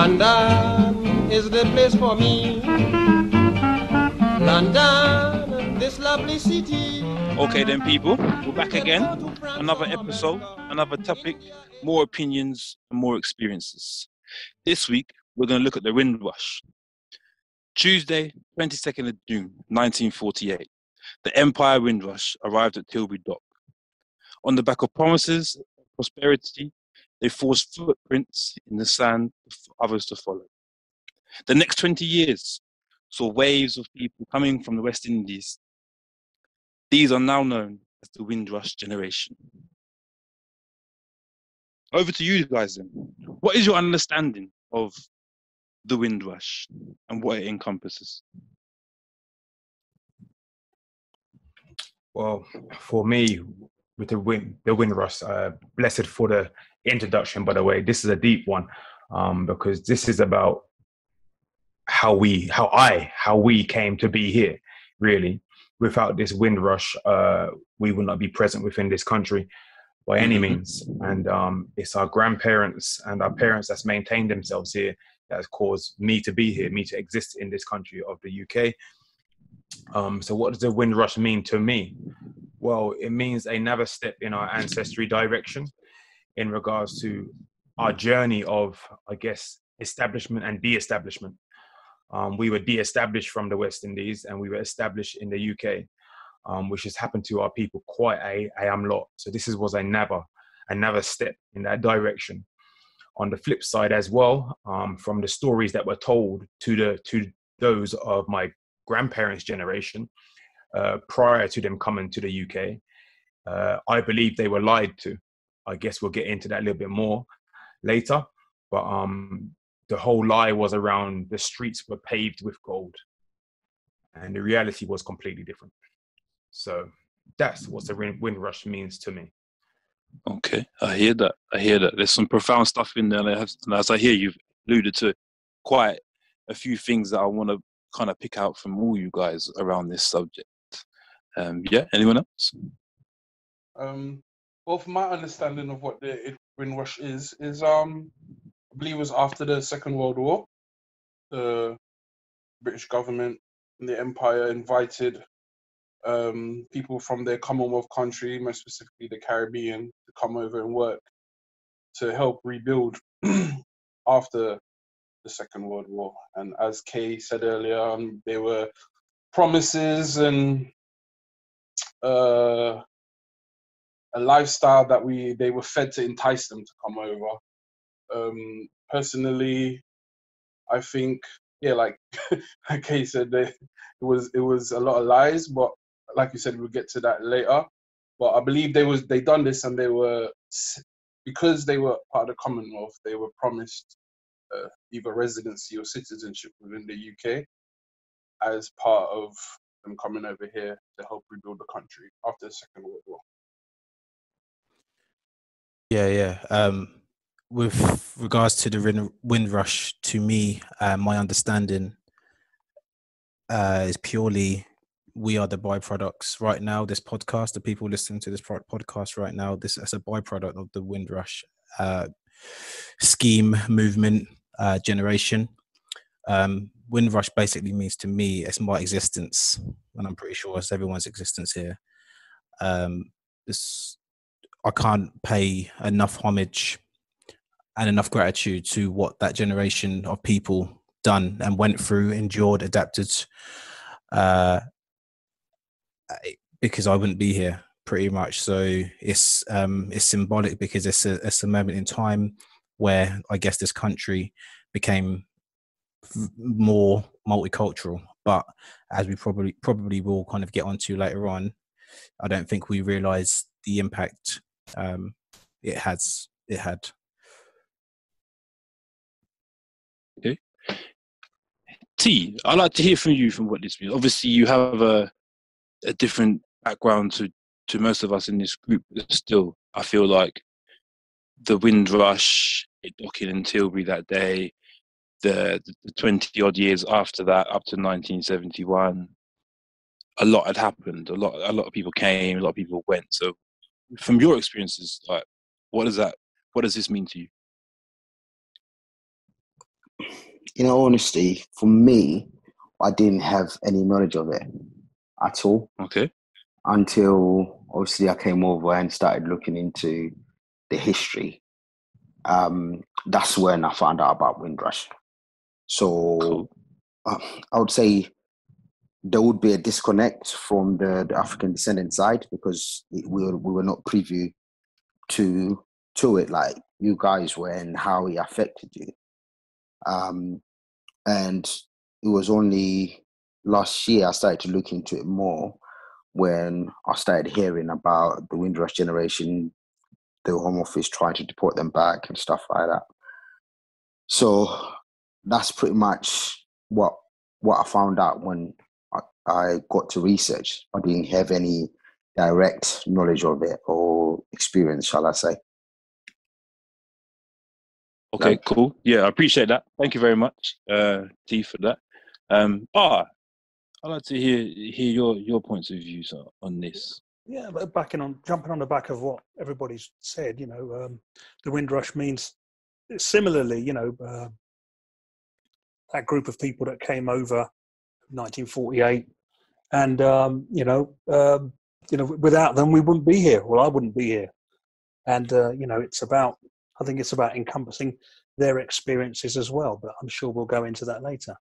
London is the place for me. London, this lovely city. Okay then, people, we're back again. Another episode, another topic, more opinions and more experiences. This week, we're going to look at the Windrush. Tuesday, 22nd of June, 1948, the Empire Windrush arrived at Tilbury Dock. On the back of promises, prosperity, they forced footprints in the sand for others to follow. The next 20 years saw waves of people coming from the West Indies. These are now known as the Windrush Generation. Over to you guys then. What is your understanding of the Windrush and what it encompasses? Well, for me, with the Windrush, blessed for the introduction, by the way. This is a deep one, because this is about how we came to be here, really. Without this Windrush, we would not be present within this country by any means. And it's our grandparents and our parents that's maintained themselves here that has caused me to be here, me to exist in this country of the UK. So what does the Windrush mean to me? Well, it means another step in our ancestry direction in regards to our journey of, I guess, establishment and de-establishment. We were de-established from the West Indies and we were established in the UK, which has happened to our people quite a lot. So this was another step in that direction. On the flip side as well, from the stories that were told to those of my grandparents' generation, prior to them coming to the UK, I believe they were lied to. I guess we'll get into that a little bit more later, but the whole lie was around the streets were paved with gold, and the reality was completely different. So that's what the Windrush means to me. Okay, I hear that. There's some profound stuff in there, and as I hear, you've alluded to quite a few things that I want to kind of pick out from all you guys around this subject. Yeah, anyone else? Well, from my understanding of what the Windrush is I believe it was after the Second World War. The British government and the Empire invited people from their Commonwealth country, most specifically the Caribbean, to come over and work to help rebuild after the Second World War. And as Kay said earlier, there were promises and a lifestyle that they were fed to entice them to come over. Personally, I think, yeah, like Kay said, it was a lot of lies, but like you said, we'll get to that later. But I believe they done this, and they were, because they were part of the Commonwealth, they were promised either residency or citizenship within the UK as part of them coming over here to help rebuild the country after the Second World War. Yeah. With regards to the Windrush, to me, my understanding is purely we are the byproducts right now. This podcast, the people listening to this podcast right now, this is a byproduct of the Windrush scheme, movement, generation. Windrush basically means to me, it's my existence, and I'm pretty sure it's everyone's existence here. I can't pay enough homage and enough gratitude to what that generation of people done and went through, endured, adapted, because I wouldn't be here, pretty much. So it's symbolic because it's a moment in time where I guess this country became more multicultural. But as we probably will kind of get onto later on, I don't think we realise the impact it had. Okay. T, I'd like to hear from you from what this means. Obviously, you have a different background to most of us in this group. But still, I feel like the Windrush, it docking in Tilbury that day, the 20 odd years after that, up to 1971, a lot had happened. A lot of people came, a lot of people went. So, from your experiences, like, what does this mean to you? In all honesty, for me, I didn't have any knowledge of it at all Okay. until obviously I came over and started looking into the history. That's when I found out about Windrush. So Cool. I would say there would be a disconnect from the African descendant side because we were not privy to it like you guys were and how it affected you. And it was only last year I started to look into it more when I started hearing about the Windrush Generation, the Home Office trying to deport them back and stuff like that. So that's pretty much what I found out when I got to research. I didn't have any direct knowledge of it or experience, shall I say. Okay, cool. Yeah, I appreciate that. Thank you very much, T, for that. I'd like to hear your points of views on this. Yeah, but jumping on the back of what everybody's said, the Windrush means similarly, that group of people that came over 1948, and without them we wouldn't be here. Well, I wouldn't be here, and I think it's about encompassing their experiences as well. But I'm sure we'll go into that later.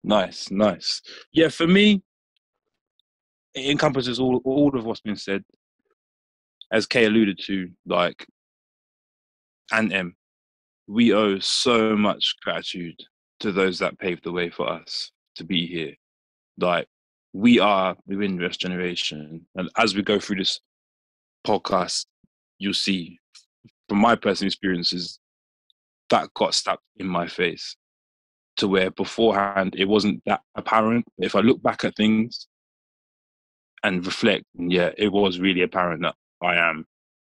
Nice. Yeah, for me, it encompasses all of what's been said. As Kay alluded to, like, and M, we owe so much gratitude to those that paved the way for us to be here. Like, we are the Windrush Generation. And as we go through this podcast, you'll see, from my personal experiences, that got stuck in my face to where beforehand it wasn't that apparent. If I look back at things and reflect, yeah, it was really apparent that I am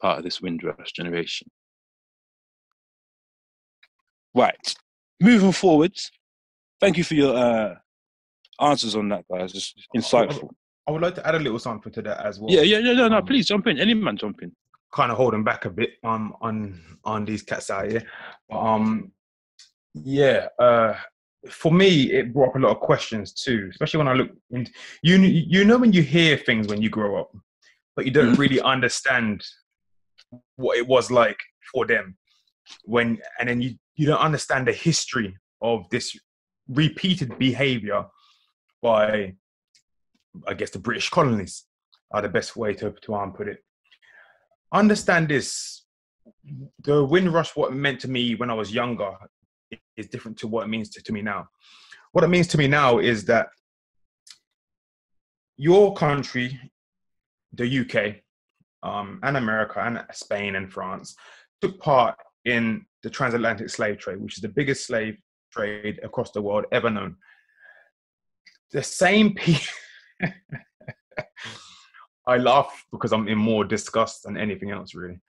part of this Windrush Generation. Right, moving forwards. Thank you for your answers on that, guys. It's insightful. I would like to add a little something to that as well. No, please jump in. Any man jump in. Kind of holding back a bit on these cats out here. For me, it brought up a lot of questions too, especially when I look into, when you hear things when you grow up, but you don't really understand what it was like for them and then you don't understand the history of this repeated behavior by, I guess, the British colonies are the best way to put it. Understand this. The Windrush, what it meant to me when I was younger, is different to what it means to me now. What it means to me now is that your country, the UK, and America, and Spain and France, took part in the transatlantic slave trade, which is the biggest slave trade across the world ever known. The same people... I laugh because I'm in more disgust than anything else, really.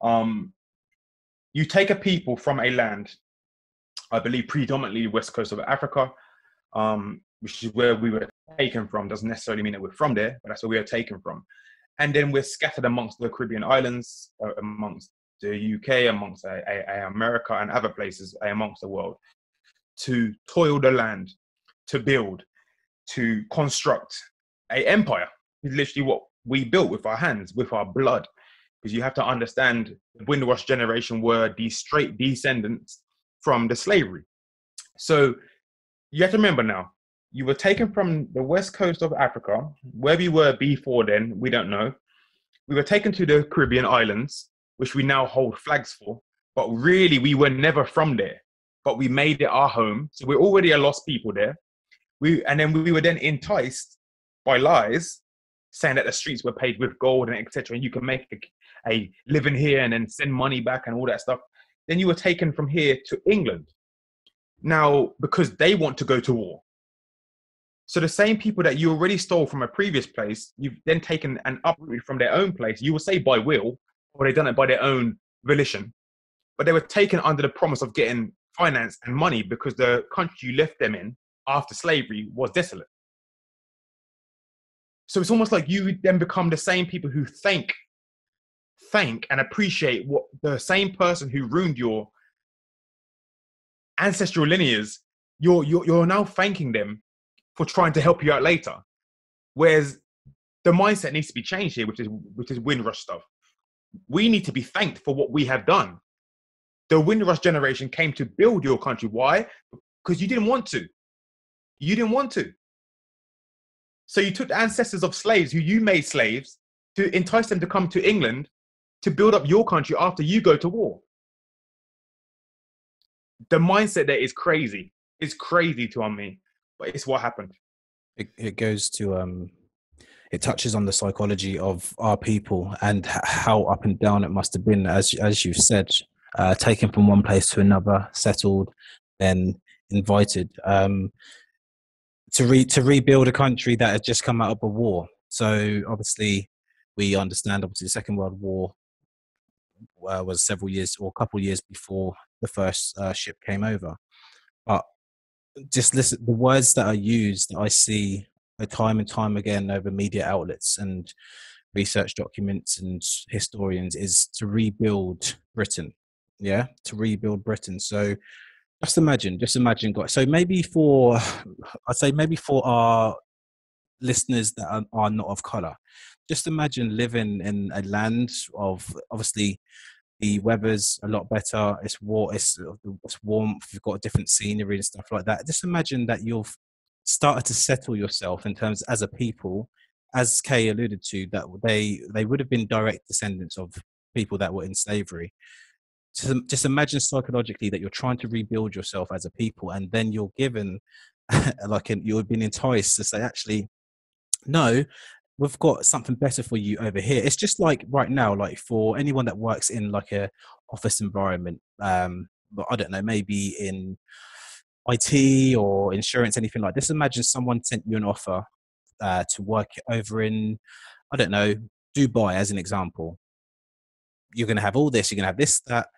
You take a people from a land, I believe predominantly west coast of Africa, which is where we were taken from. Doesn't necessarily mean that we're from there, but that's where we are taken from. And then we're scattered amongst the Caribbean islands, amongst the UK, amongst America and other places amongst the world, to toil the land, to build, to construct an empire. It's literally what we built with our hands, with our blood. Because you have to understand, the Windrush Generation were the straight descendants from the slavery. So you have to remember now, you were taken from the west coast of Africa, where we were before then, we don't know. We were taken to the Caribbean islands, which we now hold flags for, but really we were never from there, but we made it our home. So we're already a lost people there. And then we were then enticed by lies, saying that the streets were paved with gold and etc. And you can make a living here and then send money back and all that stuff. Then you were taken from here to England. Now, because they want to go to war. So the same people that you already stole from a previous place, you've then taken and uprooted from their own place. You will say by will, or they've done it by their own volition. But they were taken under the promise of getting finance and money because the country you left them in after slavery was desolate. So it's almost like you then become the same people who thank and appreciate what the same person who ruined your ancestral lineage, you're now thanking them for trying to help you out later. Whereas the mindset needs to be changed here, which is Windrush stuff. We need to be thanked for what we have done. The Windrush generation came to build your country. Why? Because you didn't want to. You didn't want to. So you took the ancestors of slaves who you made slaves to entice them to come to England to build up your country after you go to war. The mindset there is crazy. It's crazy to me, but it's what happened. It goes to it touches on the psychology of our people and how up and down it must have been, as you said, taken from one place to another, settled, then invited to rebuild a country that had just come out of a war. So obviously, we understand. Obviously, the Second World War was several years or a couple of years before the first ship came over. But just listen, the words that are used, that I see time and time again over media outlets and research documents and historians, is to rebuild Britain. Yeah, to rebuild Britain. So just imagine, guys. So maybe for our listeners that are not of color, just imagine living in a land of, obviously, the weather's a lot better. It's warmth. You've got different scenery and stuff like that. Just imagine that you've started to settle yourself in terms as a people, as Kay alluded to, that they would have been direct descendants of people that were in slavery. So just imagine psychologically that you're trying to rebuild yourself as a people, and then you're given you've been enticed to say, actually, no, we've got something better for you over here. It's just like right now, like for anyone that works in like a office environment, but I don't know, maybe in IT or insurance, anything like this. Imagine someone sent you an offer to work over in, I don't know, Dubai as an example. You're going to have all this, you're going to have this, that.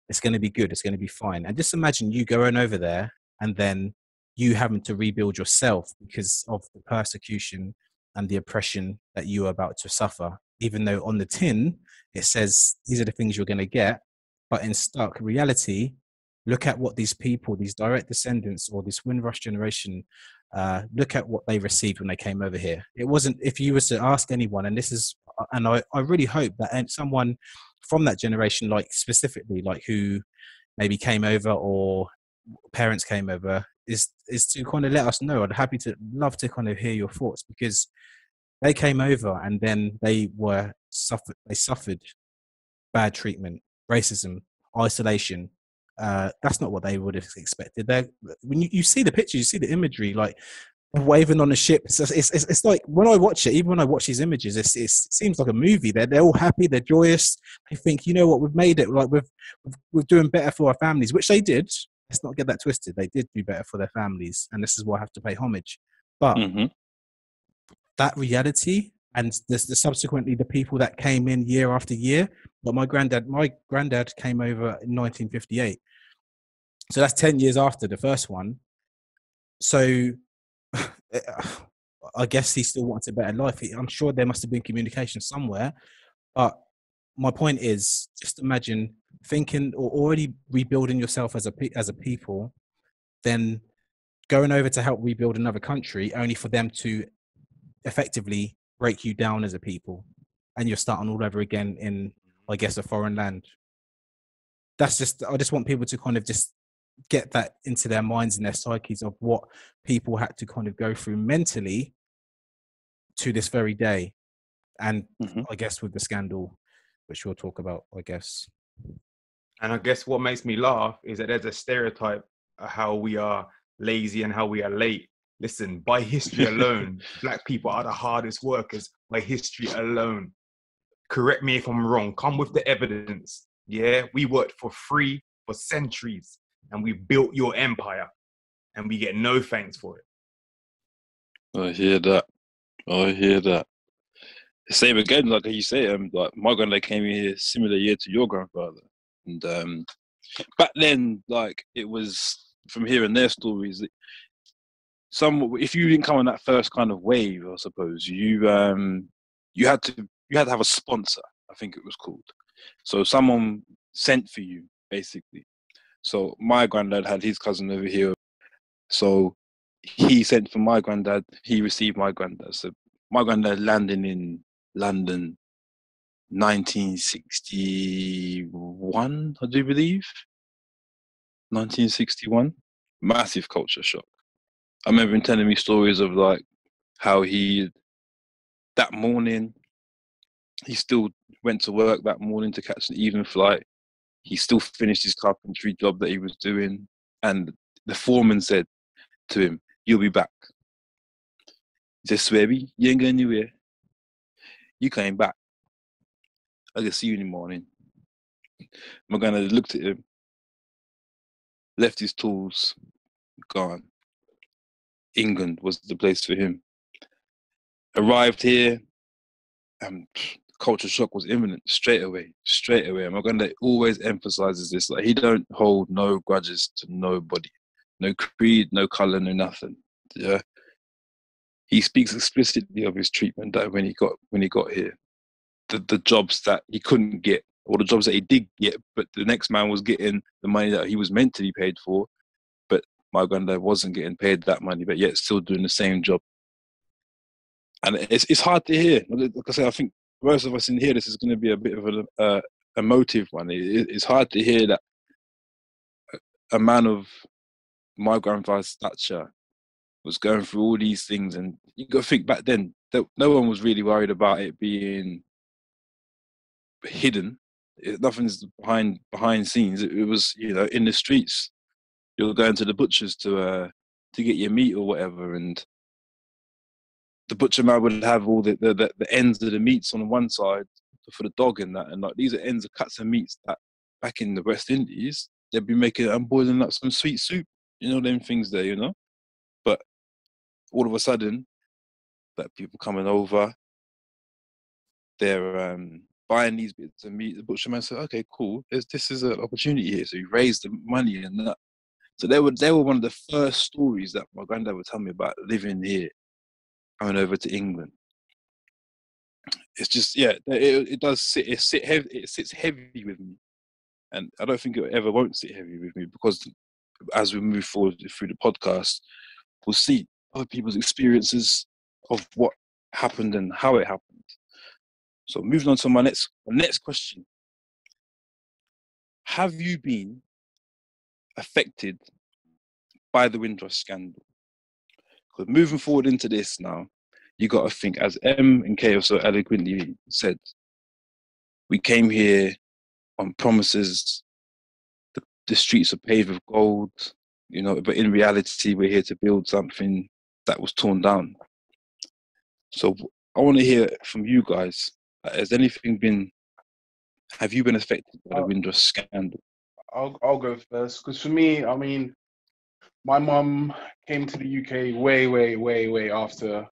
It's going to be good, it's going to be fine. And just imagine you going over there and then you having to rebuild yourself because of the persecution and the oppression that you are about to suffer, even though on the tin it says these are the things you're going to get. But in stark reality, look at what these people, these direct descendants or this Windrush generation, look at what they received when they came over here. It wasn't, if you were to ask anyone, and I really hope that someone from that generation, like specifically, like who maybe came over or parents came over, is to kind of let us know. I'd love to kind of hear your thoughts, because they came over and then they suffered bad treatment, racism, isolation. That's not what they would have expected. When you see the pictures, you see the imagery, like waving on a ship. It's like when I watch it, even when I watch these images, it seems like a movie. They're all happy, they're joyous. They think, you know what, we've made it. Like we're doing better for our families, which they did. Let's not get that twisted. They did do better for their families, and this is why I have to pay homage. But that reality, and subsequently the people that came in year after year. But my granddad came over in 1958, so that's 10 years after the first one. So I guess he still wants a better life. I'm sure there must have been communication somewhere. But my point is, just imagine thinking or already rebuilding yourself as a people, then going over to help rebuild another country, only for them to effectively break you down as a people, and you're starting all over again in, I guess, a foreign land. I just want people to kind of just get that into their minds and their psyches of what people had to kind of go through mentally to this very day. And I guess with the scandal, which we'll talk about, I guess. And I guess what makes me laugh is that there's a stereotype of how we are lazy and how we are late. Listen, by history alone, Black people are the hardest workers, by history alone. Correct me if I'm wrong. Come with the evidence. Yeah, we worked for free for centuries, and we built your empire, and we get no thanks for it. I hear that. Same again, like you say, like my granddad came here similar year to your grandfather, and back then, like it was from hearing their stories. If you didn't come on that first kind of wave, I suppose you had to have a sponsor. I think it was called. So someone sent for you, basically. So my granddad had his cousin over here. So he sent for my granddad. He received my granddad. So my granddad landed in London 1961, I do believe. 1961. Massive culture shock. I remember him telling me stories of like how that morning, he still went to work that morning to catch an evening flight. He still finished his carpentry job that he was doing. And the foreman said to him, "You'll be back." He said, "Swebby, you ain't going anywhere. You came back. I can see you in the morning." My granddad looked at him, left his tools, gone. England was the place for him. Arrived here, and culture shock was imminent straight away. My granddad always emphasizes this, like he don't hold no grudges to nobody, no creed, no color, no nothing. Yeah, he speaks explicitly of his treatment that when he got here, the jobs that he couldn't get, or the jobs that he did get, but the next man was getting the money that he was meant to be paid for, but my granddad wasn't getting paid that money, but yet still doing the same job. And it's hard to hear. Like I say, I think most of us in here, this is going to be a bit of a emotive one. It's hard to hear that a man of my grandfather's stature was going through all these things, and you got to think back then that no one was really worried about it being hidden. Nothing's behind scenes. It was, in the streets. You're going to the butchers to get your meat or whatever, and the butcher man would have all the ends of the meats on one side for the dog and that, and like these are ends of cuts of meats that back in the West Indies they'd be making and boiling up some sweet soup, them things there, But all of a sudden, that people coming over, they're buying these bits of meat. The butcher man said, "Okay, cool. This is an opportunity here." So he raised the money and that. So they were one of the first stories that my granddad would tell me about living here, coming over to England. It's just, it does sit. It sits heavy with me, and I don't think it ever won't sit heavy with me, because as we move forward through the podcast, we'll see other people's experiences of what happened and how it happened. So moving on to my next question: have you been affected by the Windrush scandal? Because moving forward into this now, you got to think, as M and K have so eloquently said, we came here on promises. The streets are paved with gold, but in reality, we're here to build something that was torn down. So I want to hear from you guys. Have you been affected by the Windrush scandal? I'll go first, because for me, I mean, my mum came to the UK way after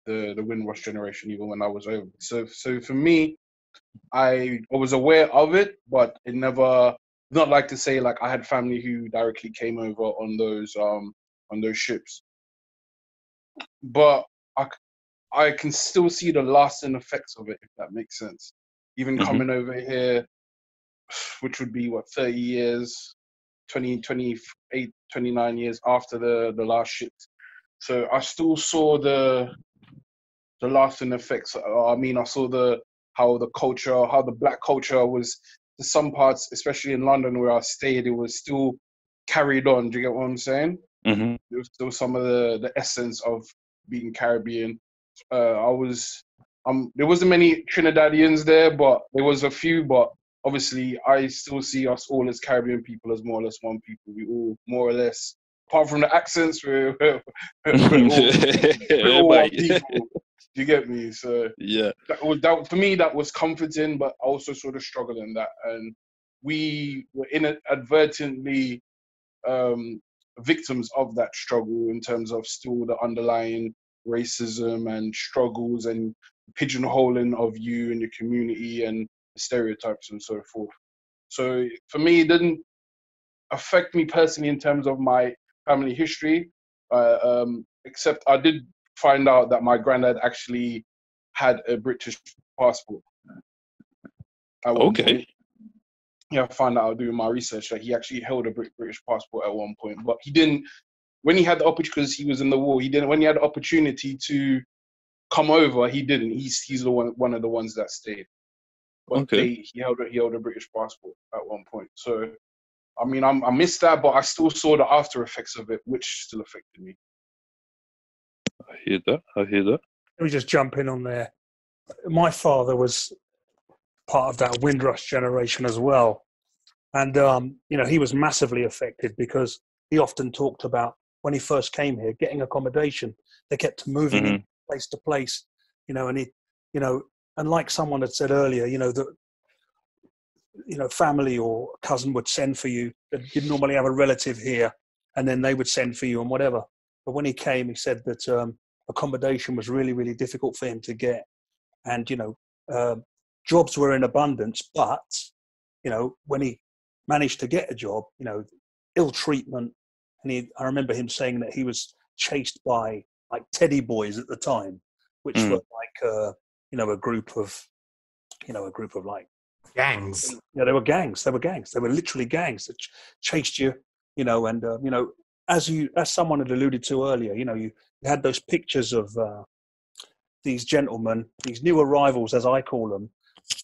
the Windrush generation, even when I was over. So for me, I was aware of it, but it never. Not like to say like I had family who directly came over on those ships, but I can still see the lasting effects of it, if that makes sense. Even coming over here, which would be 30 years, 20, 28, 29 years after the last ship. So I still saw the lasting effects. I mean, I saw how the black culture was, to some parts, especially in London where I stayed, it was still carried on. Do you get what I'm saying? Mm-hmm. There was still some of the essence of being Caribbean. There wasn't many Trinidadians there, but there was a few. But obviously, I still see us all as Caribbean people as more or less one people. We all more or less, apart from the accents, we're all one people. Do you get me? So yeah, that for me, that was comforting, but I also saw the struggle in that, and we were inadvertently victims of that struggle in terms of still the underlying racism and struggles and pigeonholing of you and your community and the stereotypes and so forth. So for me, it didn't affect me personally in terms of my family history, except I did find out that my granddad actually had a British passport at one point. Yeah, I found out doing my research that he actually held a British passport at one point, but he didn't. When he had the opportunity, because he was in the war, he didn't. When he had the opportunity to come over, he didn't. He's the one of the ones that stayed. But Okay. he held a British passport at one point. So I mean, I missed that, but I still saw the after effects of it, which still affected me. I hear that. Let me just jump in on there. My father was part of that Windrush generation as well. And, he was massively affected because he often talked about when he first came here, getting accommodation. They kept moving him place to place, and and like someone had said earlier, that, family or cousin would send for you. You'd normally have a relative here and then they would send for you and whatever. But when he came, he said that accommodation was really, really difficult for him to get. And, jobs were in abundance, but, when he managed to get a job, ill treatment. And I remember him saying that he was chased by like teddy boys at the time, which were like, a group of like Gangs. Yeah, they were gangs. They were literally gangs that chased you, and as someone had alluded to earlier, you had those pictures of these gentlemen, these new arrivals, as I call them,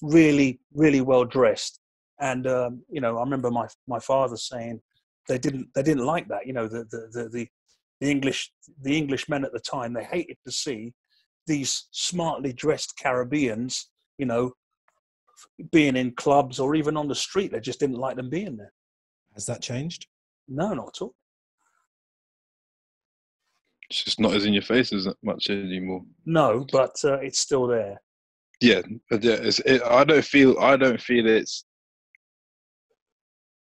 really, really well dressed. And I remember my father saying they didn't like that. The English men at the time, they hated to see these smartly dressed Caribbeans, being in clubs or even on the street. They just didn't like them being there. Has that changed? No, not at all. It's just not as in your face as much anymore. No, but it's still there. Yeah, but yeah, I don't feel it's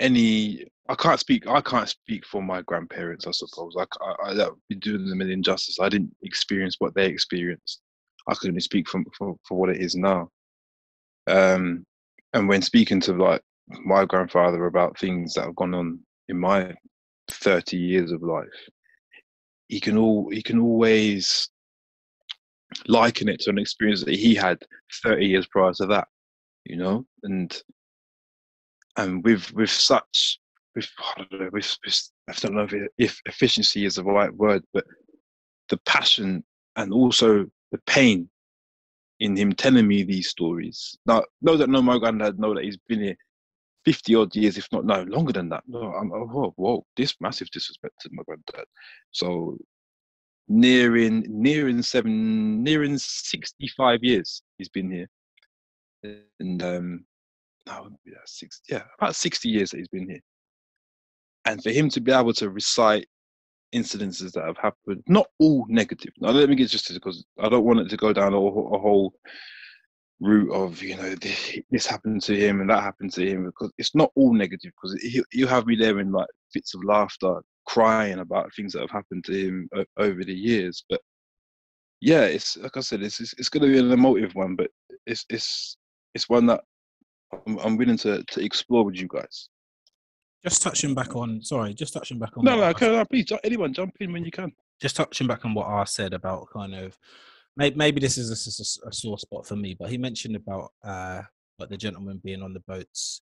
any. I can't speak for my grandparents. I suppose I that would be doing them an injustice. I didn't experience what they experienced. I can only speak for what it is now. And when speaking to like my grandfather about things that have gone on in my 30 years of life, he can always liken it to an experience that he had 30 years prior to that, and with such, I don't know if efficiency is the right word, but the passion and also the pain in him telling me these stories. Now, know my granddad, know that he's been here 50 odd years, if not no longer than that. No, whoa, this massive disrespect to my granddad. So nearing 65 years he's been here, and about 60 years that he's been here. And for him to be able to recite incidences that have happened, not all negative. Now let me get just because I don't want it to go down a whole route of this happened to him and that happened to him, because it's not all negative. Because he'll have me there in like fits of laughter, crying about things that have happened to him over the years. But yeah, it's like I said, it's going to be an emotive one, but it's one that I'm willing to explore with you guys. Just touching back on. No, please, anyone jump in when you can. Just touching back on what I said about kind of maybe this is a sore spot for me, but he mentioned about like the gentleman being on the boats,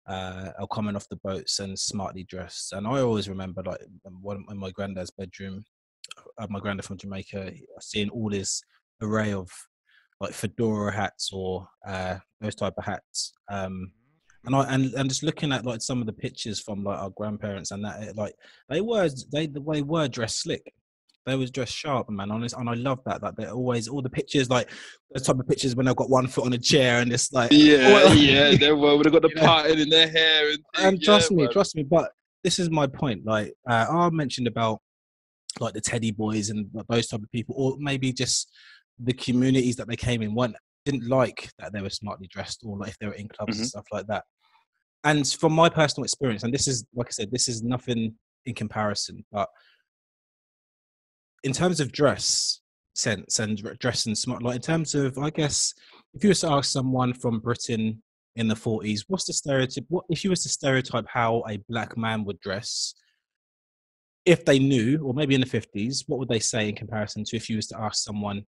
or coming off the boats and smartly dressed. And I always remember like in my granddad's bedroom, my granddad from Jamaica, seeing all this array of like fedora hats or those type of hats. And just looking at like some of the pictures from like our grandparents and that, like they were dressed slick. They was dressed sharp, man. Honest, and I love that. Like they're always all the pictures, like those type of pictures when they've got one foot on a chair and it's like they would have got the parting in their hair and trust me. But this is my point. Like I mentioned about like the teddy boys and those type of people, or maybe just the communities that they came in didn't like that they were smartly dressed, or like if they were in clubs and stuff like that. And from my personal experience, and this is, like I said, this is nothing in comparison, but in terms of dress sense and dress and smart, like in terms of, I guess, if you were to ask someone from Britain in the 40s, what's the stereotype? What if you was to stereotype how a black man would dress, if they knew, or maybe in the 50s, what would they say in comparison to if you was to ask someone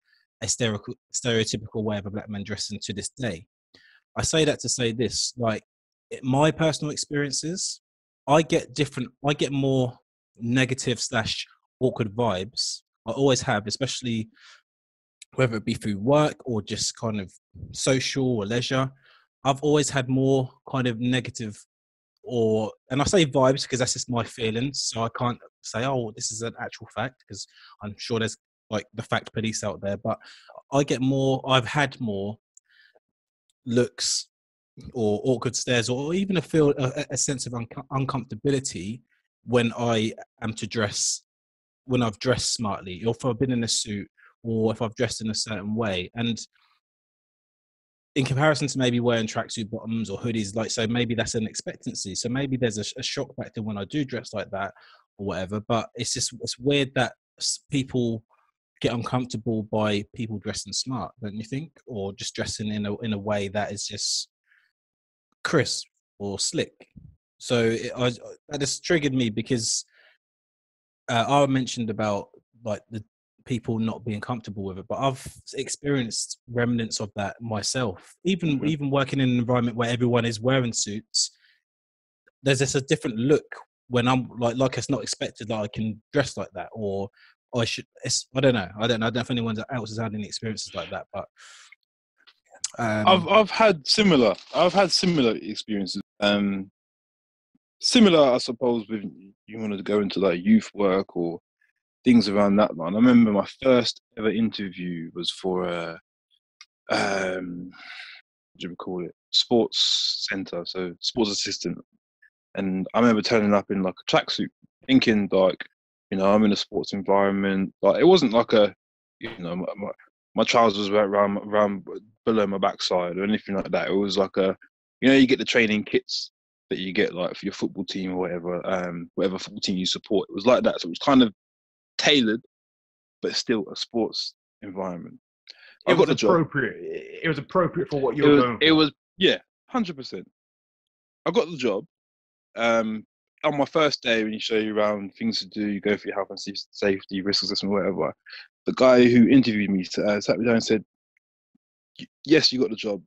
a stereotypical way of a black man dressing to this day? I say that to say this, like my personal experiences, I get more negative / awkward vibes. I always have, especially whether it be through work or just kind of social or leisure. I've always had more kind of negative, and I say vibes because that's just my feelings. So I can't say, oh, this is an actual fact, because I'm sure there's like the fact police out there. But I've had more looks or awkward stares, or even a sense of uncomfortability when I am to dress, when I've dressed smartly, or if I've been in a suit, or if I've dressed in a certain way. And in comparison to maybe wearing tracksuit bottoms or hoodies, like, so maybe that's an expectancy. So maybe there's a shock factor when I do dress like that or whatever. But it's weird that people get uncomfortable by people dressing smart, don't you think? Or just dressing in a way that is just crisp or slick. So that just triggered me, because I mentioned about like the people not being comfortable with it, but I've experienced remnants of that myself. Even working in an environment where everyone is wearing suits, there's just a different look when I'm like it's not expected that I can dress like that, or I should. I don't know if anyone else has had any experiences like that, but I've had similar experiences. Similar, I suppose, with you wanted to go into like youth work or things around that line. I remember my first ever interview was for what do we call it? Sports centre, so sports assistant. And I remember turning up in like a tracksuit, thinking like, I'm in a sports environment. Like, it wasn't like my trousers were around below my backside or anything like that. It was like you get the training kits that you get like for your football team or whatever football team you support. It was like that. So it was kind of tailored, but still a sports environment. It was appropriate for what you were going for. It was, 100%. I got the job. On my first day, when you show you around things to do, you go for your health and safety, risk assessment, whatever. The guy who interviewed me sat me down and said, yes, you got the job,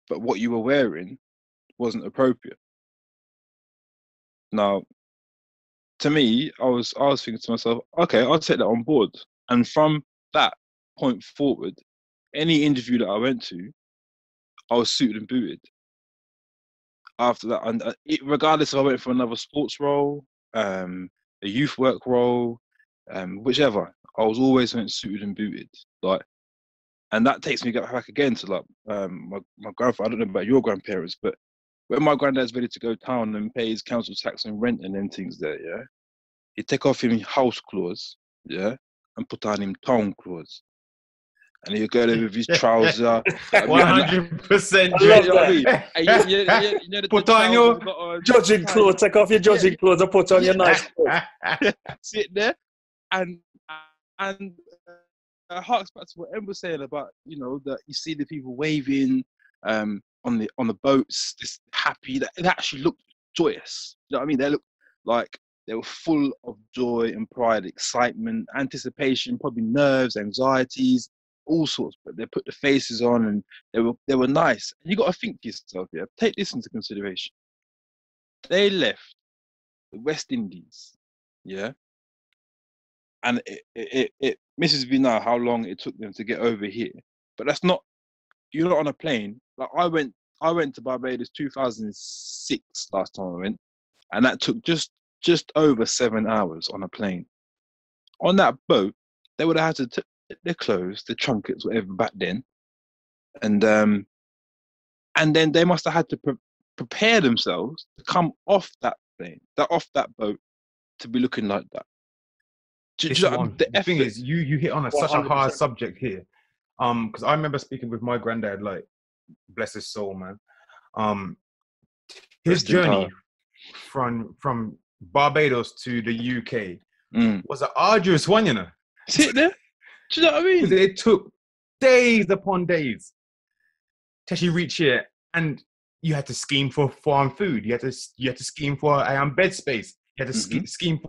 but what you were wearing wasn't appropriate. Now, to me, I was thinking to myself, okay, I'll take that on board. And from that point forward, any interview that I went to, I was suited and booted. After that, and regardless if I went for another sports role, a youth work role, whichever, I was always went suited and booted. Like, and that takes me back again to like my grandfather. I don't know about your grandparents, but when my granddad's ready to go town and pay his council tax and rent and them things there, he'd take off him house clothes, and put on him town clothes. And he'd go there with his trouser. 100%. Put on your judging clothes. Take off your judging clothes and put on your nice clothes. Sit there, and harks back to what Em was saying about that you see the people waving on the boats, just happy. That it actually looked joyous. You know what I mean? They looked like they were full of joy and pride, excitement, anticipation, probably nerves, anxieties, all sorts. But they put the faces on, and they were nice. You got to think to yourself, take this into consideration. They left the West Indies, and it misses me now how long it took them to get over here. But that's not. You're not on a plane. Like I went to Barbados 2006 last time I went, and that took just over 7 hours on a plane. On that boat, they would have had to take their clothes, their trunkets, whatever back then, and then they must have had to prepare themselves to come off that plane, off that boat, to be looking like that. The thing is, you hit on such a hard 100%. subject here, because I remember speaking with my granddad, like, bless his soul, man. His journey from Barbados to the UK was an arduous one, Sit there. Do you know what I mean? It took days upon days to actually reach here, and you had to scheme for farm food. You had to scheme for bed space. You had to scheme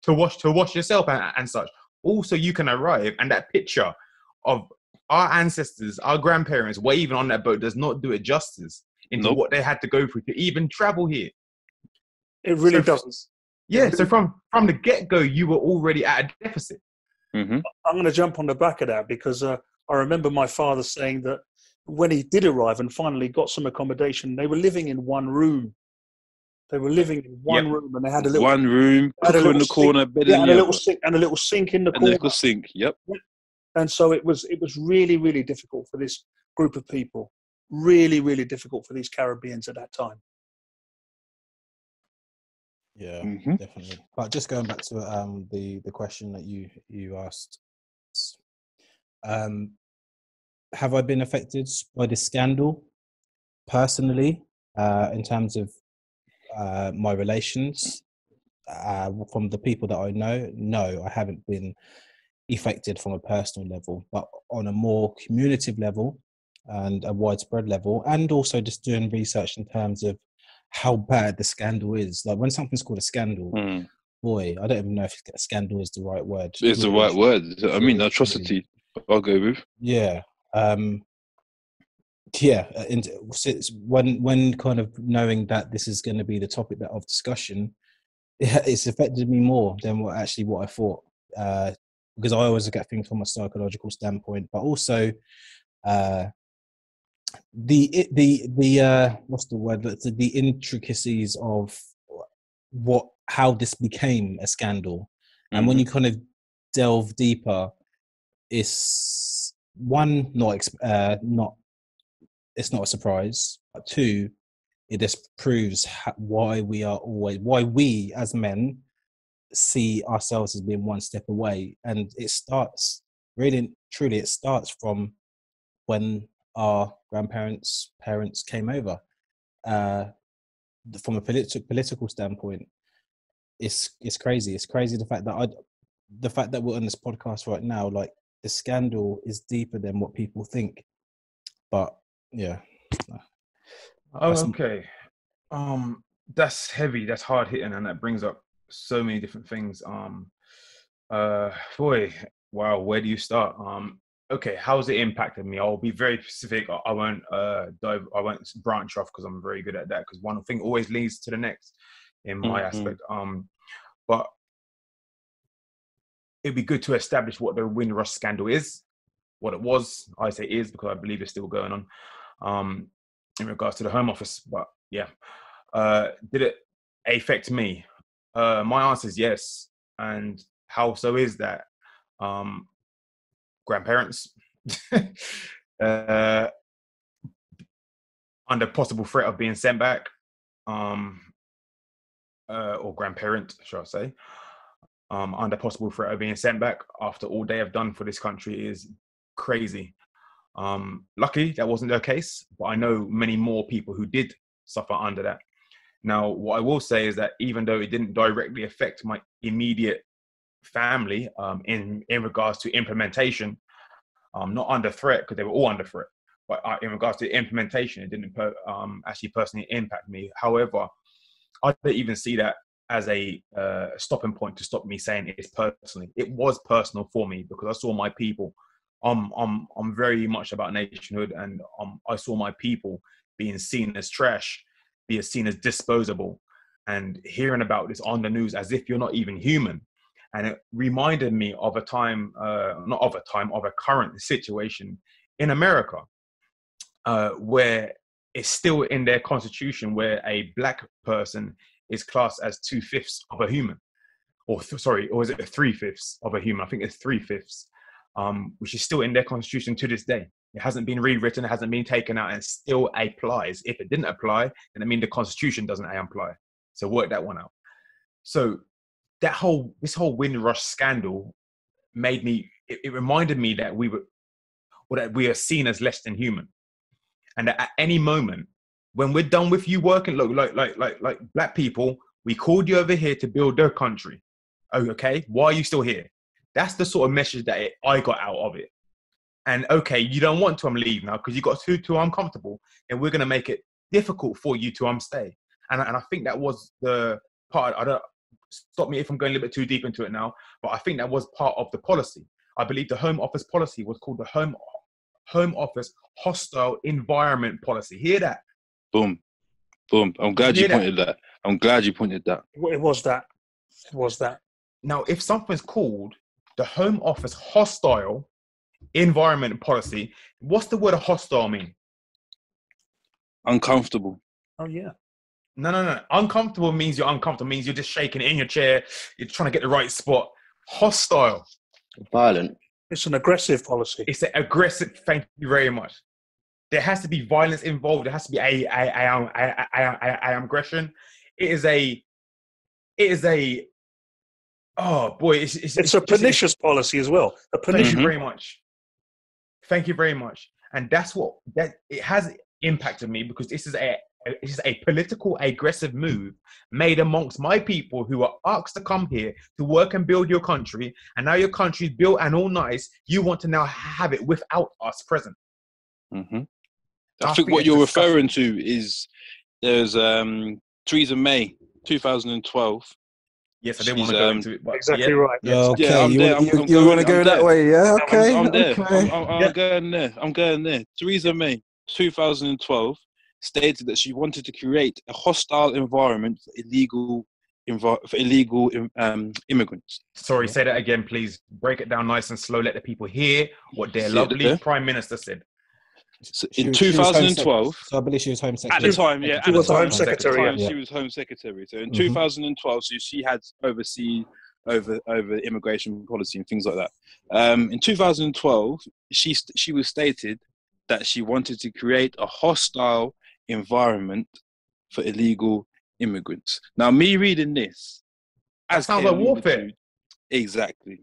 to wash yourself and such. Also, you can arrive, and that picture of our ancestors, our grandparents waving on that boat does not do it justice. into Nope. what they had to go through to even travel here. It really So- doesn't. Yeah, so from the get-go, you were already at a deficit. Mm-hmm. I'm going to jump on the back of that because I remember my father saying that when he did arrive and finally got some accommodation, they were living in one room. They were living in one Yep. room, and they had a little One room, had a cooker in little the corner, sink, bed yeah, in and the a other. little sink and a little sink in the And corner. little sink. Yep. And so it was really, really difficult for this group of people. Really, really difficult for these Caribbeans at that time. Yeah, Mm-hmm. definitely. But just going back to the question that you asked, have I been affected by this scandal personally in terms of my relations from the people that I know? No, I haven't been affected from a personal level, but on a more communicative level and a widespread level, and also just doing research in terms of how bad the scandal is. Like when something's called a scandal, boy, I don't even know if a scandal is the right word. It's the right word. I mean, atrocity. I'll go with. Yeah. Yeah, and when kind of knowing that this is going to be the topic of discussion, it's affected me more than what I thought. Because I always look at things from a psychological standpoint, but also the what's the word? The intricacies of how this became a scandal, and when you kind of delve deeper, it's one it's not a surprise, but two, it just proves why we as men see ourselves as being one step away. And it starts really, truly, it starts from when our parents came over. From a political standpoint, it's crazy. It's crazy the fact that we're on this podcast right now. Like the scandal is deeper than what people think. But yeah. Okay. That's heavy, that's hard hitting, and that brings up so many different things. Boy, wow, where do you start? Okay, how's it impacted me? I'll be very specific. I won't I won't branch off because I'm very good at that, because one thing always leads to the next in my aspect. But it'd be good to establish what the Windrush scandal is, what it was. I say is because I believe it's still going on. In regards to the Home Office, but yeah. Did it affect me? My answer is yes. And how so is that? Grandparents under possible threat of being sent back, or grandparent, shall I say, under possible threat of being sent back after all they have done for this country is crazy. Lucky that wasn't their case, but I know many more people who did suffer under that. Now, what I will say is that even though it didn't directly affect my immediate family in regards to implementation, not under threat, because they were all under threat, but in regards to implementation, it didn't actually personally impact me. However, I don't even see that as a stopping point to stop me saying it's personally. It was personal for me because I saw my people. I'm very much about nationhood, and I saw my people being seen as trash, being seen as disposable, and hearing about this on the news as if you're not even human. And it reminded me of a time, of a current situation in America, where it's still in their constitution where a black person is classed as 2/5 of a human, or is it 3/5 of a human? I think it's 3/5, which is still in their constitution to this day. It hasn't been rewritten, it hasn't been taken out, and still applies. If it didn't apply, then it means the constitution doesn't apply. So work that one out. So this whole Windrush scandal made me. It reminded me that we are seen as less than human, and that at any moment when we're done with you working, look, like black people, we called you over here to build their country. Oh, okay, why are you still here? That's the sort of message that I got out of it. And okay, you don't want to leave now because you got too uncomfortable, and we're going to make it difficult for you to stay. And I think that was the part. I don't stop me if I'm going a little bit too deep into it now, but I think that was part of the policy. I believe the Home Office policy was called the Home Office Hostile Environment Policy. Hear that? Boom. Boom. I'm glad you pointed that. I'm glad you pointed that. It was that. It was that. Now, if something's called the Home Office hostile environment policy, what's the word hostile mean? Uncomfortable. Oh yeah. No. Uncomfortable means you're uncomfortable. Means you're just shaking in your chair. You're trying to get the right spot. Hostile. Violent. It's an aggressive policy. It's an aggressive. Thank you very much. There has to be violence involved. There has to be a aggression. It is a. Oh boy, It's a pernicious policy as well. A Thank pernicious. you very much. Thank you very much. And that's what that it has impacted me, because this is a political aggressive move made amongst my people who are asked to come here to work and build your country, and now your country's built and all nice. You want to now have it without us present. Mm-hmm. I think what you're referring to is there's Theresa May, 2012. Yes, I didn't want to go into it, but Exactly right. Yes. Okay, Yeah, I'm there. you want to go that way? Yeah. Okay. I'm there. Okay. I'm going there. I'm going there. Theresa May, 2012, stated that she wanted to create a hostile environment for illegal immigrants. Sorry, say that again, please. Break it down nice and slow. Let the people hear what their See it lovely there? Prime Minister said. So She in was Home 2012, so I believe she was Home at Secretary. the time, yeah, She was Home Secretary, At the time, yeah. she was Home Secretary. So in Mhm. 2012, so she had overseen over immigration policy and things like that. In 2012, she was stated that she wanted to create a hostile environment for illegal immigrants. Now, me reading this, That sounds like warfare. Exactly.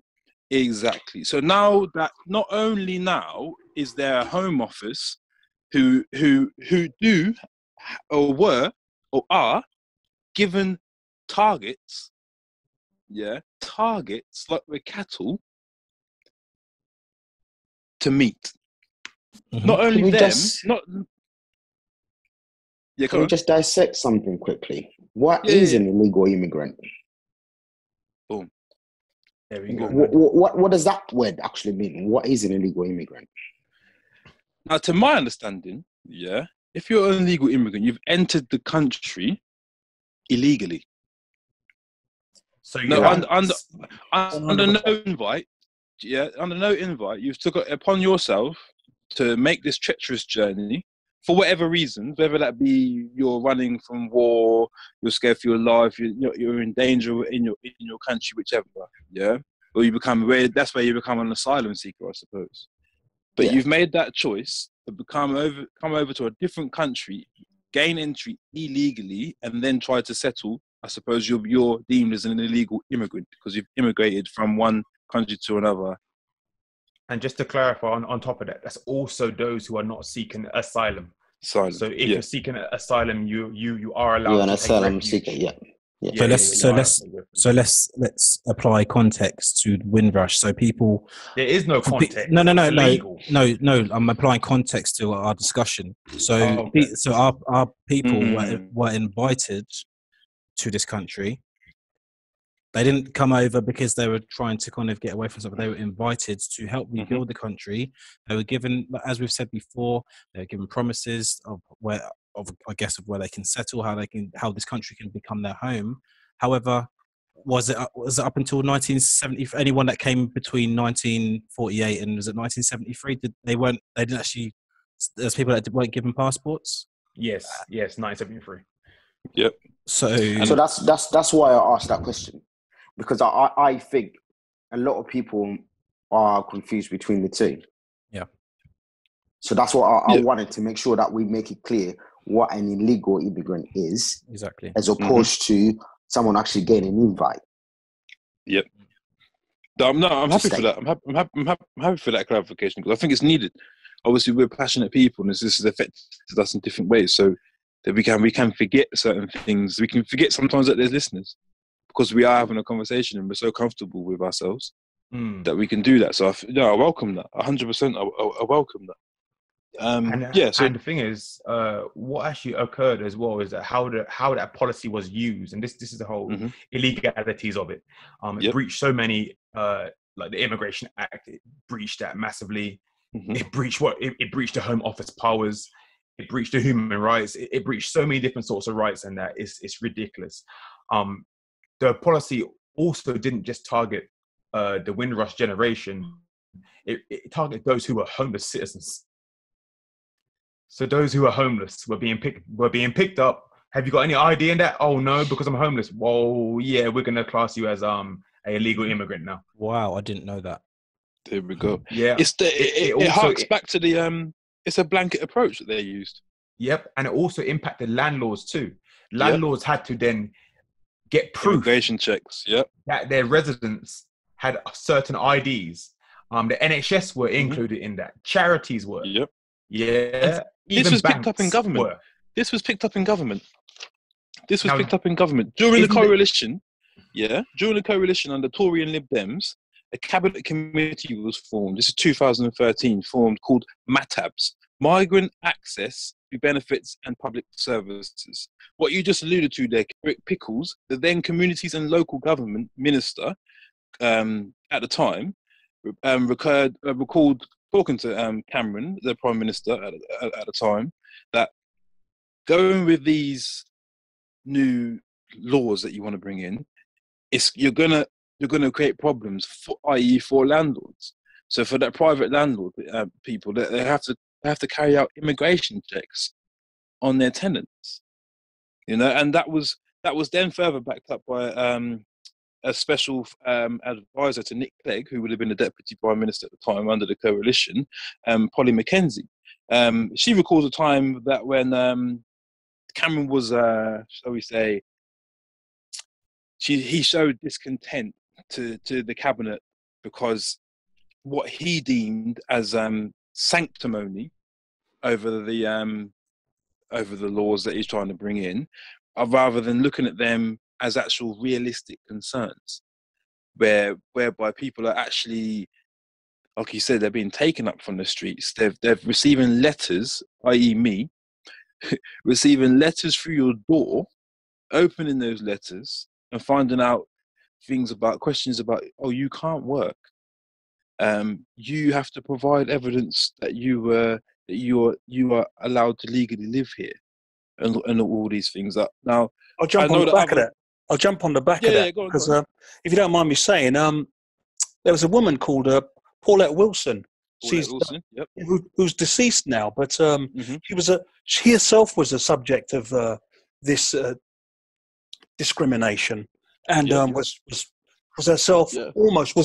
So now that not only now is there a Home Office who do or were or are given targets like we're cattle to meet. Mhm. Not only Can we them, just- not yeah. Can Go we on. just dissect something quickly? What Yeah, is yeah. an illegal immigrant? There we go. What does that word actually mean? What is an illegal immigrant? Now, to my understanding, yeah, if you're an illegal immigrant, you've entered the country illegally. So you No, have, under no invite, you've took it upon yourself to make this treacherous journey for whatever reasons, whether that be you're running from war, you're scared for your life, you're in danger in your country, whichever, yeah, or that's where you become an asylum seeker, I suppose. But Yeah. you've made that choice to come over to a different country, gain entry illegally, and then try to settle. I suppose you're deemed as an illegal immigrant because you've immigrated from one country to another. and just to clarify on top of that, that's also those who are not seeking asylum. Silent. So if you're seeking asylum, you are allowed You're an to take asylum refuge. seeker, yeah. So let's apply context to Windrush. So people, there is no context. No. Legal. I'm applying context to our discussion. So okay. so our people were invited to this country. They didn't come over because they were trying to kind of get away from something. They were invited to help rebuild the country. They were given, as we've said before, they were given promises of where they can settle, how this country can become their home. However, was it up until 1970? Anyone that came between 1948 and was it 1973? There's people that weren't given passports. Yes, 1973. Yep. So that's why I asked that question, because I think a lot of people are confused between the two. Yeah. So that's what I wanted to make sure that we make it clear what an illegal immigrant is, exactly, as opposed to someone actually getting an invite. Yep. I'm happy for that. I'm happy for that clarification, because I think it's needed. Obviously, we're passionate people, and this has affected us in different ways. So that we can forget certain things. We can forget sometimes that there's listeners, because we are having a conversation and we're so comfortable with ourselves that we can do that. So I welcome that 100%. I welcome that. And the thing is, what actually occurred as well is that how that policy was used, and this is the whole illegalities of it. It breached so many, like the Immigration Act. It breached that massively. It breached it breached the Home Office powers. it breached the human rights. It breached so many different sorts of rights, and that it's ridiculous. The policy also didn't just target the Windrush generation. It targeted those who were homeless citizens. So those who are homeless were being picked up. Have you got any idea in that? Oh no, because I'm homeless. Well, yeah, we're gonna class you as a illegal immigrant now. Wow, I didn't know that. There we go. Yeah, it harks back to the it's a blanket approach that they used. Yep, and it also impacted landlords too. Landlords had to then get proof, immigration checks, that their residents had certain IDs. The NHS were included in that. Charities were. Yep. Yeah. This was picked up in government. This was picked up in government. During the coalition. During the coalition under Tory and Lib Dems, a cabinet committee was formed. This is 2013, formed called MATABs, Migrant Access to Benefits and Public Services. What you just alluded to there, Rick Pickles, the then Communities and Local Government Minister at the time, recalled talking to Cameron, the Prime Minister at the time, that going with these new laws that you want to bring in, you're gonna create problems i.e. for landlords. So for that private landlord people, they have to carry out immigration checks on their tenants, and that was then further backed up by a special advisor to Nick Clegg, who would have been the Deputy Prime Minister at the time under the coalition, Polly Mackenzie. She recalls a time that when Cameron was, shall we say, he showed discontent to the cabinet because what he deemed as sanctimony over the laws that he's trying to bring in, rather than looking at them as actual realistic concerns, whereby people are actually, like you said, they're being taken up from the streets. They're receiving letters, i.e. me, receiving letters through your door, opening those letters and finding out questions about, oh, you can't work. You have to provide evidence that you are allowed to legally live here, and all these things. Now, I'll jump on the back of that. I'll jump on the back of that because if you don't mind me saying, there was a woman called Paulette Wilson. She's who's deceased now, but she herself was a subject of this discrimination, and was herself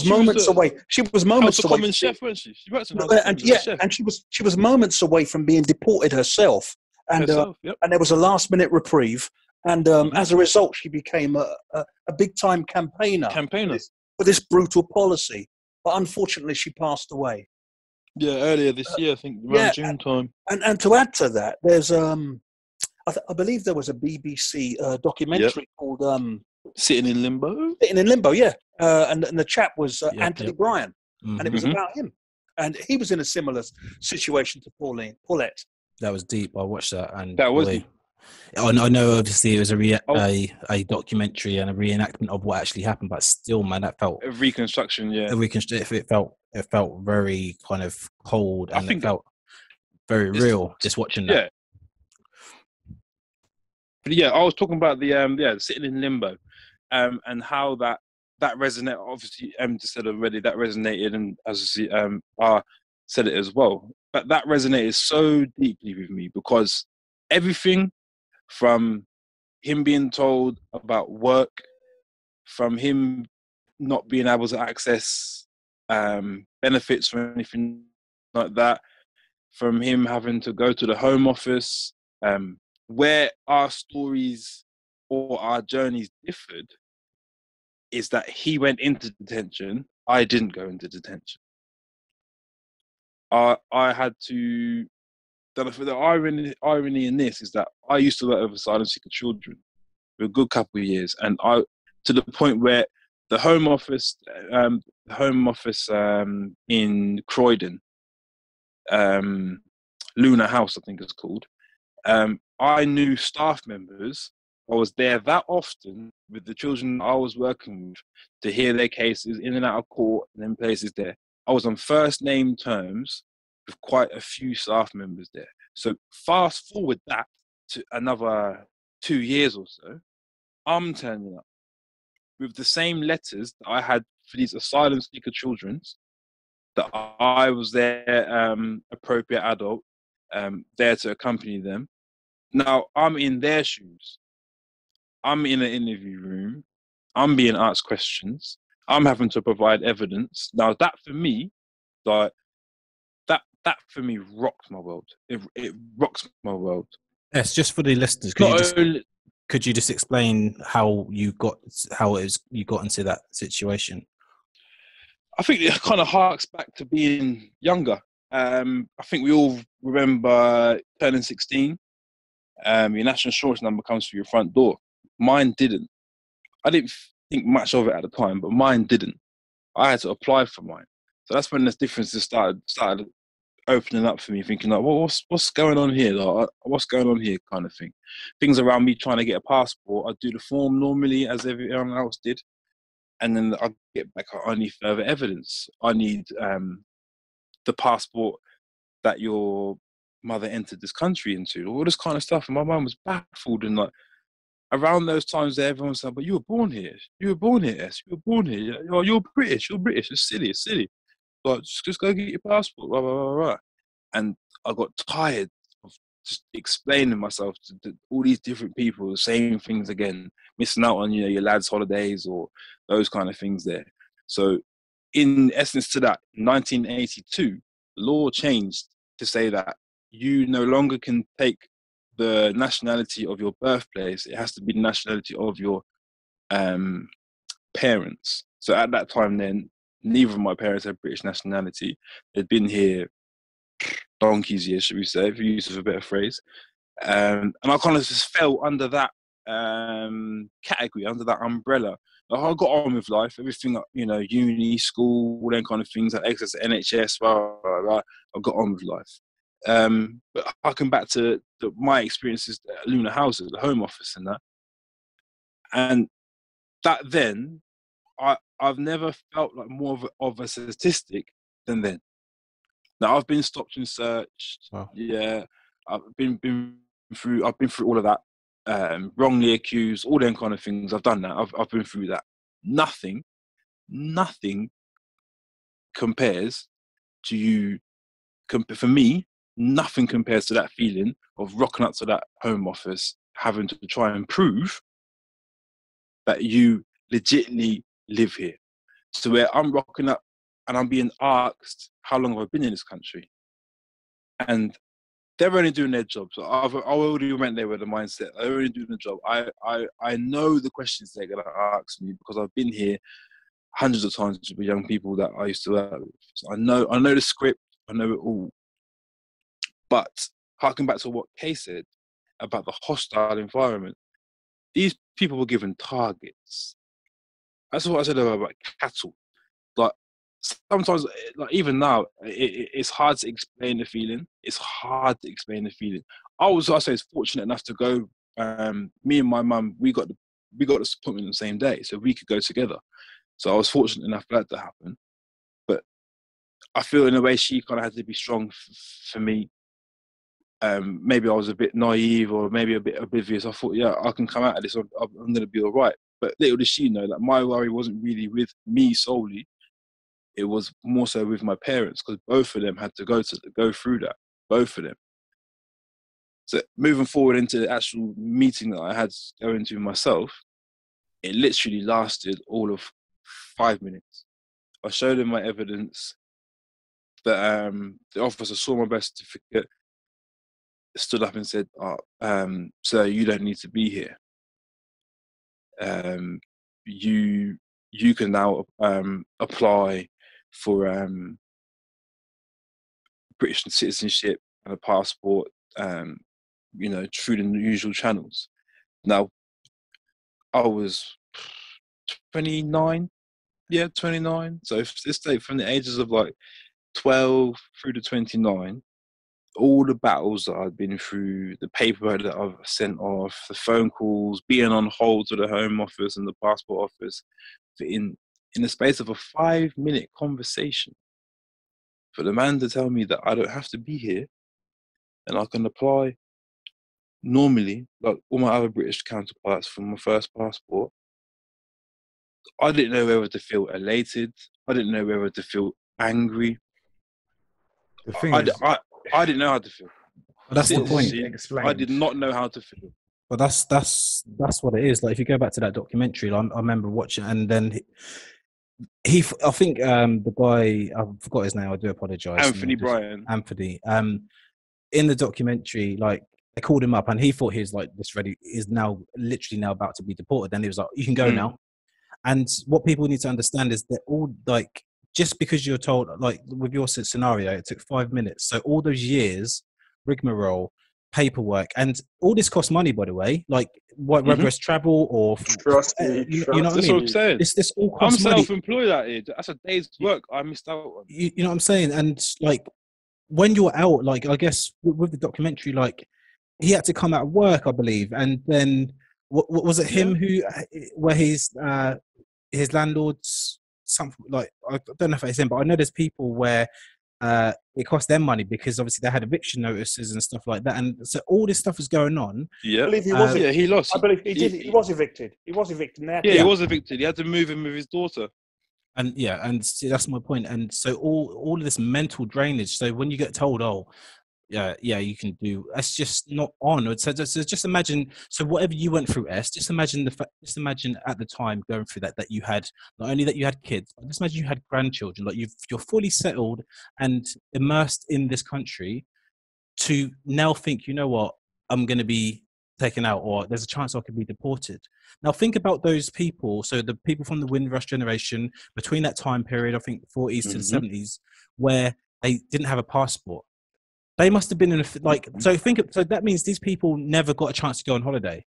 moments away. She was moments away. Common chef, wasn't she? She worked in chef. And she was moments away from being deported herself. And and there was a last minute reprieve, and as a result, she became a big time campaigner for this brutal policy. But unfortunately, she passed away. Yeah, earlier this year, I think around June time. And to add to that, there's I believe there was a BBC documentary called Sitting in Limbo. Sitting in Limbo, yeah. And the chap was Anthony Bryan, and it was about him. And he was in a similar situation to Paulette. That was deep. I watched that, and that was. I know, obviously, it was a documentary and a reenactment of what actually happened, but still, man, that felt a reconstruction. Yeah, It felt very kind of cold, and it felt very real. Just watching that. Yeah. But yeah, I was talking about the Sitting in Limbo, and how that resonated. Obviously, just said already that resonated, and as I said it as well. But that resonated so deeply with me because everything from him being told about work, from him not being able to access benefits or anything like that, from him having to go to the Home Office, where our stories or our journeys differed is that he went into detention, I didn't go into detention. I had to. The irony in this is that I used to work with asylum seeker children for a good couple of years, and to the point where the Home Office in Croydon, Luna House, I think it's called. I knew staff members. I was there that often with the children I was working with to hear their cases in and out of court and in places there. I was on first name terms with quite a few staff members there. So fast forward that to another 2 years or so, I'm turning up with the same letters that I had for these asylum seeker children, that I was their appropriate adult, there to accompany them. Now I'm in their shoes. I'm in an interview room. I'm being asked questions. I'm having to provide evidence. Now that for me, like that for me rocks my world. It rocks my world. Yes, just for the listeners, could you just explain how you got into that situation? I think it kind of harks back to being younger. I think we all remember turning 16. Your national insurance number comes through your front door. Mine didn't. I didn't think much of it at the time, but mine didn't. I had to apply for mine. So that's when the differences started opening up for me, thinking like, well, what's going on here? Like, what's going on here, kind of thing. Things around me trying to get a passport. I'd do the form normally as everyone else did, and then I'd get back, I need further evidence. I need the passport that your mother entered this country into, all this kind of stuff. And my mum was baffled, and like around those times there, everyone was like, but you were born here. You were born here, S. You were born here. You're British. You're British. It's silly. It's silly. Like, just go get your passport, blah, blah, blah, blah. And I got tired of just explaining myself to all these different people, the same things again, missing out on, your lads' holidays or those kind of things there. So in essence to that, in 1982, the law changed to say that you no longer can take the nationality of your birthplace. It has to be the nationality of your parents. So at that time then, neither of my parents had British nationality. They'd been here donkey's years, should we say, for use of a better phrase. And I kind of just fell under that category, under that umbrella. Like, I got on with life, everything, uni, school, all them kind of things, like access to NHS, blah, blah, blah. I got on with life. But I come back to my experiences at Luna House, at the Home Office and that. And that then, I've never felt like more of a statistic than then. Now I've been stopped and searched. Wow. Yeah, I've been through all of that. Wrongly accused, all them kind of things. I've done that. I've been through that. Nothing compares to you. For me, nothing compares to that feeling of rocking up to that Home Office, having to try and prove that you legitimately live here. So where I'm rocking up and I'm being asked, how long have I been in this country? And they're only doing their job. So I already went there with the mindset. They're only doing the job. I know the questions they're going to ask me because I've been here hundreds of times with young people that I used to work with. So I know the script. I know it all. But harking back to what Kay said about the hostile environment, these people were given targets. That's what I said about cattle. Like, sometimes, like even now, it's hard to explain the feeling. It's hard to explain the feeling. I say, fortunate enough to go. Me and my mum, we got this appointment on the same day, so we could go together. So I was fortunate enough for that to happen. But I feel in a way she kind of had to be strong for me. Maybe I was a bit naive or maybe a bit oblivious. I thought, yeah, I can come out of this. I'm going to be all right. But little did she know that my worry wasn't really with me solely. It was more so with my parents, because both of them had to go through that. Both of them. So moving forward into the actual meeting that I had going to myself, it literally lasted all of 5 minutes. I showed him my evidence. That the officer saw my birth certificate, stood up and said, "Sir, you don't need to be here. You can now apply for British citizenship and a passport, through the usual channels." Now, I was 29, 29. So if this day from the ages of like 12 through to 29, all the battles that I've been through, the paperwork that I've sent off, the phone calls, being on hold to the Home Office and the Passport Office, in the space of a 5-minute conversation, for the man to tell me that I don't have to be here, and I can apply normally, like all my other British counterparts from my first passport. I didn't know whether to feel elated. I didn't know whether to feel angry. The thing I, is, I didn't know how to feel. But that's the point. Seriously, explained. I did not know how to feel. But that's what it is. Like if you go back to that documentary, I remember watching, and then I think the guy, I forgot his name. I do apologize. Anthony Bryan. Anthony. In the documentary, like they called him up, and he thought he was like this ready. Is now literally now about to be deported. Then he was like, "You can go now." And what people need to understand is that all like just because you're told, like with your scenario, it took 5 minutes. So all those years, rigmarole, paperwork, and all this costs money, by the way. Like whether it's travel or Trust me. you know what I That's mean? what I'm saying. This all I'm costs money. self-employed at it. That's a day's work I missed out on. You know what I'm saying? And like when you're out, like I guess with the documentary, like he had to come out of work, I believe, and then what was it him who where his landlord's something like I don't know if it's him, but I know there's people where it cost them money because obviously they had eviction notices and stuff like that, and so all this stuff is going on. Yeah, I believe he was. he lost. I believe he did. He was evicted. He was evicted. He was evicted. He had to move in with his daughter. And see, that's my point. And so all of this mental drainage. So when you get told, oh, yeah, you can do. That's just not on. So just imagine. So whatever you went through, just imagine Just imagine at the time going through that you had not only that you had kids, but just imagine you had grandchildren. Like you're fully settled and immersed in this country. To now think, you know what, I'm going to be taken out, or there's a chance I could be deported. Now think about those people. So the people from the Windrush generation between that time period, I think 40s to the 70s, where they didn't have a passport. They must have been in so that means these people never got a chance to go on holiday.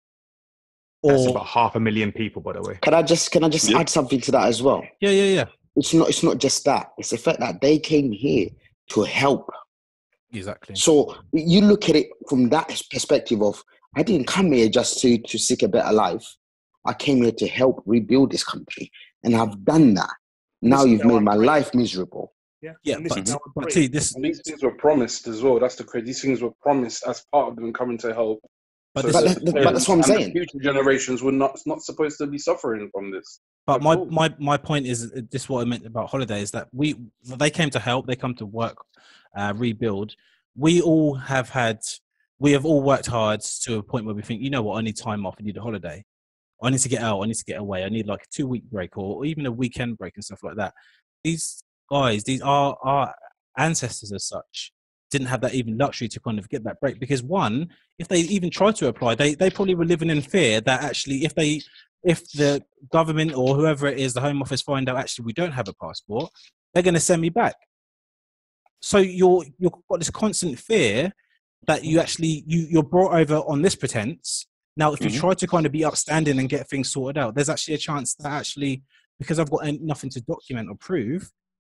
That's about 500,000 people, by the way. Can I just add something to that as well? Yeah. It's not just that. It's the fact that they came here to help. Exactly. So you look at it from that perspective of, I didn't come here just to seek a better life. I came here to help rebuild this country, and I've done that. Now you've made my life miserable. Yeah. But see, this And these things were promised as well. That's the crazy. These things were promised as part of them coming to help. But that's what I'm saying. Future generations were not supposed to be suffering from this. But my point is this: what I meant about holiday is that they came to help. They come to work, rebuild. We have all worked hard to a point where we think, you know what, I need time off. I need a holiday. I need to get out. I need to get away. I need like a 2-week break or even a weekend break and stuff like that. These guys, these are our ancestors as such, didn't have that even luxury to kind of get that break, because one, if they even tried to apply, they probably were living in fear that actually if the government or whoever it is, the Home Office, find out actually we don't have a passport, they're going to send me back. So you've got this constant fear that you're brought over on this pretense. Now, if you try to kind of be upstanding and get things sorted out, there's actually a chance that actually, because I've got nothing to document or prove,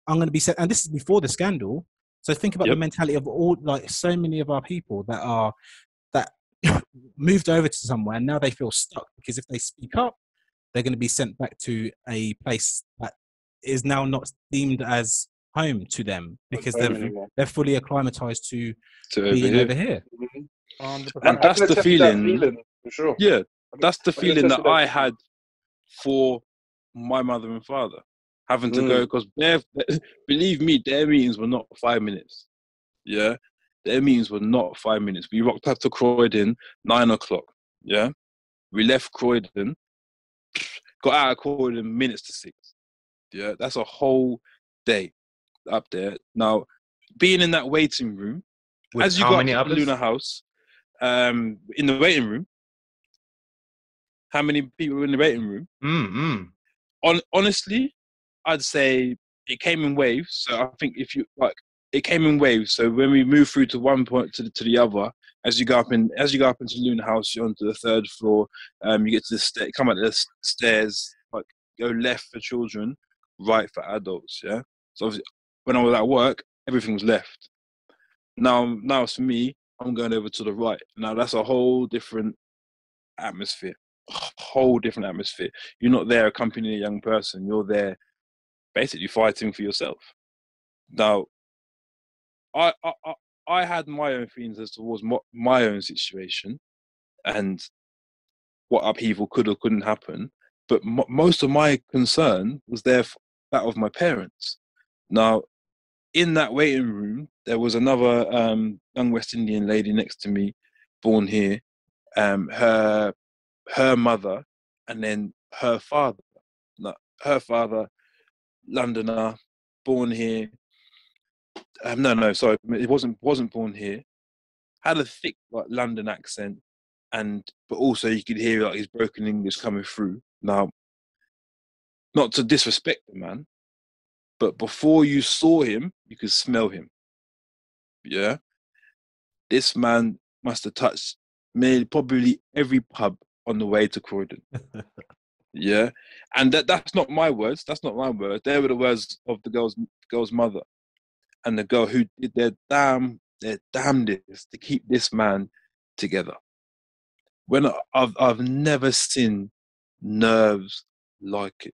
I'm going to be set. And this is before the scandal. So think about the mentality of all, like so many of our people that moved over to somewhere and now they feel stuck because if they speak up, they're going to be sent back to a place that is now not deemed as home to them because they're fully acclimatized to being over here. And that's the feeling. For sure. Yeah, that's the feeling that I had for my mother and father having to go, because believe me, their meetings were not 5 minutes. Yeah, their meetings were not 5 minutes. We rocked up to Croydon 9 o'clock. Yeah, we left Croydon, got out of Croydon minutes to 6. Yeah, that's a whole day up there. Now, being in that waiting room, as you got to the Luna House, in the waiting room, how many people were in the waiting room? Honestly, I'd say it came in waves. So I think it came in waves. So when we move through to one point to the other, as you go up into Luna House, you're onto the 3rd floor. You get to the come up the stairs, like go left for children, right for adults. Yeah. So obviously, when I was at work, everything was left. Now it's for me. I'm going over to the right. Now that's a whole different atmosphere. You're not there accompanying a young person. You're there basically fighting for yourself. Now, I had my own feelings as towards my own situation and what upheaval could or couldn't happen. But most of my concern was that of my parents. Now, in that waiting room, there was another young West Indian lady next to me, born here. Her mother, and then her father. No, her father, Londoner, born here. No, sorry, it wasn't born here. Had a thick like London accent, but also you could hear like his broken English coming through. Now, not to disrespect the man, but before you saw him, you could smell him. Yeah, this man must have touched probably every pub on the way to Croydon. Yeah, and that's not my words. That's not my words. They were the words of the girl's mother, and the girl who did their damnedest to keep this man together. When I've never seen nerves like it.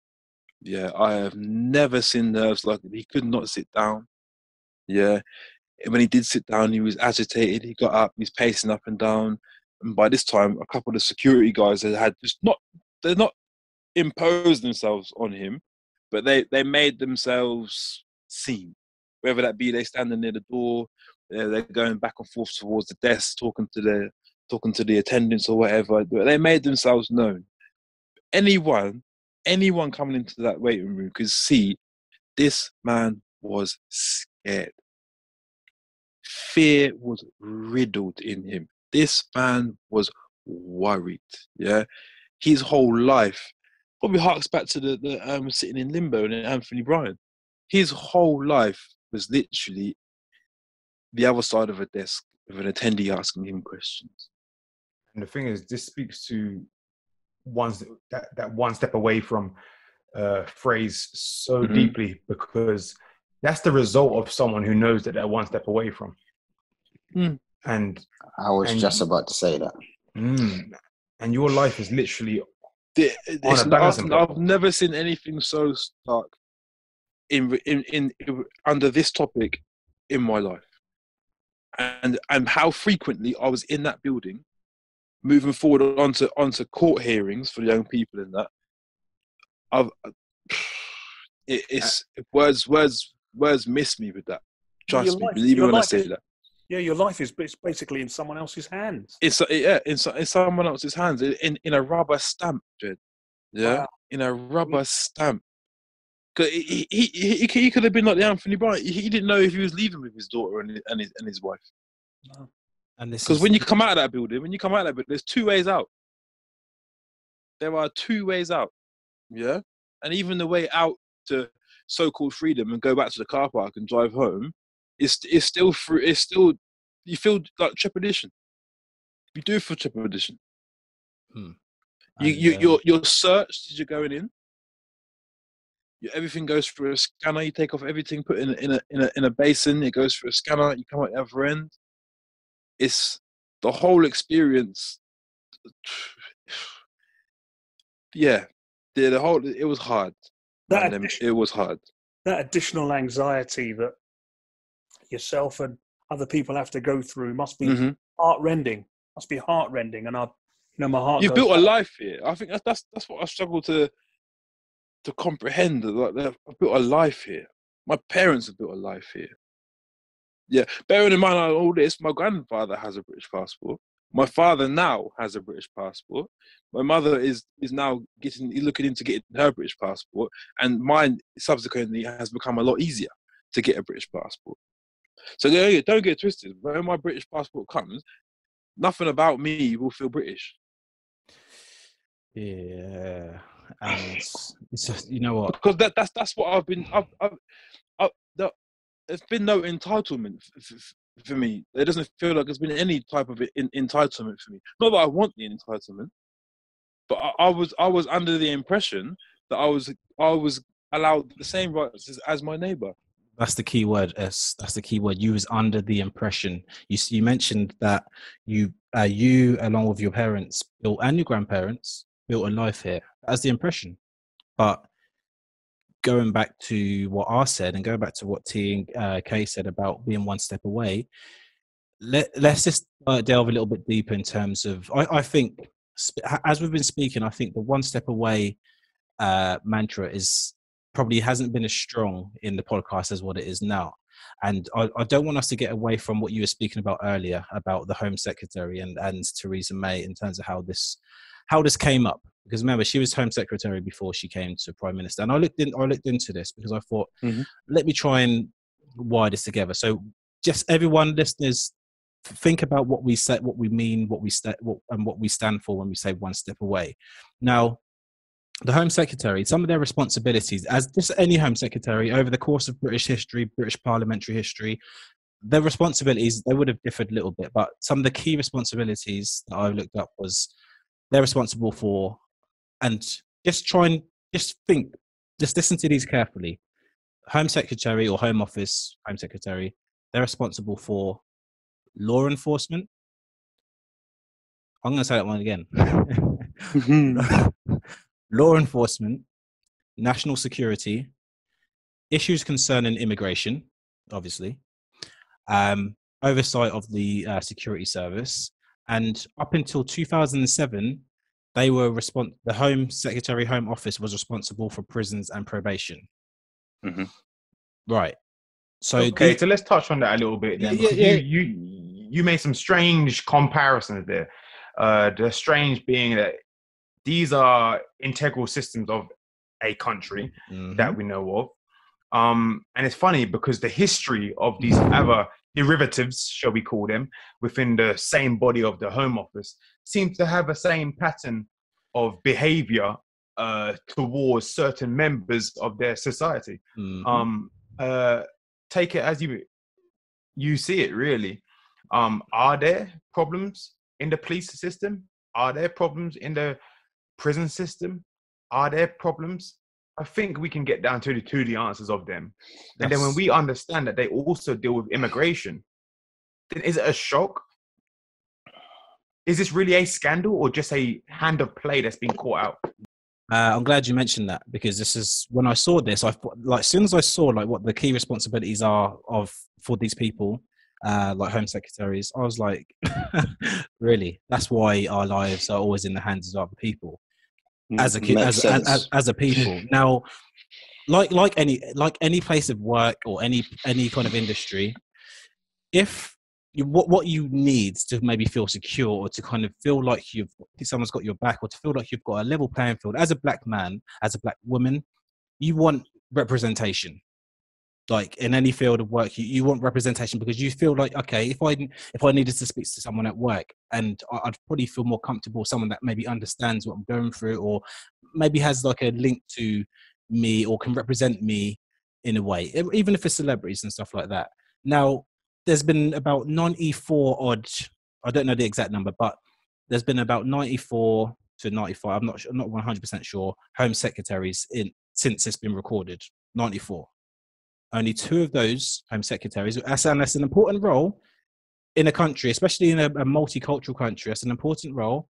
Yeah, I have never seen nerves like it. He could not sit down. Yeah, and when he did sit down, he was agitated. He got up. He's pacing up and down. And by this time, a couple of the security guys had they're not imposed themselves on him, but they made themselves seen. Whether that be they standing near the door, they're going back and forth towards the desk, talking to the attendants or whatever. They made themselves known. Anyone coming into that waiting room could see this man was scared. Fear was riddled in him. This man was worried. Yeah, his whole life probably harks back to the sitting in limbo and Anthony Bryan. His whole life was literally the other side of a desk with an attendee asking him questions. And the thing is, this speaks to that one step away from phrase so deeply, because that's the result of someone who knows that they're one step away from. And I was just about to say that. And your life is literally I've never seen anything so stark in under this topic in my life, and how frequently I was in that building, moving forward onto court hearings for young people in that. It's words miss me with that. Trust me, believe me when I say that. Yeah, your life is basically in someone else's hands. It's in someone else's hands, in a rubber stamp, Jed. Yeah, wow. In a rubber stamp. Because he could have been like the Anthony Bryan. He didn't know if he was leaving with his daughter and his wife. No. And because when you come out of that building, there's two ways out. There are two ways out. Yeah, and even the way out to so-called freedom and go back to the car park and drive home, it's still free. It's still, you feel like trepidation. You do feel trepidation. You're searched as you're going in. Everything goes through a scanner. You take off everything, put in a basin. It goes through a scanner. You come out the other end. It's the whole experience. Yeah, the whole. It was hard. It was hard. That additional anxiety that yourself and other people have to go through must be heartrending. Must be heartrending, and my heart. You've built a life here. I think that's what I struggle to comprehend. Like, I've built a life here. My parents have built a life here. Yeah, bearing in mind all this, my grandfather has a British passport. My father now has a British passport. My mother is now looking into getting her British passport, and mine subsequently has become a lot easier to get a British passport. So don't get twisted. When my British passport comes, nothing about me will feel British. Yeah, and it's just, you know what? Because that's what I've been. There's been no entitlement for me. It doesn't feel like there's been any type of entitlement for me. Not that I want the entitlement, but I was under the impression that I was allowed the same rights as my neighbour. That's the key word, S. That's the key word. You was under the impression. You mentioned that you along with your parents and your grandparents built a life here. That's the impression. But going back to what I said and going back to what T and K said about being one step away, let's just delve a little bit deeper in terms of. I think, as we've been speaking, I think the one step away mantra is probably hasn't been as strong in the podcast as what it is now. And I don't want us to get away from what you were speaking about earlier about the Home Secretary and Theresa May in terms of how this came up. Because remember, she was Home Secretary before she came to Prime Minister. And I looked into this because I thought, let me try and wire this together. So just everyone, listeners, think about what we say, what we mean, what we stand for when we say one step away. Now, the Home Secretary, some of their responsibilities, as just any Home Secretary over the course of British history, British parliamentary history, their responsibilities, they would have differed a little bit, but some of the key responsibilities that I looked up was they're responsible for, and just think, just listen to these carefully. Home Secretary or Home Office, Home Secretary, they're responsible for law enforcement. I'm going to say that one again. Law enforcement, national security, issues concerning immigration, obviously, oversight of the security service, and up until 2007, they were the Home Secretary, Home Office was responsible for prisons and probation. Right. So okay, so let's touch on that a little bit then. You made some strange comparisons there. The strange being that these are integral systems of a country that we know of. And it's funny because the history of these other derivatives, shall we call them, within the same body of the Home Office seems to have a same pattern of behavior towards certain members of their society. Take it as you see it, really. Are there problems in the police system? Are there problems in the prison system? Are there problems? I think we can get down to the answers of them. And then when we understand that they also deal with immigration, then is it a shock? Is this really a scandal or just a hand of play that's been caught out? I'm glad you mentioned that, because this is when I saw this. I thought, like, as soon as I saw like what the key responsibilities are for these people, like Home Secretaries, I was like, really? That's why our lives are always in the hands of other people. As a people. Now, like any place of work or any kind of industry, if what you need to maybe feel secure or to kind of feel like someone's got your back, or to feel like you've got a level playing field as a black man, as a black woman, you want representation. Like in any field of work, you want representation, because you feel like, okay, if I needed to speak to someone at work, and I'd probably feel more comfortable, someone that maybe understands what I'm going through, or maybe has like a link to me or can represent me in a way, even if it's celebrities and stuff like that. Now, there's been about 94 odd, I don't know the exact number, but there's been about 94 to 95, I'm not 100% sure, Home Secretaries since it's been recorded, 94. Only 2 of those Home Secretaries, that's an important role in a country, especially in a multicultural country. That's an important role.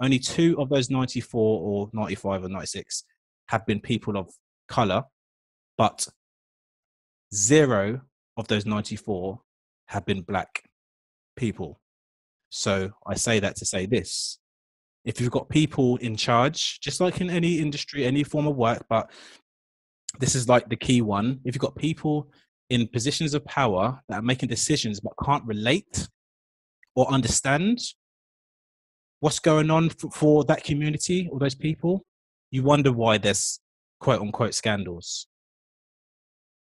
Only 2 of those 94 or 95 or 96 have been people of colour, but 0 of those 94 have been black people. So I say that to say this. If you've got people in charge, just like in any industry, any form of work, but this is like the key one. If you've got people in positions of power that are making decisions but can't relate or understand what's going on for that community or those people, you wonder why there's quote unquote scandals.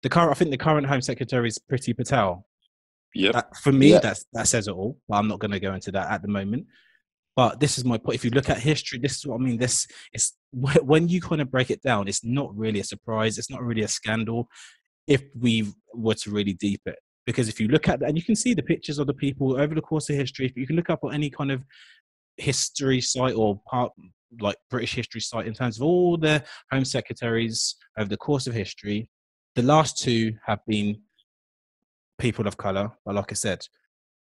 I think the current Home Secretary is Priti Patel. For me, that says it all. But I'm not going to go into that at the moment. But this is my point. If you look at history, this is what I mean. This is when you kind of break it down, it's not really a surprise. It's not really a scandal if we were to really deep it. Because if you look at that, and you can see the pictures of the people over the course of history, if you can look up on any kind of history site or like British history site in terms of all the Home Secretaries over the course of history, the last 2 have been people of colour. But like I said,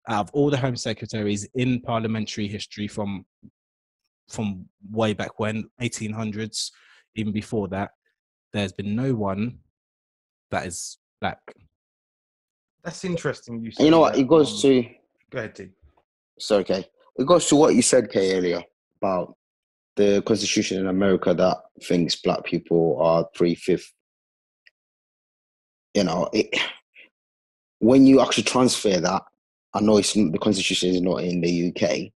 out of all the Home Secretaries in parliamentary history from way back when, 1800s, even before that, there's been no one that is black. That's interesting. You know what? It goes to Go ahead, T. So, okay. It goes to what you said, Kay, earlier about the constitution in America that thinks black people are 3/5. You know, when you actually transfer that, I know the constitution is not in the UK,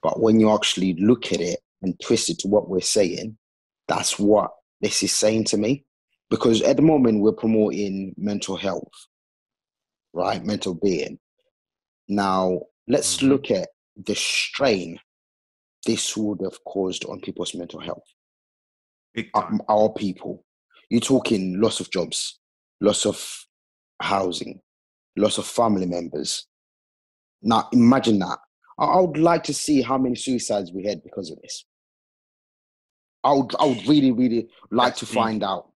but when you actually look at it and twist it to what we're saying, that's what this is saying to me. Because at the moment, we're promoting mental health, right? Mental being. Now, let's look at the strain this would have caused on people's mental health. Big time. Our people. You're talking loss of jobs, loss of housing, loss of family members. Now, imagine that. I would like to see how many suicides we had because of this. I would really, really like That's to deep. find out.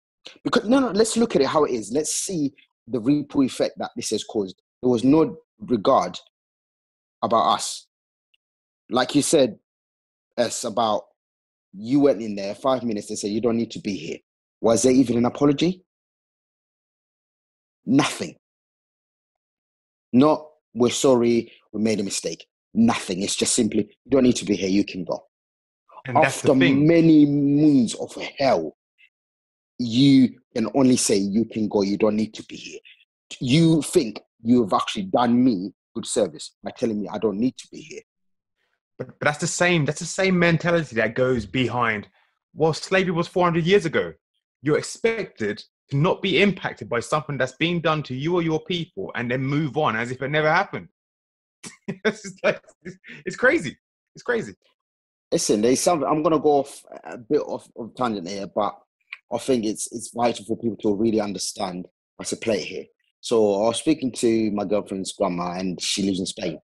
Because no, let's look at it how it is. Let's see the ripple effect that this has caused. There was no regard about us. Like you said, it's about you went in there 5 minutes and said you don't need to be here. Was there even an apology? Nothing. Not, we're sorry, we made a mistake. Nothing. It's just simply, you don't need to be here, you can go. And that's After the thing. many moons of hell, you can only say you can go, you don't need to be here. You think you've actually done me good service by telling me I don't need to be here. But that's the same mentality that goes behind, well, slavery was 400 years ago. You're expected to not be impacted by something that's being done to you or your people and then move on as if it never happened. It's crazy. It's crazy. Listen, there's something, I'm going to go off a bit of tangent here, but I think it's vital for people to really understand what's at play here. So I was speaking to my girlfriend's grandma, and she lives in Spain.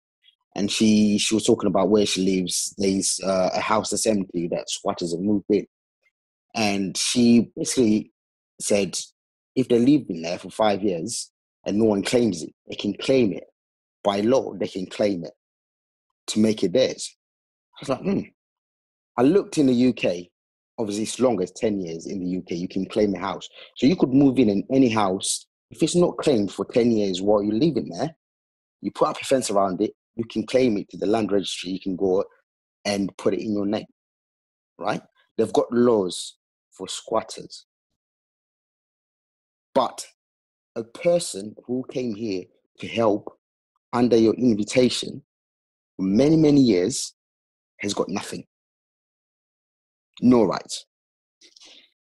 And she was talking about where she lives. There's a house that's empty that squatters have moved in. And she basically said, if they live in there for 5 years and no one claims it, they can claim it. By law, they can claim it to make it theirs. I was like, I looked in the UK, obviously as long as 10 years in the UK, you can claim a house. So you could move in any house. If it's not claimed for 10 years while you're living there, you put up a fence around it, you can claim it to the land registry, you can go and put it in your name, right? They've got laws for squatters. But a person who came here to help under your invitation for many, many years has got nothing. No rights.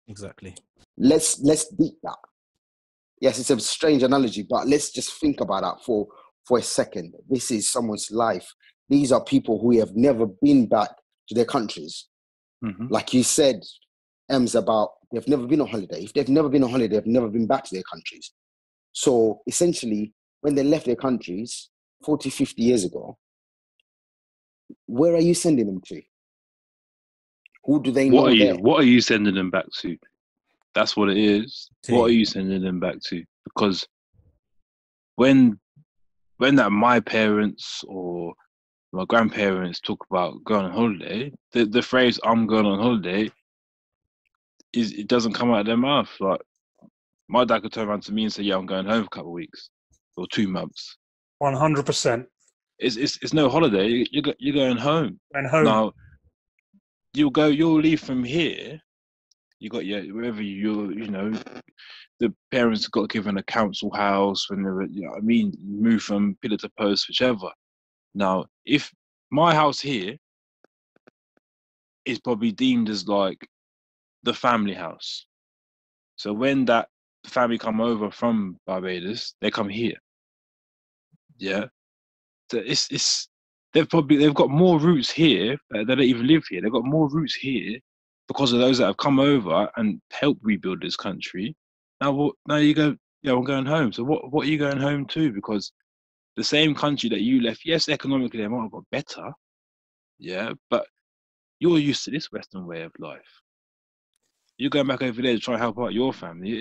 Exactly. Let's beat that. Yes, it's a strange analogy, but let's just think about that for a second. This is someone's life. These are people who have never been back to their countries. Mm-hmm. Like you said, Ems, about they've never been on holiday. If they've never been on holiday, they've never been back to their countries. So essentially, when they left their countries 40, 50 years ago, where are you sending them to? Who do they know there? What are you sending them back to? That's what it is. What are you sending them back to? Because when that my parents or my grandparents talk about going on holiday, the phrase "I'm going on holiday" it doesn't come out of their mouth. Like my dad could turn around to me and say, "Yeah, I'm going home for a couple of weeks or 2 months." 100%. It's no holiday. You're going home. And home. Now you'll leave from here. You got wherever the parents got given a council house when they were, move from pillar to post, whichever. Now, if my house here is probably deemed as like the family house, so when that family come over from Barbados, they come here. Yeah, so they've got more roots here. They don't even live here. They've got more roots here because of those that have come over and helped rebuild this country. Now you go, I'm going home. So what are you going home to? Because the same country that you left, yes, economically they might have got better, yeah, but you're used to this Western way of life. You're going back over there to try and help out your family.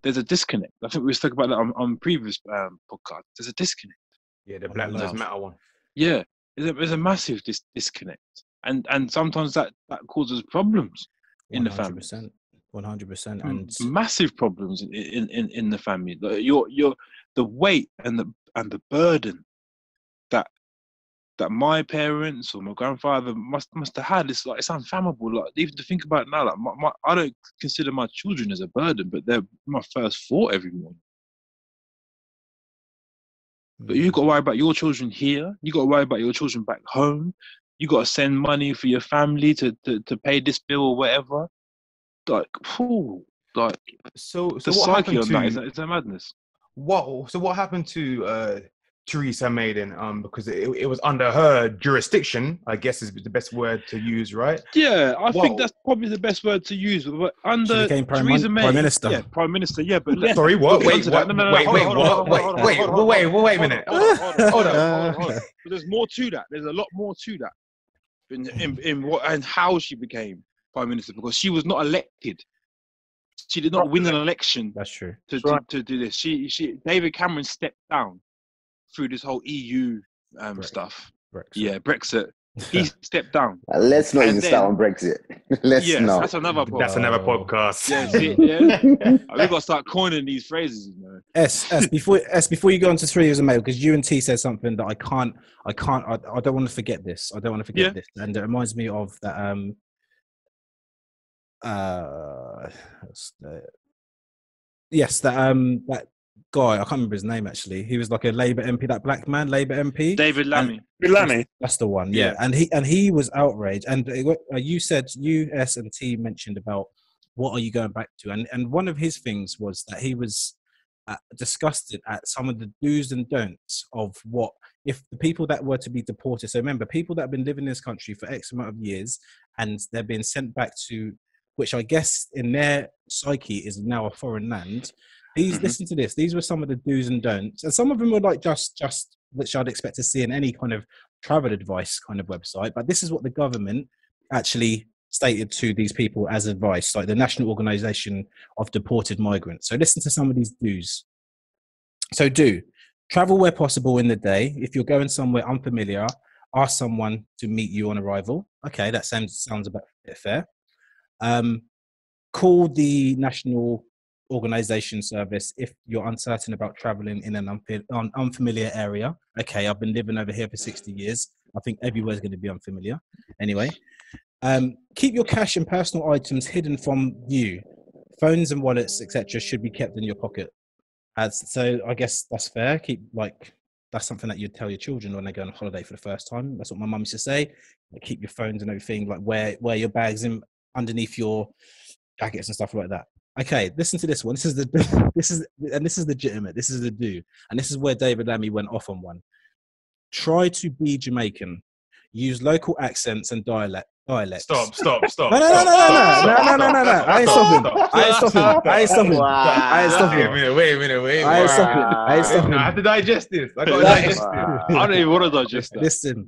There's a disconnect. I think we spoke about that on previous podcast. There's a disconnect. Yeah, the Black Lives Matter one. Yeah, there's a massive disconnect, and sometimes that causes problems in the family. 100%, and massive problems in the family. You're the weight and the burden that my parents or my grandfather must have had. It's like, it's unfathomable. Like, even to think about it now, like I don't consider my children as a burden, but they're my first thought every morning. But you got to worry about your children here. You got to worry about your children back home. You got to send money for your family to pay this bill or whatever. Like, like So the what psyche happened on to that is a madness. what happened to Theresa Maiden? Because it was under her jurisdiction, I guess is the best word to use, right? Yeah, I think that's probably the best word to use. But She under became Theresa May, Prime Minister. yeah, Prime Minister, yeah. But Sorry, what? we'll get Wait, onto what? that. No, Wait, hold on, wait a minute. Hold on. But there's more to that. There's a lot more to that in what and how she became Prime Minister, because she was not elected. She did not win an election. That's true. To do this. David Cameron stepped down through this whole EU stuff. Brexit. Yeah, Brexit. He stepped down. Let's not And even then- start on Brexit. Let's not. That's another podcast. That's another podcast. Yeah, see, yeah. We've got to start coining these phrases, you know. Before you go on to 3 years of mail, because you and T said something that I don't want to forget this. I don't want to forget this. And it reminds me of that that guy, I can't remember his name actually. He was like a Labour MP, that black man, Labour MP. David Lammy. That's the one, yeah. And he was outraged. And you said, you, S and T mentioned about what are you going back to? And one of his things was that he was disgusted at some of the do's and don'ts of what, if the people that were to be deported. So remember, people that have been living in this country for X amount of years and they're being sent back to, which I guess in their psyche is now a foreign land. Listen to this. These were some of the do's and don'ts. And some of them were like just which I'd expect to see in any kind of travel advice kind of website. But this is what the government actually stated to these people as advice, like the National Organization of Deported Migrants. So listen to some of these do's. So travel where possible in the day. If you're going somewhere unfamiliar, ask someone to meet you on arrival. Okay, that sounds a bit fair. Call the National Organization service if you're uncertain about traveling in an unfamiliar area. Okay, I've been living over here for 60 years. I think everywhere's going to be unfamiliar. Anyway, keep your cash and personal items hidden from view. Phones and wallets, etc., should be kept in your pocket. So I guess that's fair. That's something that you'd tell your children when they go on holiday for the first time. That's what my mum used to say. Keep your phones and everything, like wear your bags in underneath your jackets and stuff like that. Okay, listen to this one. This is legitimate. This is the do, and this is where David Lammy went off on one. Try to be Jamaican. Use local accents and dialects. Stop. No. I ain't stopping. Wait a minute. I ain't stopping. I have to digest this. I got to digest this. I don't even want to digest that. Listen.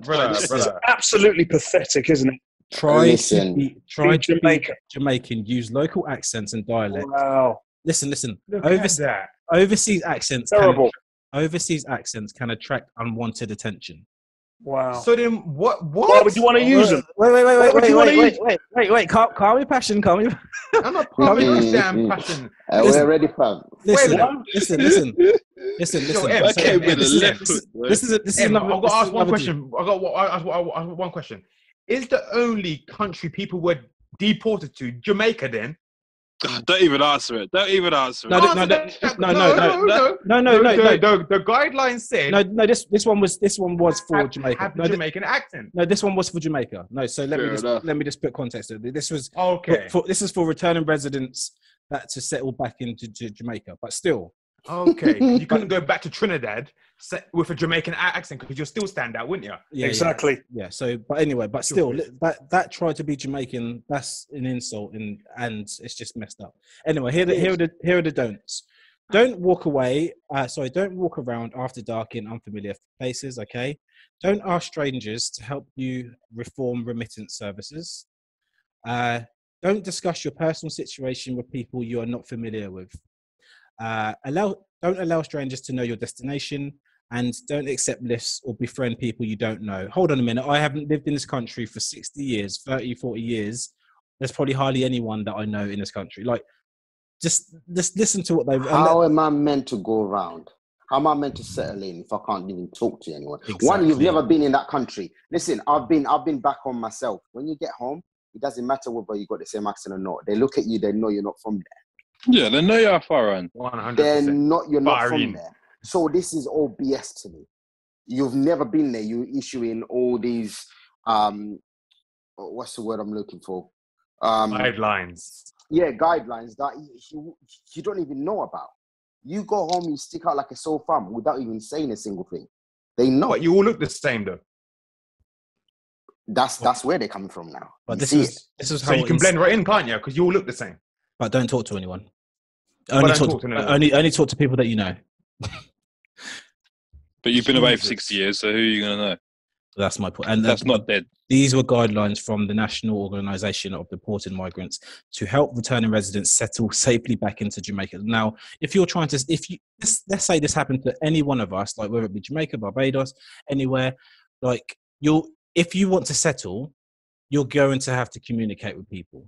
Brother. Absolutely pathetic, isn't it? Try to be Jamaican. Use local accents and dialects. Wow. Listen. Look at that. Overseas accents. Terrible. Overseas accents can attract unwanted attention. Wow. So then, what? Why would you want to use them? Wait. Calm your passion. I'm not calming this damn passion. We're ready, fam. Listen. Okay, This is another. I've got to ask one question. I got one question. Is the only country people were deported to Jamaica then? Don't even answer it. No. The guidelines said No. This one was for Jamaica. Have the Jamaican accent. No, this one was for Jamaica. No, so let me just put context to it. This was Okay. This is for returning residents that to settle back into Jamaica, but still. Okay, you couldn't go back to Trinidad with a Jamaican accent because you'll still stand out, wouldn't you? Yeah, exactly. Yeah. So, but anyway, but still, that try to be Jamaican, that's an insult, and it's just messed up. Anyway, here are the don'ts. Don't walk away. Don't walk around after dark in unfamiliar places. Okay. Don't ask strangers to help you reform remittance services. Don't discuss your personal situation with people you are not familiar with. Don't allow strangers to know your destination, and don't accept lifts or befriend people you don't know. Hold on a minute. I haven't lived in this country for 60 years, 30, 40 years. There's probably hardly anyone that I know in this country. Like, just listen to what they've... How am I meant to go around? How am I meant to settle in if I can't even talk to anyone? Exactly. One, you've never been in that country. Listen, I've been back home myself. When you get home, it doesn't matter whether you got the same accent or not. They look at you, they know you're not from there. Yeah, they know you're foreign. 100%. You're not from Foreign. there. So this is all BS to me. You've never been there. You're issuing all these, what's the word I'm looking for? Guidelines. Yeah, guidelines that you don't even know about. You go home, you stick out like a sore thumb without even saying a single thing. They know. But you all look the same, though. That's where they're coming from now. But this is So you can blend right in, can't you? Because you all look the same. But don't talk to anyone. Only Only talk to people that you know. But you've been away for 60 years, so who are you going to know? That's my point. And that's not dead. These were guidelines from the National Organization of Deported Migrants to help returning residents settle safely back into Jamaica. Now, if you're trying to, let's say this happened to any one of us, like whether it be Jamaica, Barbados, anywhere, like if you want to settle, you're going to have to communicate with people.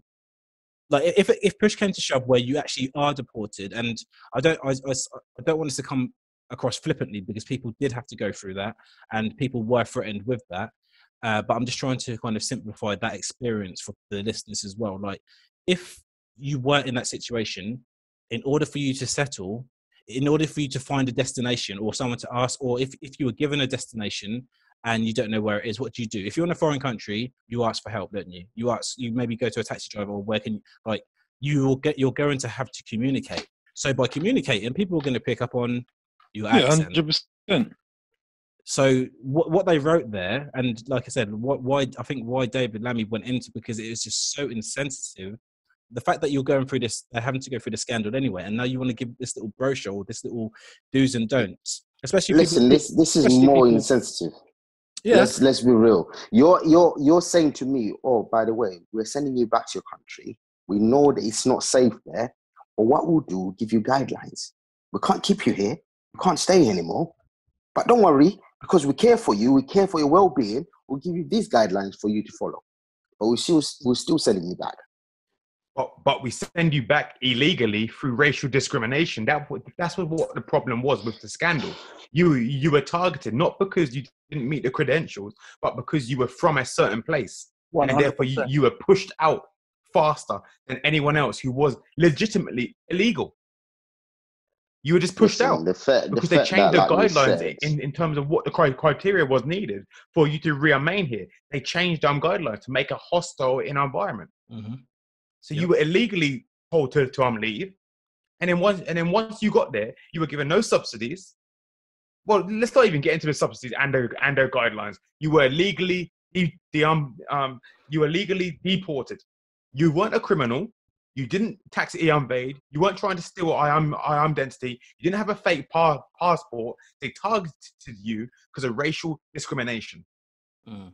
Like if push came to shove where you actually are deported, and I don't want us to come across flippantly, because people did have to go through that and people were threatened with that. But I'm just trying to kind of simplify that experience for the listeners as well. Like, if you were in that situation, in order for you to settle, in order for you to find a destination or someone to ask, or if you were given a destination and you don't know where it is, what do you do? If you're in a foreign country, you ask for help, don't you? You maybe go to a taxi driver, or where can you, like, you're going to have to communicate. So by communicating, people are going to pick up on your accent. 100%. So what they wrote there, and like I said, why David Lammy went into, because it was just so insensitive. The fact that you're going through this, they're having to go through the scandal anyway, and now you want to give this little brochure or this little do's and don'ts, especially. Listen, this is more insensitive. Yeah. Let's be real. You're saying to me, oh, by the way, we're sending you back to your country. We know that it's not safe there, but what we'll do, give you guidelines. We can't keep you here. You can't stay anymore. But don't worry, because we care for you, we care for your well-being, we'll give you these guidelines for you to follow. But we're still sending you back. But we send you back illegally through racial discrimination. That's what the problem was with the scandal. You were targeted, not because you didn't meet the credentials, but because you were from a certain place. 100%. And therefore you were pushed out faster than anyone else who was legitimately illegal. You were just pushed out because they changed the guidelines in terms of what the criteria was needed for you to remain here. They changed guidelines to make a hostile environment. Mm-hmm. So you were illegally told to leave, and then once you got there, you were given no subsidies. Well, let's not even get into the subsidies and their guidelines. You were legally deported. You weren't a criminal. You didn't tax evade. You weren't trying to steal identity. You didn't have a fake passport. They targeted you because of racial discrimination. Mm.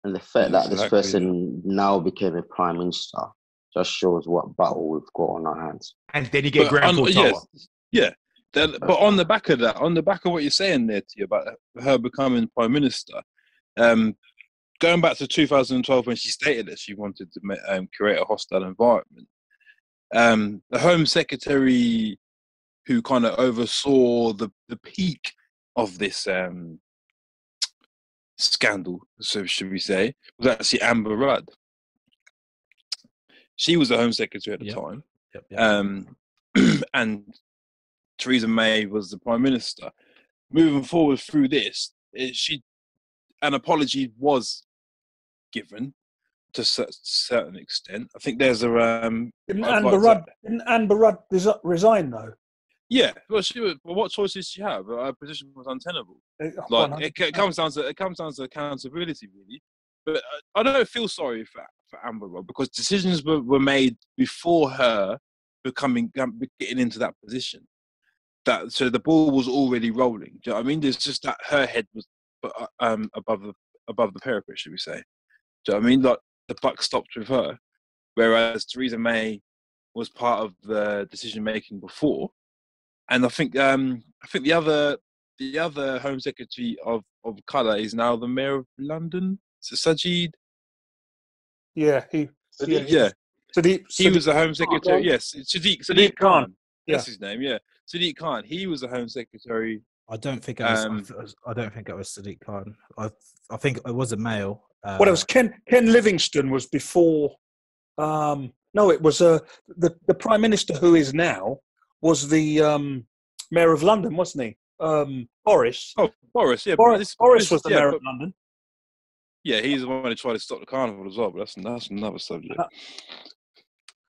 And the fact that this person now became a prime minister just shows what battle we've got on our hands. And then you get Grand Tower. Yeah. But on the back of that, on the back of what you're saying there, T, about her becoming prime minister, going back to 2012 when she stated that she wanted to create a hostile environment, the Home Secretary who kind of oversaw the peak of this scandal, so should we say, was actually Amber Rudd. She was the Home Secretary at the time. Yep. And Theresa May was the Prime Minister. Moving forward through this, an apology was given to a certain extent. I think there's a Didn't Amber Rudd resign though? Yeah, well, what choice did she have? Her position was untenable. It comes down to accountability, really. But I don't feel sorry for Amber Rudd, because decisions were made before her getting into that position. So the ball was already rolling. Do you know what I mean? There's just that her head was above the parapet, should we say? Do you know what I mean? Like, the buck stopped with her, whereas Theresa May was part of the decision making before. And I think the other Home Secretary of colour is now the Mayor of London, Sajid. Yeah, he was the Home Secretary. Yes, Sadiq Khan. That's his name. Yeah, Sadiq Khan. He was the Home Secretary. I don't think it was. I don't think it was Sadiq Khan. I think it was a male. Well, it was Ken Livingstone was before. No, it was the Prime Minister who is now was the Mayor of London, wasn't he? Boris. Oh, Boris. Yeah, Boris was the Mayor of London. Yeah, he's the one who tried to stop the carnival as well. But that's another subject.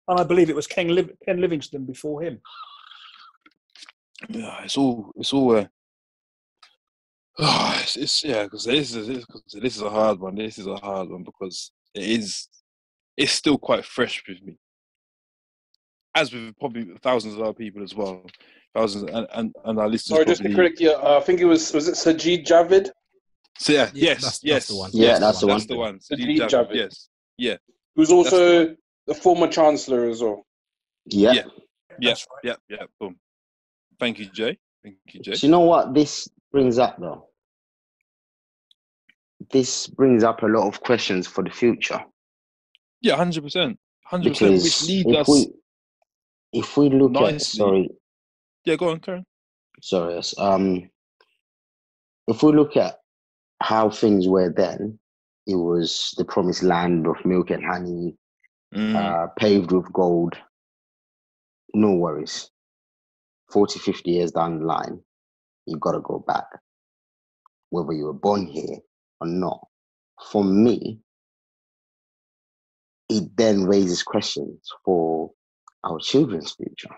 And I believe it was Ken Livingstone before him. Yeah, it's all. It's because this is a hard one. This is a hard one because it's still quite fresh with me, as with probably thousands of other people as well. Thousands and our listeners. Sorry, just to correct you. I think it was it Sajid Javid? So yes, that's the one. Yeah, that's the one. That's the one. Sajid Javid. Yes, yeah. Who's also the former Chancellor as well. Yeah. Yeah. Boom. Thank you, Jay. Do you know what this brings up, though? This brings up a lot of questions for the future. Yeah, 100%. 100%. Because Which leads us. If we look nicely. Yeah, go on, Karen. Sorry. If we look at how things were then, it was the promised land of milk and honey, paved with gold. No worries. 40, 50 years down the line, you've got to go back, whether you were born here or not. For me, it then raises questions for our children's future.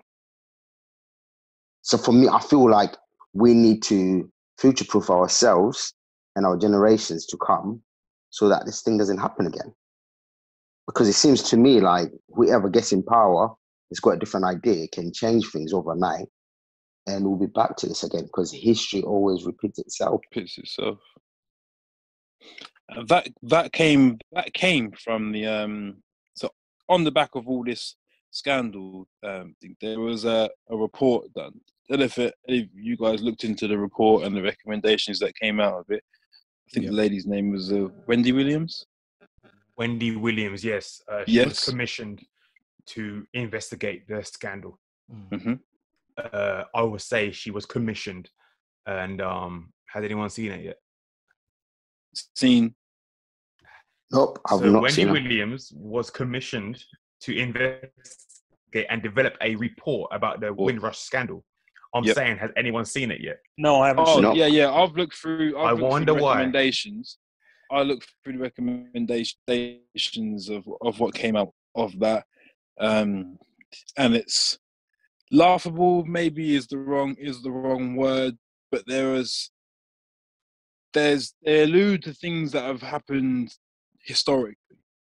So for me, I feel like we need to future-proof ourselves and our generations to come so that this thing doesn't happen again. Because it seems to me like whoever gets in power has got a different idea, can change things overnight, and we'll be back to this again because history always repeats itself. That came from the so on the back of all this scandal thing, there was a report done. I don't know if you guys looked into the report and the recommendations that came out of it. I think the lady's name was Wendy Williams. Wendy Williams, yes. She was commissioned to investigate the scandal. Mm-hmm. I would say she was commissioned. And has anyone seen it yet? Seen? Nope, I've not seen it. Wendy Williams was commissioned to investigate and develop a report about the Windrush scandal. I'm saying, has anyone seen it yet? No, I haven't seen it. Yeah. I've looked through. I wonder why. Recommendations. I looked through the recommendations of what came out of that, and it's laughable. Maybe is the wrong word, but they allude to things that have happened historically.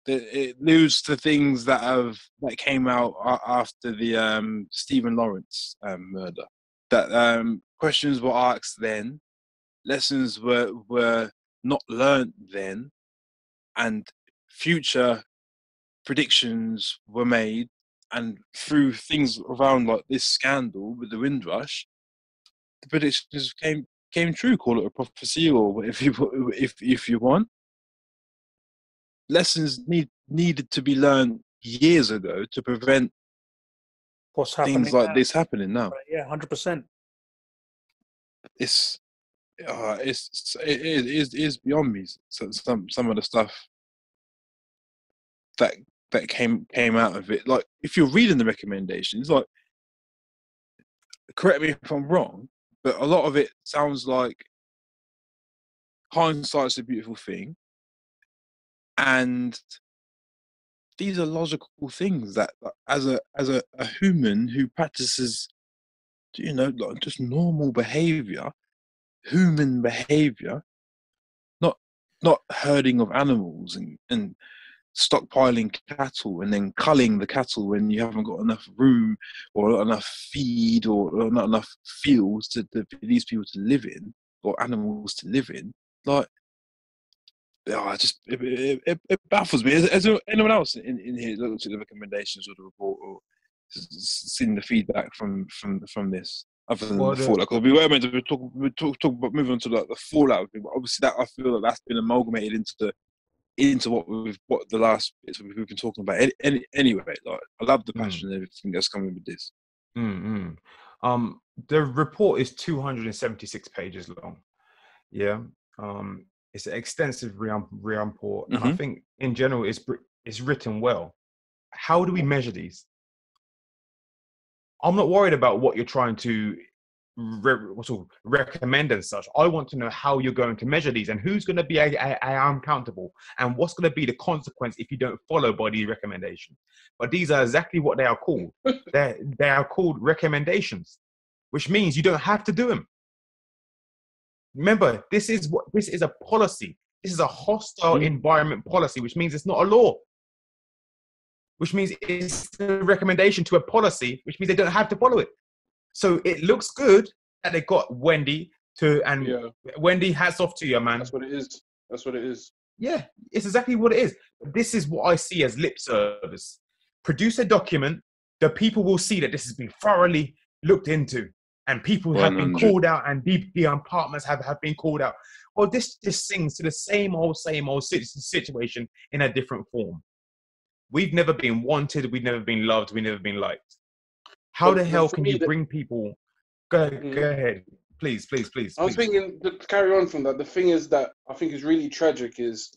It alludes to things that came out after the Stephen Lawrence murder. That questions were asked then, lessons were not learnt then, and future predictions were made, and through things around like this scandal with the Windrush, the predictions came true. Call it a prophecy, or if you want. Lessons needed to be learned years ago to prevent what's happening things like now. this happening now. Yeah, 100%. It is beyond me. So some of the stuff that came out of it. Like if you're reading the recommendations, like correct me if I'm wrong, but a lot of it sounds like hindsight's a beautiful thing, and these are logical things that as a human who practices, like just normal behavior, human behavior, not herding of animals and stockpiling cattle and then culling the cattle when you haven't got enough room or not enough feed or not enough fields for these people to live in or animals to live in. Like, it baffles me. Has anyone else in here looked at the recommendations of the report or seen the feedback from this? Other than the fallout, because we were meant to talk about moving on to like the fallout, but obviously that I feel like that's been amalgamated into what the last bits we've been talking about. Anyway, like I love the passion and everything that's coming with this. Mm-mm. The report is 276 pages long. Yeah. It's an extensive report, and I think in general it's written well. How do we measure these? I'm not worried about what you're trying to recommend and such. I want to know how you're going to measure these and who's going to be accountable and what's going to be the consequence if you don't follow by these recommendations. But these are exactly what they are called. They are called recommendations, which means you don't have to do them. Remember, this is a policy. This is a hostile environment policy, which means it's not a law. Which means it's a recommendation to a policy, which means they don't have to follow it. So it looks good that they got Wendy Wendy, hats off to you, man. That's what it is. That's what it is. Yeah, it's exactly what it is. This is what I see as lip service. Produce a document, the people will see that this has been thoroughly looked into, and people have been called out, and the departments have been called out. Well, this just sings to the same old situation in a different form. We've never been wanted, we've never been loved, we've never been liked. How the hell can you bring people? Go ahead, please. I was thinking, to carry on from that, the thing is that I think is really tragic is,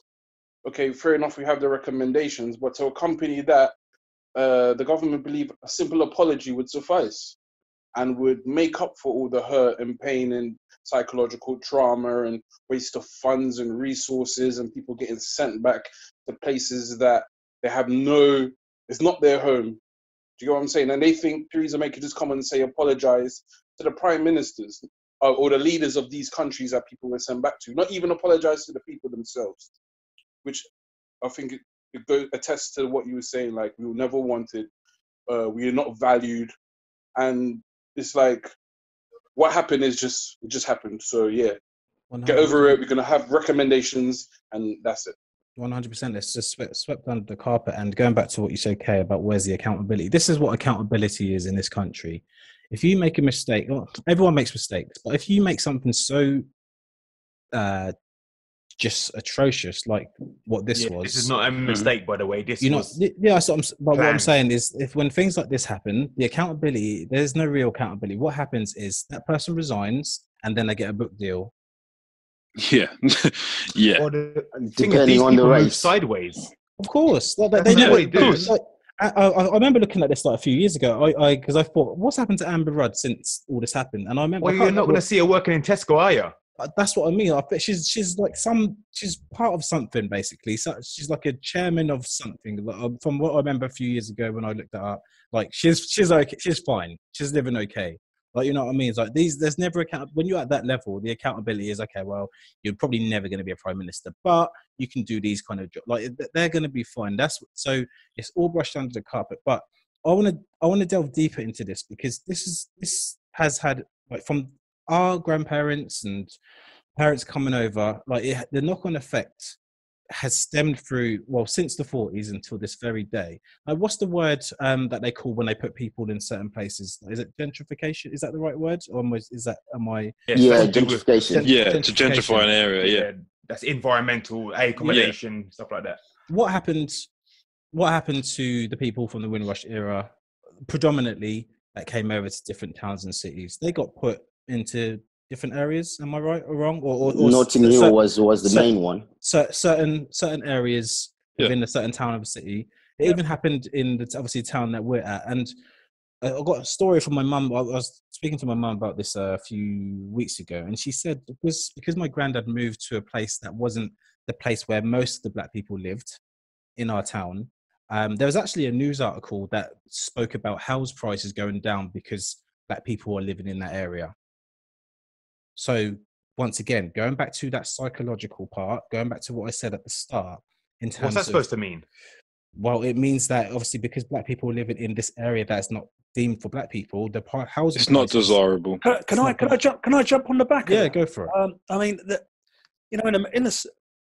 okay, fair enough, we have the recommendations, but to accompany that, the government believe a simple apology would suffice and would make up for all the hurt and pain and psychological trauma and waste of funds and resources and people getting sent back to places that they have it's not their home. Do you get what I'm saying? And they think Theresa May could just come and say apologize to the prime ministers or the leaders of these countries that people were sent back to, not even apologize to the people themselves, which I think it attests to what you were saying, like we were never wanted, we are not valued, and it's like what happened is it just happened. So yeah, 100%. Get over it. We're gonna have recommendations, and that's it. 100%. It's just swept under the carpet. And going back to what you said, Kay, about where's the accountability? This is what accountability is in this country. If you make a mistake, well, everyone makes mistakes, but if you make something so just atrocious like what this was, this is not a mistake, by the way. This what I'm saying is, if when things like this happen, the accountability, there's no real accountability. What happens is that person resigns, and then they get a book deal. Yeah, yeah. Or depending on the race, sideways. Of course, they know what it does. I remember looking at this like a few years ago. Because I thought, what's happened to Amber Rudd since all this happened? And I remember, well, you're not going to see her working in Tesco, are you? That's what I mean. I bet she's like she's part of something basically. So she's like a chairman of something. From what I remember a few years ago when I looked at her, like she's okay, she's fine, she's living okay. Like, you know what I mean? It's like there's never when you're at that level, the accountability is okay. Well, you're probably never going to be a prime minister, but you can do these kind of jobs. Like they're going to be fine. So it's all brushed under the carpet. But I want to delve deeper into this because this has had, like, from our grandparents and parents coming over, like the knock-on effect has stemmed through, well, since the 40s until this very day. What's the word that they call when they put people in certain places? Is it gentrification? Is that the right word? Or gentrification. To gentrify an area, yeah. That's environmental accommodation, stuff like that. What happened to the people from the Windrush era, predominantly, that came over to different towns and cities? They got put into different areas. Am I right or wrong? Or Notting Hill was the main one. Certain areas within a certain town of a city. It even happened in the obviously town that we're at. And I got a story from my mum. I was speaking to my mum about this a few weeks ago, and she said because my granddad moved to a place that wasn't the place where most of the black people lived in our town. There was actually a news article that spoke about house prices going down because black people are living in that area. So once again, going back to that psychological part, going back to what I said at the start, in terms what's that supposed to mean? Well, it means that obviously because black people are living in this area that's not deemed for black people, the housing it's not desirable. Can I jump on the back? Yeah, go for it. I mean, in this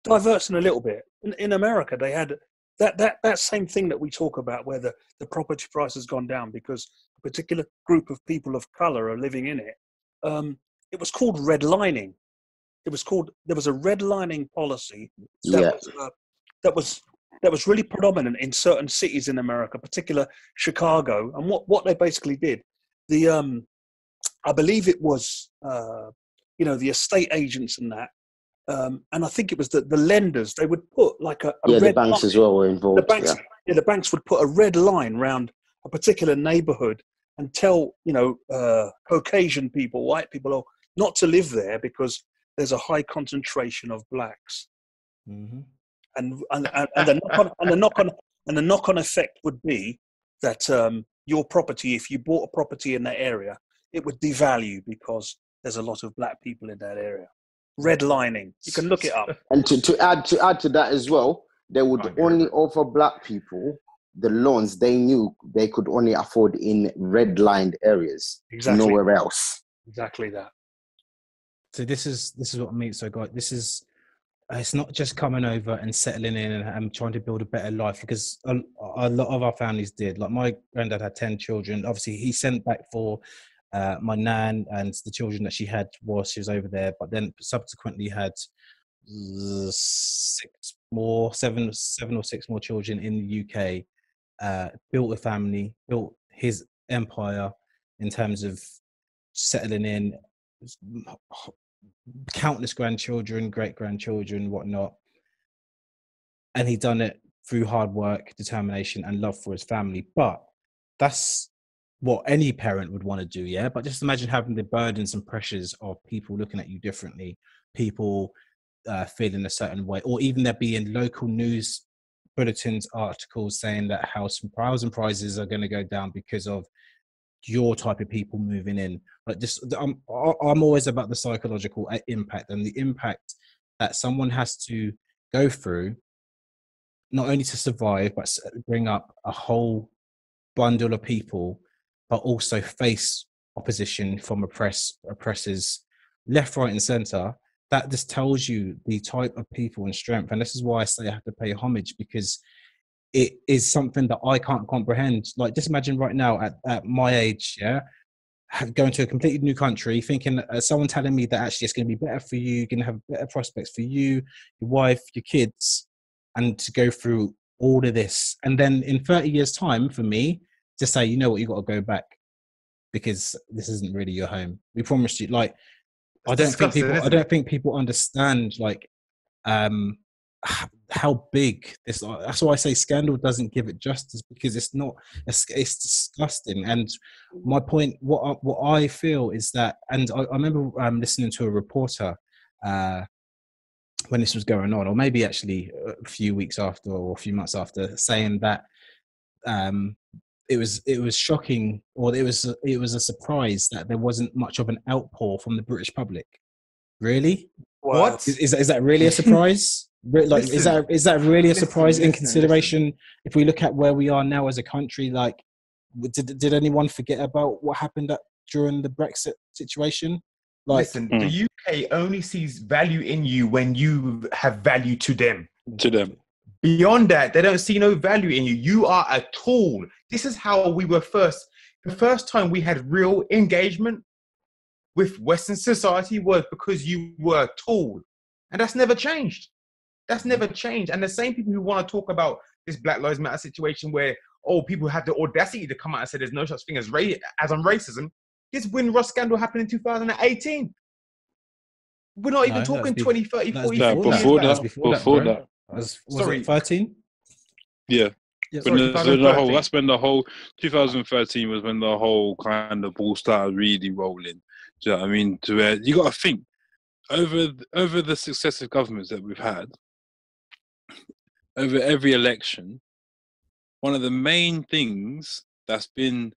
diverting a little bit, in America they had that same thing that we talk about, where the property price has gone down because a particular group of people of color are living in it. It was called redlining. There was a redlining policy that was really predominant in certain cities in America, particular Chicago. And what they basically did, I believe it was, the estate agents and that. And I think it was the lenders. They would put like a the red banks line. as well were involved. The banks would put a red line around a particular neighborhood and tell, Caucasian people, white people, not to live there because there's a high concentration of blacks. Mm-hmm. And the knock-on effect would be that your property, if you bought a property in that area, it would devalue because there's a lot of black people in that area. Redlining, you can look it up. And to add to that as well, they would only offer black people the loans they knew they could only afford in red-lined areas, Exactly. nowhere else. Exactly that. So this is what I mean. So guys, this is it's not just coming over and settling in and trying to build a better life, because a lot of our families did. Like my granddad had 10 children. Obviously, he sent back for my nan and the children that she had while she was over there, but then subsequently had seven or six more children in the UK. Built a family, built his empire in terms of settling in, countless grandchildren, great-grandchildren, whatnot. And he done it through hard work, determination, and love for his family. But that's what any parent would want to do, yeah? But just imagine having the burdens and pressures of people looking at you differently, people feeling a certain way, or even there being local news bulletins, articles saying that housing prices are going to go down because of your type of people moving in. Like this, I'm always about the psychological impact and the impact that someone has to go through, not only to survive, but bring up a whole bundle of people, but also face opposition from oppressors, left, right, and center. That just tells you the type of people and strength. And this is why I say I have to pay homage, because it is something that I can't comprehend. Like, just imagine right now at my age, yeah, going to a completely new country, thinking someone telling me that actually it's going to be better for you, you're going to have better prospects for you, your wife, your kids, and to go through all of this. And then in 30 years' time, for me, to say, you know what, you got to go back because this isn't really your home. We promised you. Like, I don't think people understand, like, how big this. That's why I say scandal doesn't give it justice, because it's not. It's disgusting. And my point, what I feel is that, and I remember listening to a reporter when this was going on, or maybe actually a few weeks after or a few months after, saying that it was shocking, or it was a surprise that there wasn't much of an outpour from the British public. Really? What? Is that really a surprise? Like, is that really a surprise in consideration if we look at where we are now as a country? Like, did anyone forget about what happened during the Brexit situation? Like, listen, the UK only sees value in you when you have value to them. Beyond that, they don't see no value in you. You are a tool. This is how we were first. The first time we had real engagement with Western society was because you were a tool. And that's never changed. That's never changed. And the same people who want to talk about this Black Lives Matter situation where, people have the audacity to come out and say there's no such thing as racism. This Windrush scandal happened in 2018. We're not even talking 20, 30, 40 years back. Before that. Was it 13? Yeah. Yeah, That's when the whole 2013 was when the whole kind of ball started really rolling. Do you know what I mean? To where you got to think over the successive governments that we've had, over every election, one of the main things that's been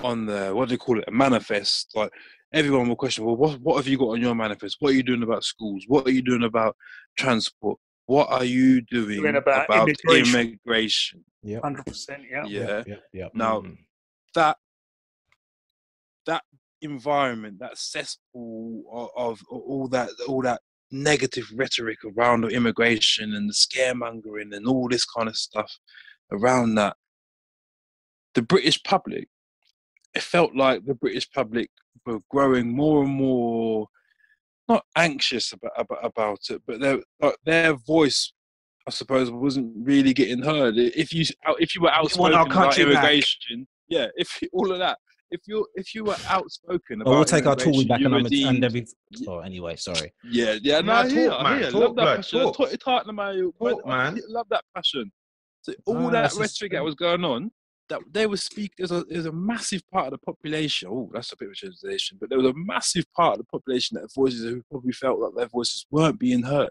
on the, what do they call it, a manifest, like everyone will question, well, what have you got on your manifest? What are you doing about schools? What are you doing about transport? What are you doing about immigration? Yeah, 100%. Yeah. Now, that environment, that cesspool of all that negative rhetoric around immigration and the scaremongering and all this kind of stuff around that, the British public, it felt like the British public were growing more and more, not anxious about it, but their voice, I suppose, wasn't really getting heard. If you were outspoken about immigration, if all of that, if you were outspoken about But we'll take our tool immigration, back you and were and deemed. every. Oh, anyway, sorry. Yeah. No, Nah, I hear, talk, I man. hear. Talk, Love that blood, passion. talk. Talk it out, man. Talk, man. Love that passion. So all Ah, that it's just- rhetoric that was going on, that they were speaking. There's a massive part of the population. Oh, that's a bit of a generalization, but there was a massive part of the population that voices who probably felt that their voices weren't being heard.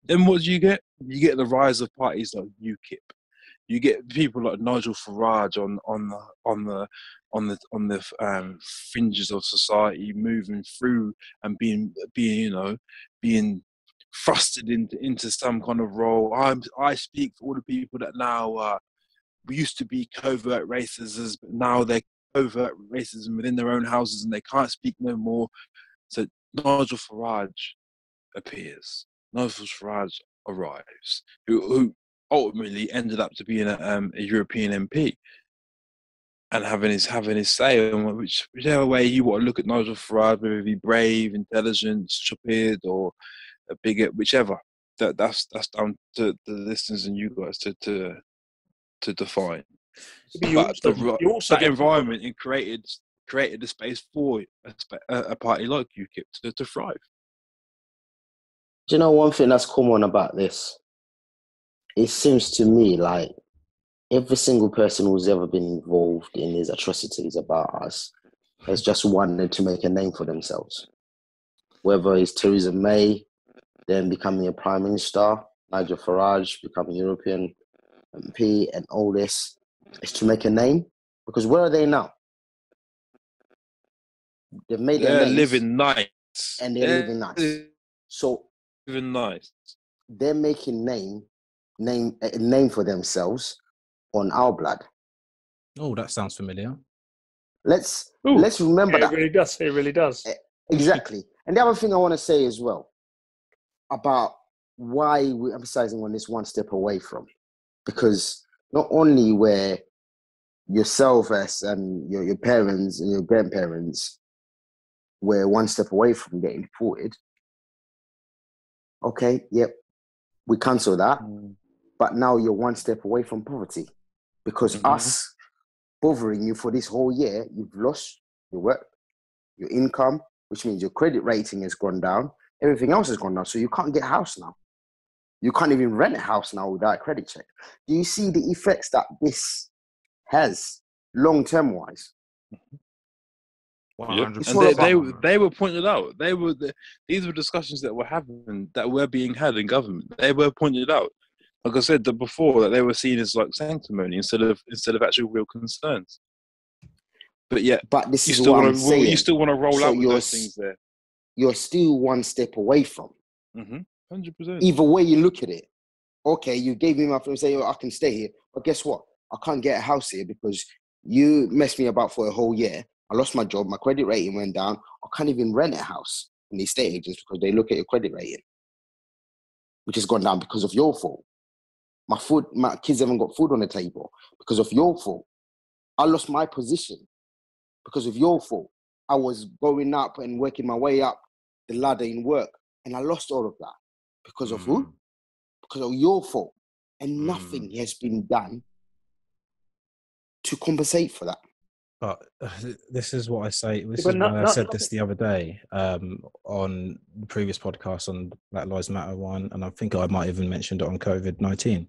Then what do you get? You get the rise of parties like UKIP. You get people like Nigel Farage on the fringes of society, moving through and being being thrusted into some kind of role. I speak for all the people that now used to be covert racists, but now they're covert racism within their own houses and they can't speak no more. So Nigel Farage appears. Nigel Farage arrives, who ultimately ended up to being a European MP and having his say on whichever way you want to look at Nigel Farage, whether he be brave, intelligent, stupid, or a bigot, whichever. That's down to the listeners and you guys to define. But that environment created the space for a party like UKIP to thrive. Do you know one thing that's common about this? It seems to me like every single person who's ever been involved in these atrocities about us has just wanted to make a name for themselves. Whether it's Theresa May, then becoming a prime minister, Nigel Farage becoming European MP, and all this is to make a name. Because where are they now? They've made their names. Living nice. And they're living nice. So living nice. They're making a name for themselves on our blood. Oh, that sounds familiar. Let's remember that. It really does. Exactly. And the other thing I want to say as well about why we're emphasizing on this one step away from, because not only were yourself and your parents and your grandparents were one step away from getting deported. Okay, yep, we cancel that. But now you're one step away from poverty because us bothering you for this whole year, you've lost your work, your income, which means your credit rating has gone down. Everything else has gone down. So you can't get a house now. You can't even rent a house now without a credit check. Do you see the effects that this has long-term wise? 100%. And they were pointed out. These were discussions that were happening, that were being had in government. They were pointed out. Like I said before, that they were seen as like sanctimony instead of actual real concerns. But yeah, this is what I'm saying. You still want to roll out with those things there. You're still one step away from. 100%. Either way you look at it. Okay, you gave me my phone saying, I can stay here. But guess what? I can't get a house here because you messed me about for a whole year. I lost my job. My credit rating went down. I can't even rent a house in the estate agents because they look at your credit rating, which has gone down because of your fault. My kids haven't got food on the table because of your fault. I lost my position because of your fault. I was going up and working my way up the ladder in work, and I lost all of that because of who? Because of your fault. And nothing has been done to compensate for that. But this is what I say. This is why I said this the other day on the previous podcast on Black Lives Matter one, and I think I might even mentioned it on COVID-19.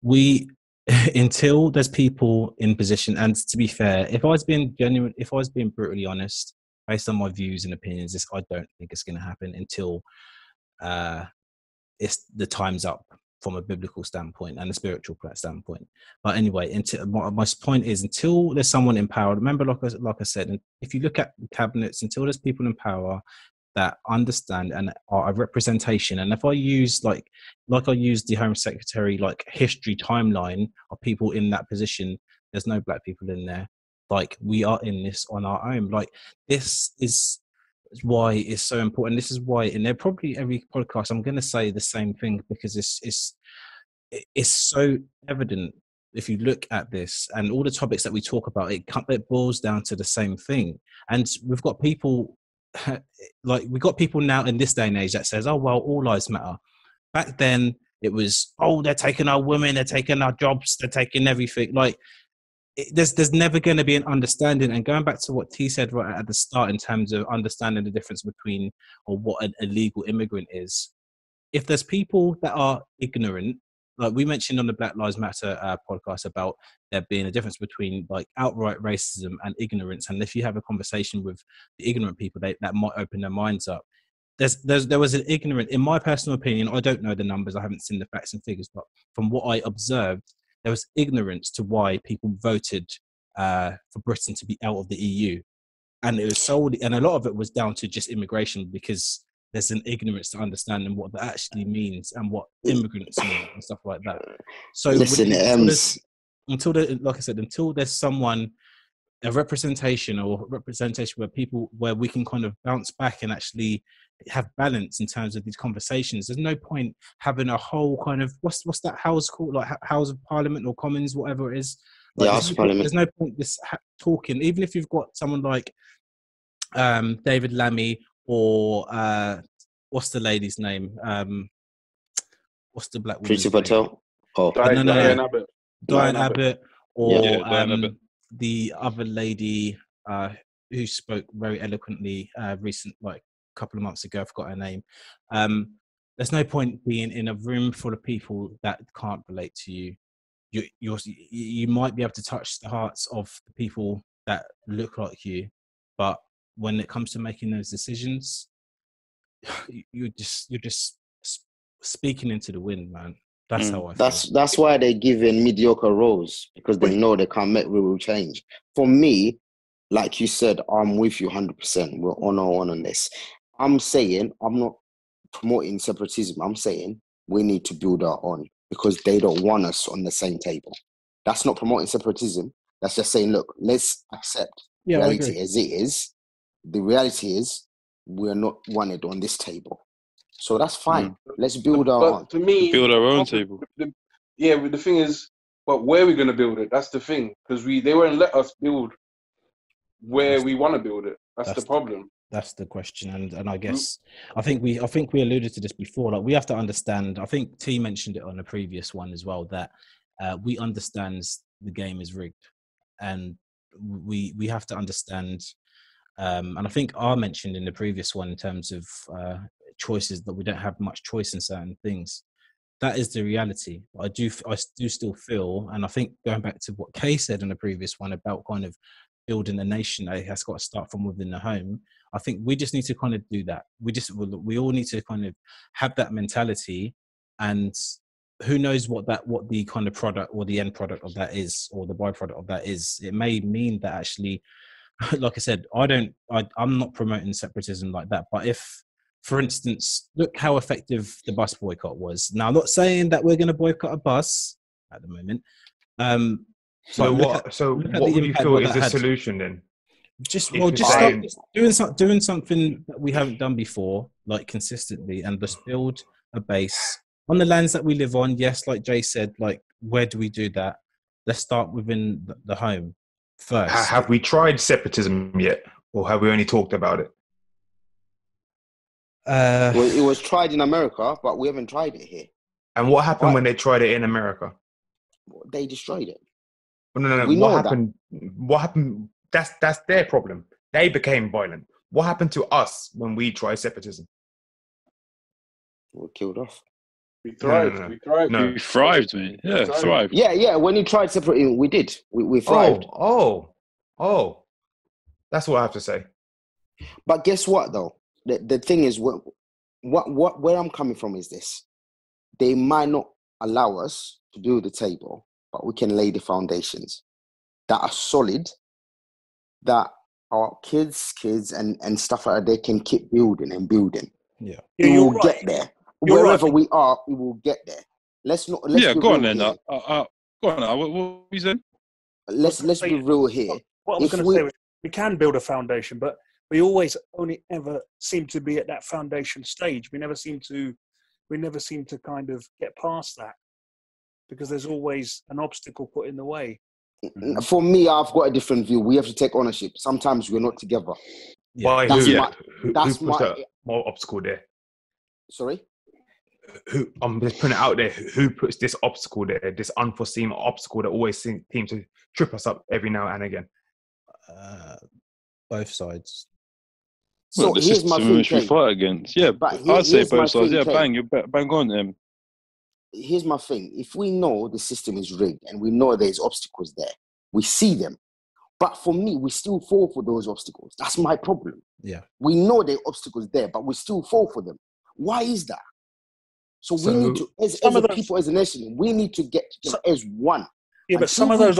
We, until there's people in position, and to be fair, if I was being genuine, if I was being brutally honest, based on my views and opinions, I don't think it's going to happen until it's the time's up from a biblical standpoint and a spiritual standpoint. But anyway, my point is, until there's someone in power, remember, like I said, if you look at cabinets, until there's people in power that understand and are a representation, and if I use like I used the Home Secretary history timeline of people in that position, there's no black people in there. We are in this on our own. This is why it's so important. This is why, and they're probably every podcast I'm going to say the same thing, because it's so evident if you look at this and all the topics that we talk about. It boils down to the same thing. And we've got people we've got people now in this day and age that says, oh well, all lives matter. Back then it was, oh, they're taking our women, they're taking our jobs, they're taking everything. there's never going to be an understanding. And going back to what T said right at the start in terms of understanding the difference between or what an illegal immigrant is, if there's people that are ignorant, like we mentioned on the Black Lives Matter podcast about there being a difference between like outright racism and ignorance, and if you have a conversation with the ignorant people, that might open their minds up. There was an ignorant, in my personal opinion, I don't know the numbers, I haven't seen the facts and figures, but from what I observed, there was ignorance to why people voted for Britain to be out of the EU. And it was solely, and a lot of it was down to just immigration, because there's an ignorance to understanding what that actually means and what immigrants mean and stuff like that. So listen, until there's someone, a representation where we can kind of bounce back and actually have balance in terms of these conversations. There's no point having a whole kind of what's that house called, like House of Parliament or Commons, whatever it is. Like, there's no point this talking, even if you've got someone like David Lammy or what's the lady's name? What's the black woman's name? Patel. Oh, Diane Abbott. Diane Abbott, or Diane Abbott. The other lady who spoke very eloquently like a couple of months ago. I forgot her name. There's no point being in a room full of people that can't relate to you. You might be able to touch the hearts of the people that look like you, but when it comes to making those decisions, you're just speaking into the wind, man. That's how I feel. That's why they're given mediocre roles, because they know they can't make real change. For me, like you said, I'm with you 100%. We're on this. I'm saying, I'm not promoting separatism. I'm saying we need to build our own, because they don't want us on the same table. That's not promoting separatism. That's just saying, look, let's accept reality as it is. The reality is we're not wanted on this table. So that's fine. Let's build our own. To me, build our own table. But the thing is, but where are we going to build it? That's the thing. Because they won't let us build where we want to build it. That's the problem. That's the question, and I guess I think we alluded to this before. Like, we have to understand. I think T mentioned it on the previous one as well, that we understand the game is rigged, and we have to understand. And I think I mentioned in the previous one in terms of choices that we don't have much choice in certain things. That is the reality. I do still feel, and I think going back to what Kay said in the previous one about kind of building a nation, it has got to start from within the home. I think we just need to kind of do that. We all need to kind of have that mentality, and who knows what the kind of product or the end product of that is, or the byproduct of that is. It may mean that actually, like I said, I'm not promoting separatism like that. But if, for instance, look how effective the bus boycott was. Now, I'm not saying that we're going to boycott a bus at the moment. So what would you feel is the solution then? Just start doing something that we haven't done before, like consistently, and just build a base on the lands that we live on. Yes, like Jay said, like, where do we do that? Let's start within the home first. Have we tried separatism yet, or have we only talked about it? Well, it was tried in America, but we haven't tried it here. And what happened when they tried it in America? They destroyed it. No. What happened? That's their problem. They became violent. What happened to us when we tried separatism? We were killed off. We thrived. No. We thrived. No. We thrived, man. Yeah, thrived. Yeah. When you tried separating, we did. We thrived. Oh. That's what I have to say. But guess what, though? The thing is, where I'm coming from is this: they might not allow us to build the table, but we can lay the foundations that are solid, that our kids and stuff like that, they can keep building and building. Yeah, we will get there. Wherever we are, we will get there. Let's go on then. Go on. What you said? Let's be real here. What I was going to say was, we can build a foundation, but we always only ever seem to be at that foundation stage. We never seem to kind of get past that, because there's always an obstacle put in the way. For me, I've got a different view. We have to take ownership. Sometimes we're not together. Why? That's who puts that more obstacle there? Sorry? who I'm just putting it out there, who puts this obstacle there, this unforeseen obstacle that always seems to trip us up every now and again? Both sides. So the here's my system thing, which we Kane. fight against. Yeah, But I'd say here's my both sides. thing, Yeah, Kane. bang, you bang on them. Here's my thing. If we know the system is rigged and we know there's obstacles there, we see them. But for me, we still fall for those obstacles. That's my problem. Yeah. We know there are obstacles there, but we still fall for them. Why is that? So we need to, as a people, as a nation, we need to get together as one. Yeah, but some of those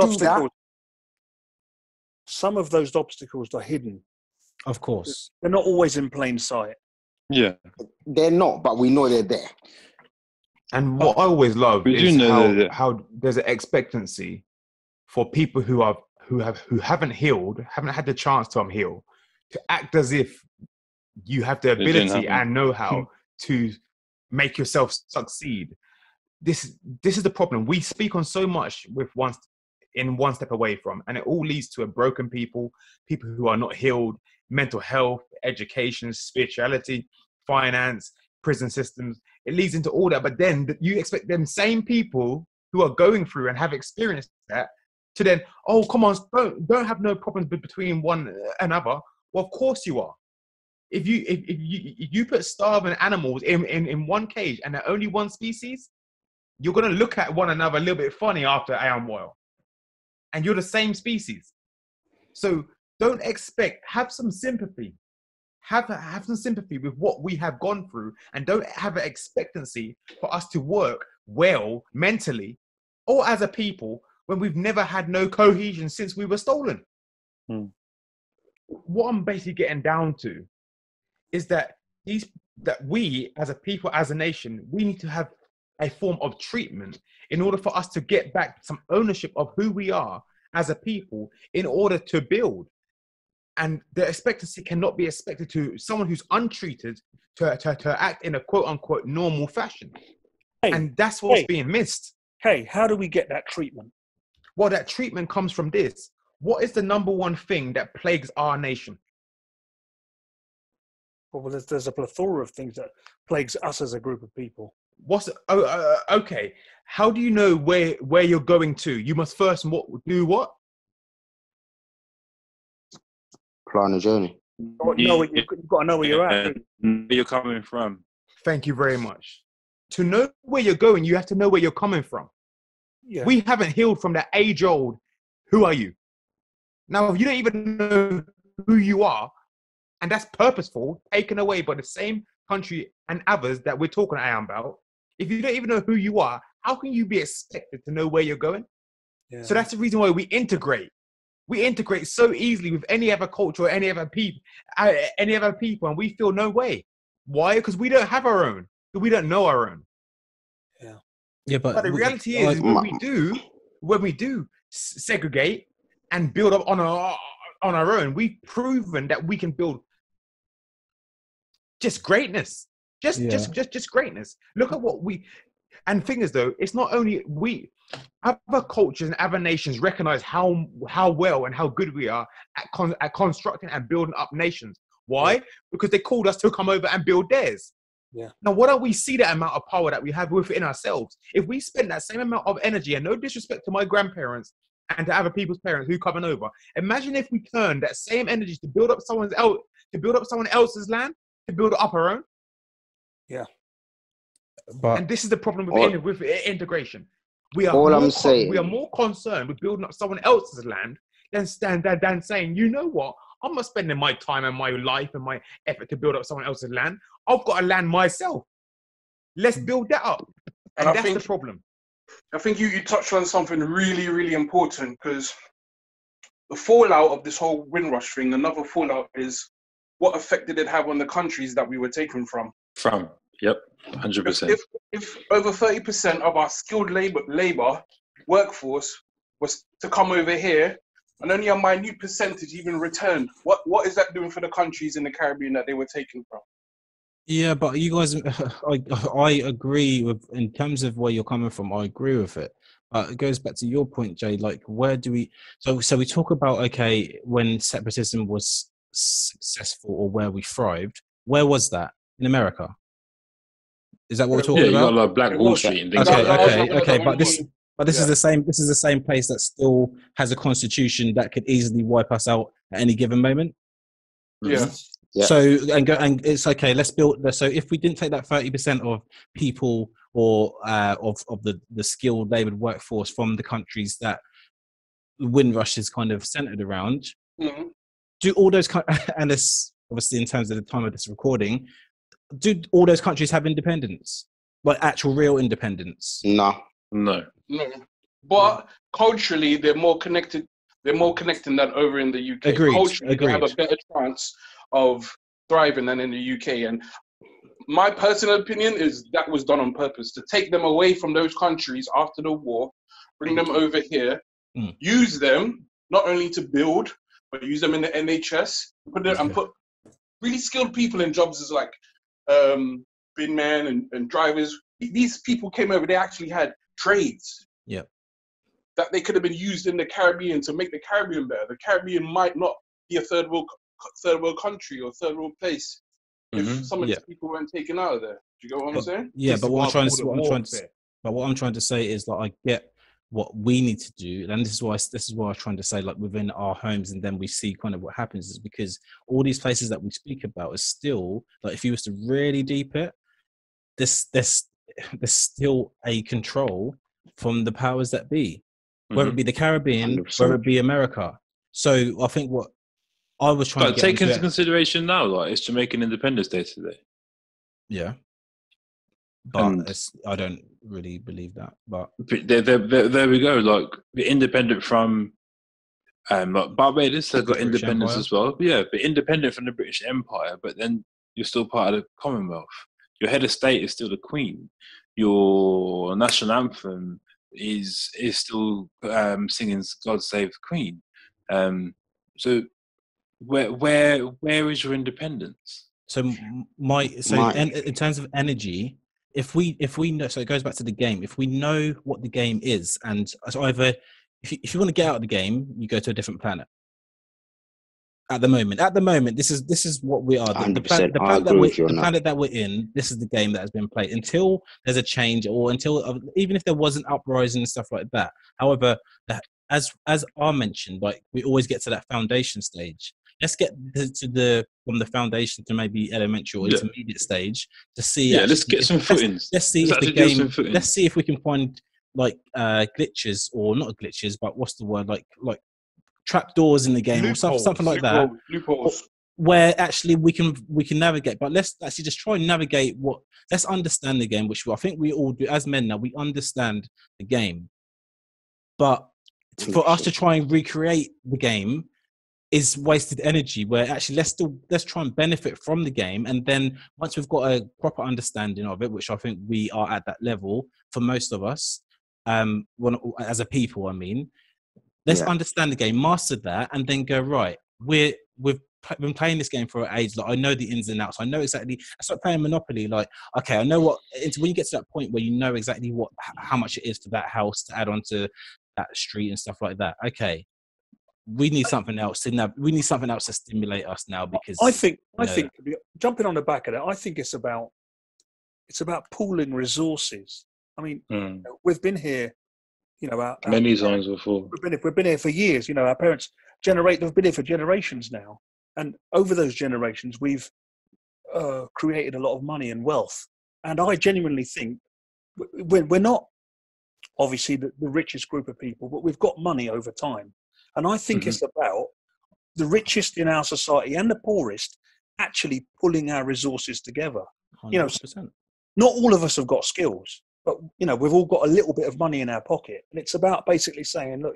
obstacles are hidden. Of course. They're not always in plain sight. Yeah. They're not, but we know they're there. And what I always love We do is know how there's an expectancy for people who haven't healed, haven't had the chance to heal, to act as if you have the ability and know-how to make yourself succeed. This is the problem. We speak on so much with one step away from, and it all leads to a broken people who are not healed, mental health, education, spirituality, finance, prison systems. It leads into all that. But then you expect them same people who are going through and have experienced that to then, oh, come on, don't have no problems between one another. Well, of course you are. If you put starving animals in one cage and they're only one species, you're going to look at one another a little bit funny after a while. And you're the same species. So don't have some sympathy. Have some sympathy with what we have gone through, and don't have an expectancy for us to work well mentally or as a people when we've never had no cohesion since we were stolen. What I'm basically getting down to is that we as a people, as a nation, we need to have a form of treatment in order for us to get back some ownership of who we are as a people in order to build. And the expectancy cannot be expected to someone who's untreated to act in a quote unquote normal fashion. And that's what's being missed. Hey, how do we get that treatment? Well, that treatment comes from this. What is the number one thing that plagues our nation? Well, there's a plethora of things that plagues us as a group of people. Okay. How do you know where you're going to? You must first do what? Plan a journey. You've got to know where you're at. Where you're coming from. Thank you very much. To know where you're going, you have to know where you're coming from. Yeah. We haven't healed from that age-old, who are you? Now, if you don't even know who you are, and that's purposeful, taken away by the same country and others that we're talking about, if you don't even know who you are, how can you be expected to know where you're going? Yeah. So that's the reason why we integrate. We integrate so easily with any other culture or any other people, and we feel no way. Why? Because we don't have our own. We don't know our own. Yeah. Yeah, but the reality is when we do segregate and build up on our own, we've proven that we can build just greatness. Just greatness. Look at what and thing is though, it's not only other cultures and other nations recognize how well and how good we are at constructing and building up nations. Why? Yeah. Because they called us to come over and build theirs. Yeah. Now, why don't we see that amount of power that we have within ourselves? If we spend that same amount of energy, and no disrespect to my grandparents and to other people's parents who coming over, imagine if we turned that same energy to build up someone else's land, to build up our own. Yeah. And this is the problem with integration. We are more concerned with building up someone else's land than saying, you know what? I'm not spending my time and my life and my effort to build up someone else's land. I've got a land myself. Let's build that up. And that's the problem. I think you touched on something really, really important, because the fallout of this whole Windrush thing, another fallout is what effect did it have on the countries that we were taken from? Yep, 100%. If over 30% of our skilled labor workforce was to come over here, and only a minute percentage even returned, what is that doing for the countries in the Caribbean that they were taken from? Yeah, but you guys, I agree with, in terms of where you're coming from, I agree with it. It goes back to your point, Jay, like where do we, so we talk about, okay, when separatism was successful or where we thrived, where was that? In America? Is that what we're Yeah, talking Yeah, you got about? like Black It Wall was. Street and things Okay, like that. okay. When But this is the same. This is the same place that still has a constitution that could easily wipe us out at any given moment. Yeah. Yeah. So and it's okay. Let's build. So if we didn't take that 30% of people or of the skilled labor workforce from the countries that Windrush is kind of centered around, Mhm. do all those and this obviously in terms of the time of this recording, do all those countries have independence, like actual real independence? No. No. No. But culturally, they're more connected. They're more connected than over in the UK. Agreed, Culturally, they have a agreed. better chance of thriving than in the UK. And my personal opinion is that was done on purpose to take them away from those countries after the war, bring them over here, use them not only to build, but use them in the NHS, put really skilled people in jobs as like bin men and drivers. These people came over, they actually had trades. Yeah. That they could have been used in the Caribbean to make the Caribbean better. The Caribbean might not be a third world country or third world place if some of these people weren't taken out of there. Do you get what I'm saying? Yeah, but what I'm trying to say is that I get what we need to do, and this is why I'm trying to say, like within our homes, and then we see kind of what happens is because all these places that we speak about is still like, if you was to really deep it, there's still a control from the powers that be, whether it be the Caribbean, 100%. whether it be America. So I think what I was trying to get take into it, consideration now, like it's Jamaican Independence Day today. yeah, but I don't really believe that. But there we go. Like we're independent from like Barbados has got British independence Empire. as well. But yeah, but independent from the British Empire, but then you're still part of the Commonwealth. Your head of state is still the Queen. Your national anthem is still singing "God Save the Queen." So where is your independence? So in terms of energy, if we know, so it goes back to the game. If we know what the game is, and so either if you want to get out of the game, you go to a different planet. At the moment, this is what we are. The planet that we're in, this is the game that has been played until there's a change, or until even if there was an uprising and stuff like that. However, as I mentioned, like we always get to that foundation stage. Let's get from the foundation to maybe elementary or intermediate stage to see. Yeah, let's get some footings. Let's see if the game. Let's see if we can find like glitches, or not glitches, but what's the word, like trapdoors in the game, or something like that. Loopholes. Where actually we can navigate. But let's actually just try and navigate let's understand the game, which I think we all do as men now. We understand the game, but for us to try and recreate the game is wasted energy, where actually let's try and benefit from the game. And then once we've got a proper understanding of it, which I think we are at that level for most of us, as a people, I mean, let's understand the game, master that, and then go, right, we've been playing this game for age. Like, I know the ins and outs. I know exactly. I start playing Monopoly. Like, okay, I know what. It's when you get to that point where you know exactly how much it is for that house to add on to that street and stuff like that. Okay, we need something else to stimulate us now, because I think jumping on the back of that, I think it's about pooling resources. I mean, we've been here, many times before. We've been here for years. Our parents they've been here for generations now, and over those generations, we've created a lot of money and wealth. And I genuinely think we're not obviously the richest group of people, but we've got money over time. And I think it's about the richest in our society and the poorest actually pulling our resources together. 100%. Not all of us have got skills, but we've all got a little bit of money in our pocket, and it's about basically saying, look,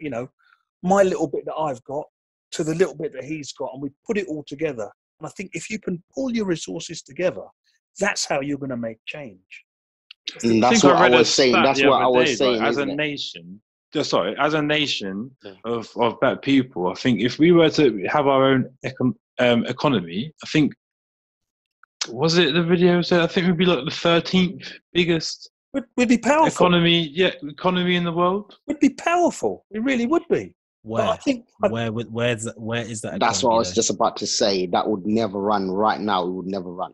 my little bit that I've got to the little bit that he's got, and we put it all together. And I think if you can pull your resources together, that's how you're going to make change. And that's what I was saying. That's what I was saying. As a nation, of black people, I think if we were to have our own economy, I think, was it the video said, I think we'd be like the 13th biggest we'd be powerful economy in the world. We'd be powerful. We really would be. Where is that? That's what I was just about to say. That would never run right now. It would never run.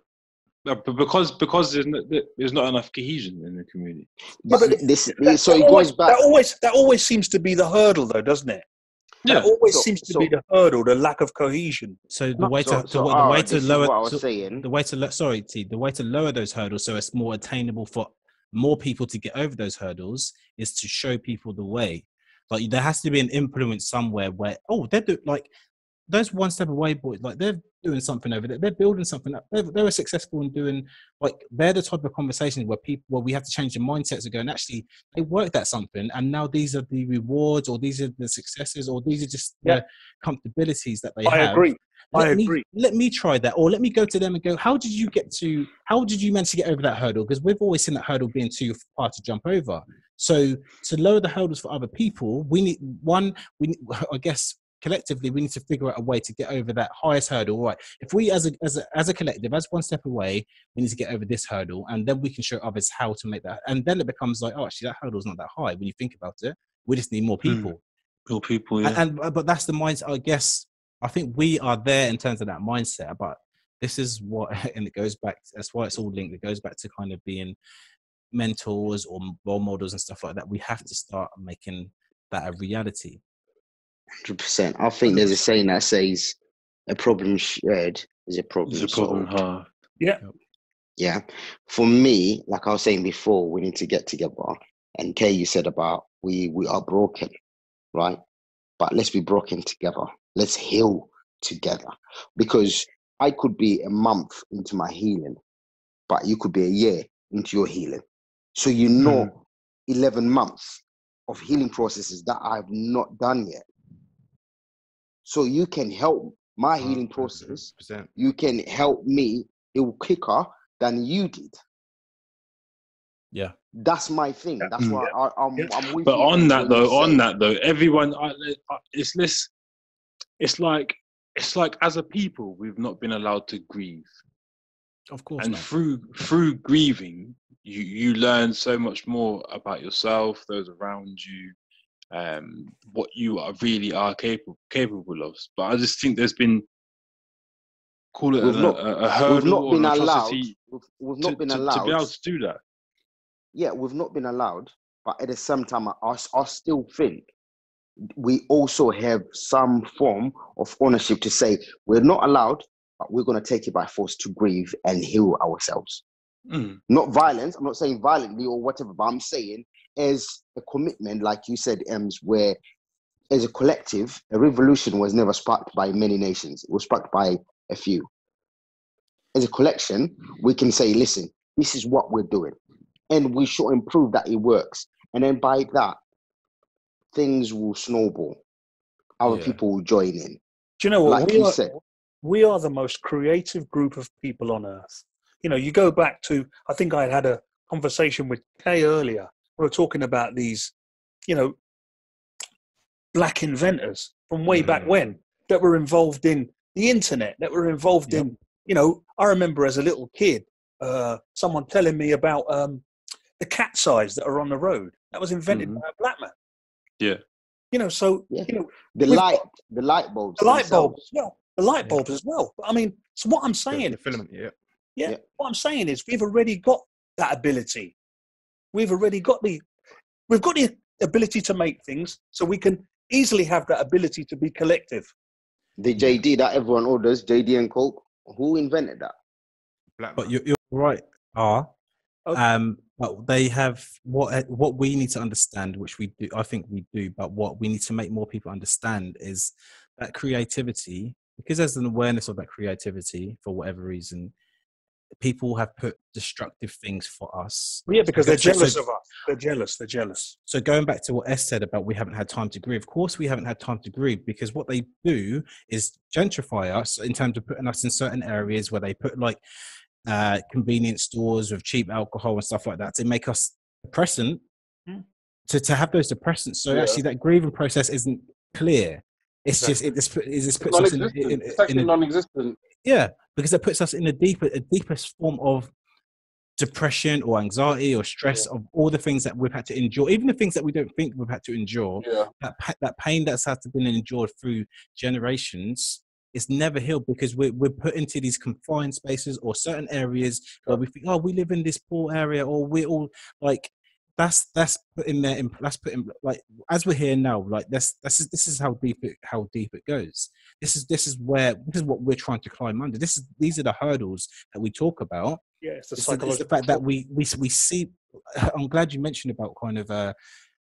But because there's not enough cohesion in the community. But but so it goes back. That always seems to be the hurdle, though, doesn't it? Yeah. That always So- seems to so- be the hurdle, the lack of cohesion. So the way So- to so, the way this to is lower what I was so saying. the way to the way to lower those hurdles so it's more attainable for more people to get over those hurdles is to show people the way. Like there has to be an influence somewhere where like those one step away boys, like they're doing something over there. They're building something up. They were successful in doing like they're the type of conversations where we have to change the mindsets to go and actually they worked at something and now these are the rewards or these are the successes or these are just the comfortabilities that they I have. agree. I agree. Let me try that, or let me go to them and go, how did you manage to get over that hurdle? Because we've always seen that hurdle being too far to jump over. So to lower the hurdles for other people, I guess collectively we need to figure out a way to get over that highest hurdle. Right? If we as a collective, as one step away, we need to get over this hurdle, and then we can show others how to make that. And then it becomes like, oh, actually, that hurdle's not that high when you think about it. We just need more people. More people, yeah. But that's the mindset, I guess. I think we are there in terms of that mindset, but this is what, and it goes back, that's why it's all linked. It goes back to kind of being mentors or role models and stuff like that. We have to start making that a reality. 100%. I think there's a saying that says a problem shared is a problem solved. halved. Yeah. Yeah. For me, like I was saying before, we need to get together. And Kay, you said about we are broken, right? But let's be broken together. Let's heal together. Because I could be a month into my healing, but you could be a year into your healing. So 11 months of healing processes that I've not done yet. So you can help my healing process. 100%. You can help me heal quicker than you did. Yeah. That's my thing. That's why I'm with But you on that when you though, say- everyone, it's like as a people, we've not been allowed to grieve. Of course And not. through grieving, you learn so much more about yourself, those around you, what you really are capable of. But I just think there's been, call it a hurdle we've not or been an allowed. atrocity We've not been to allowed be able to do that. Yeah, we've not been allowed, but at the same time, I still think we also have some form of ownership to say we're not allowed, but we're going to take it by force to grieve and heal ourselves. Not violence. I'm not saying violently or whatever, but I'm saying as a commitment, like you said, Ems, where as a collective, a revolution was never sparked by many nations. It was sparked by a few. As a collection, we can say, listen, this is what we're doing. And we should improve that it works. And then by that, things will snowball. Other people will join in. Do you know what? Like you said. We are the most creative group of people on earth. You know, you go back to, I think I had a conversation with Kay earlier. We were talking about these, black inventors from way back when that were involved in the internet, that were involved in, I remember as a little kid, someone telling me about the cat's eyes that are on the road. That was invented by a black man. Yeah. The light bulbs. The light bulbs as well. The light bulbs as well. I mean, so what I'm saying, The filament, what I'm saying is we've already got that ability. We've got the ability to make things, so we can easily have that ability to be collective. The JD that everyone orders, JD and Coke, who invented that? But you're right. But they have what we need to understand, which we do. I think we do. But what we need to make more people understand is that creativity, because there's an awareness of that creativity for whatever reason. People have put destructive things for us. Yeah, because they're jealous of us. They're jealous. So going back to what S said about we haven't had time to grieve. Of course, we haven't had time to grieve because what they do is gentrify us in terms of putting us in certain areas where they put like convenience stores with cheap alcohol and stuff like that to make us depressant, to have those depressants. So actually that grieving process isn't clear. It's just it just puts us in non-existent. Yeah, because it puts us in a deepest form of depression or anxiety or stress of all the things that we've had to endure, even the things that we don't think we've had to endure. That pain that's had to been endured through generations it's never healed because we're put into these confined spaces or certain areas where we think, oh, we live in this poor area, or we're all like, that's put in there. That's put in, like, as we're here now, like this is how deep it goes. This is what we're trying to climb under. These are the hurdles that we talk about. Yeah, it's the It's psychological the fact that we see. I'm glad you mentioned about kind of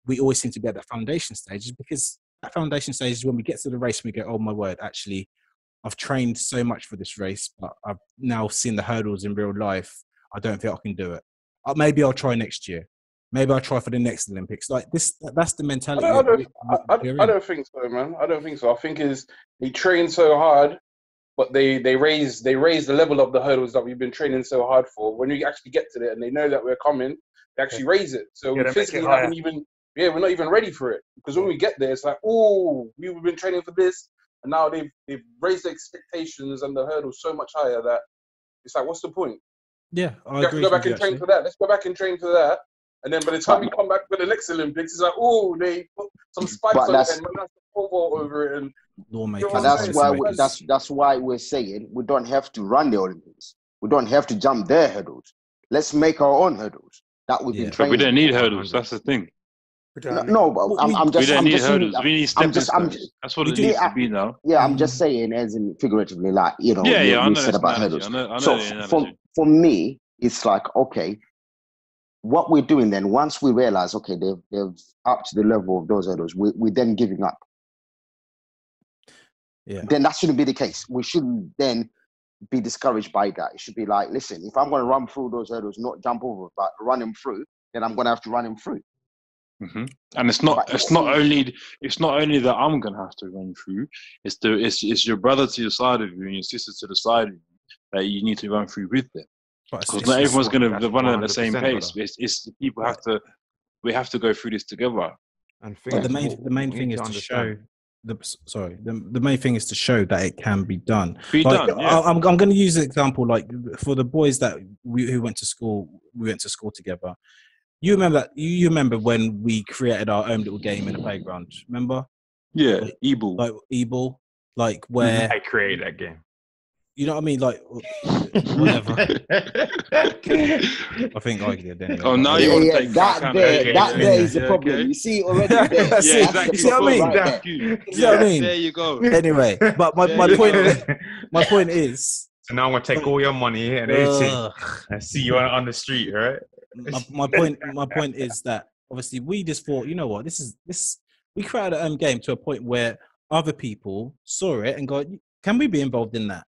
we always seem to be at that foundation stage, because that foundation stage is when we get to the race and we go, oh my word, actually, I've trained so much for this race, but I've now seen the hurdles in real life. I don't think I can do it. Maybe I'll try next year. Maybe I'll try for the next Olympics. Like this, that's the mentality. I don't think so, man. I don't think so. I think they train so hard, but they raise the level of the hurdles that we've been training so hard for. When we actually get to it and they know that we're coming, they actually raise it. So we physically haven't even, we're not even ready for it. Because when we get there, it's like, oh, we've been training for this, and now they've raised the expectations and the hurdles so much higher that it's like, what's the point? Yeah, I agree. Go back and train for that. Let's go back and train for that. And then by the time we come back for the next Olympics, it's like, oh, they put some spikes on it and man has to pole vault over it. And that's why we're saying we don't have to run the Olympics. We don't have to jump their hurdles. Let's make our own hurdles that we've been training. But we don't need hurdles. That's the thing. No, but I'm just. We don't I'm need just hurdles. saying, We need stepping stones. That's what it needs to be now. Yeah, I'm just saying, as in figuratively, like, you know, I know said about analogy. hurdles. I know So for me, it's like, okay, what we're doing then, once we realize, okay, they've up to the level of those hurdles, we're then giving up. Yeah. Then that shouldn't be the case. We shouldn't then be discouraged by that. It should be like, listen, if I'm going to run through those hurdles, not jump over, but run them through, then I'm going to have to run them through. Mm-hmm. And it's not only that I'm going to have to run through. It's your brother to the side of you and your sister to the side of you that you need to run through with them. Because not everyone's going to run at the same pace. It's people have to. We have to go through this together. And the main thing is to show. The main thing is to show that it can be done. I'm going to use an example, like for the boys that who went to school. We went to school together. You remember You remember when we created our own little game in the playground? Remember? Yeah, e-ball. Like e-ball, like where I created that game. You know what I mean? Like, whatever. I think I did anyway. Oh, now you want to take that there is the problem. Okay. You see already there. Yeah, exactly. You see what I mean? Right you see what I mean? There you go. Anyway, but my point is. So now I'm gonna take all your money and everything and see you on the street, right? My point is that obviously we just thought, you know what, we created a game to a point where other people saw it and go, can we be involved in that?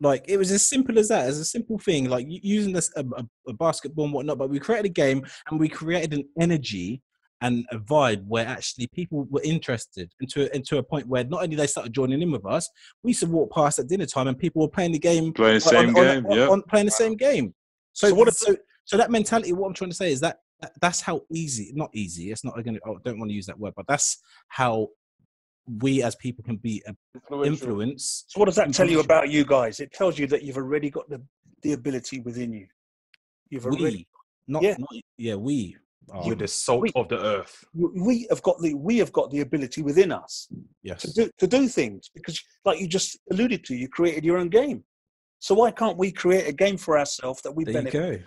Like, it was as simple as that, as a simple thing, like using this a basketball and whatnot. But we created a game and we created an energy and a vibe where actually people were interested, and to a point where not only they started joining in with us, we used to walk past at dinner time and people were playing the game, playing the same game. So that mentality. What I'm trying to say is that's how easy. Not easy. It's not going to. I don't want to use that word, but that's how we as people can be influence. So what does that tell you about you guys? It tells you that you've already got the ability within you. We You're the salt of the earth. We have got the ability within us. Yes. To do things, because like you just alluded to, you created your own game. So why can't we create a game for ourselves that we benefit? There you go.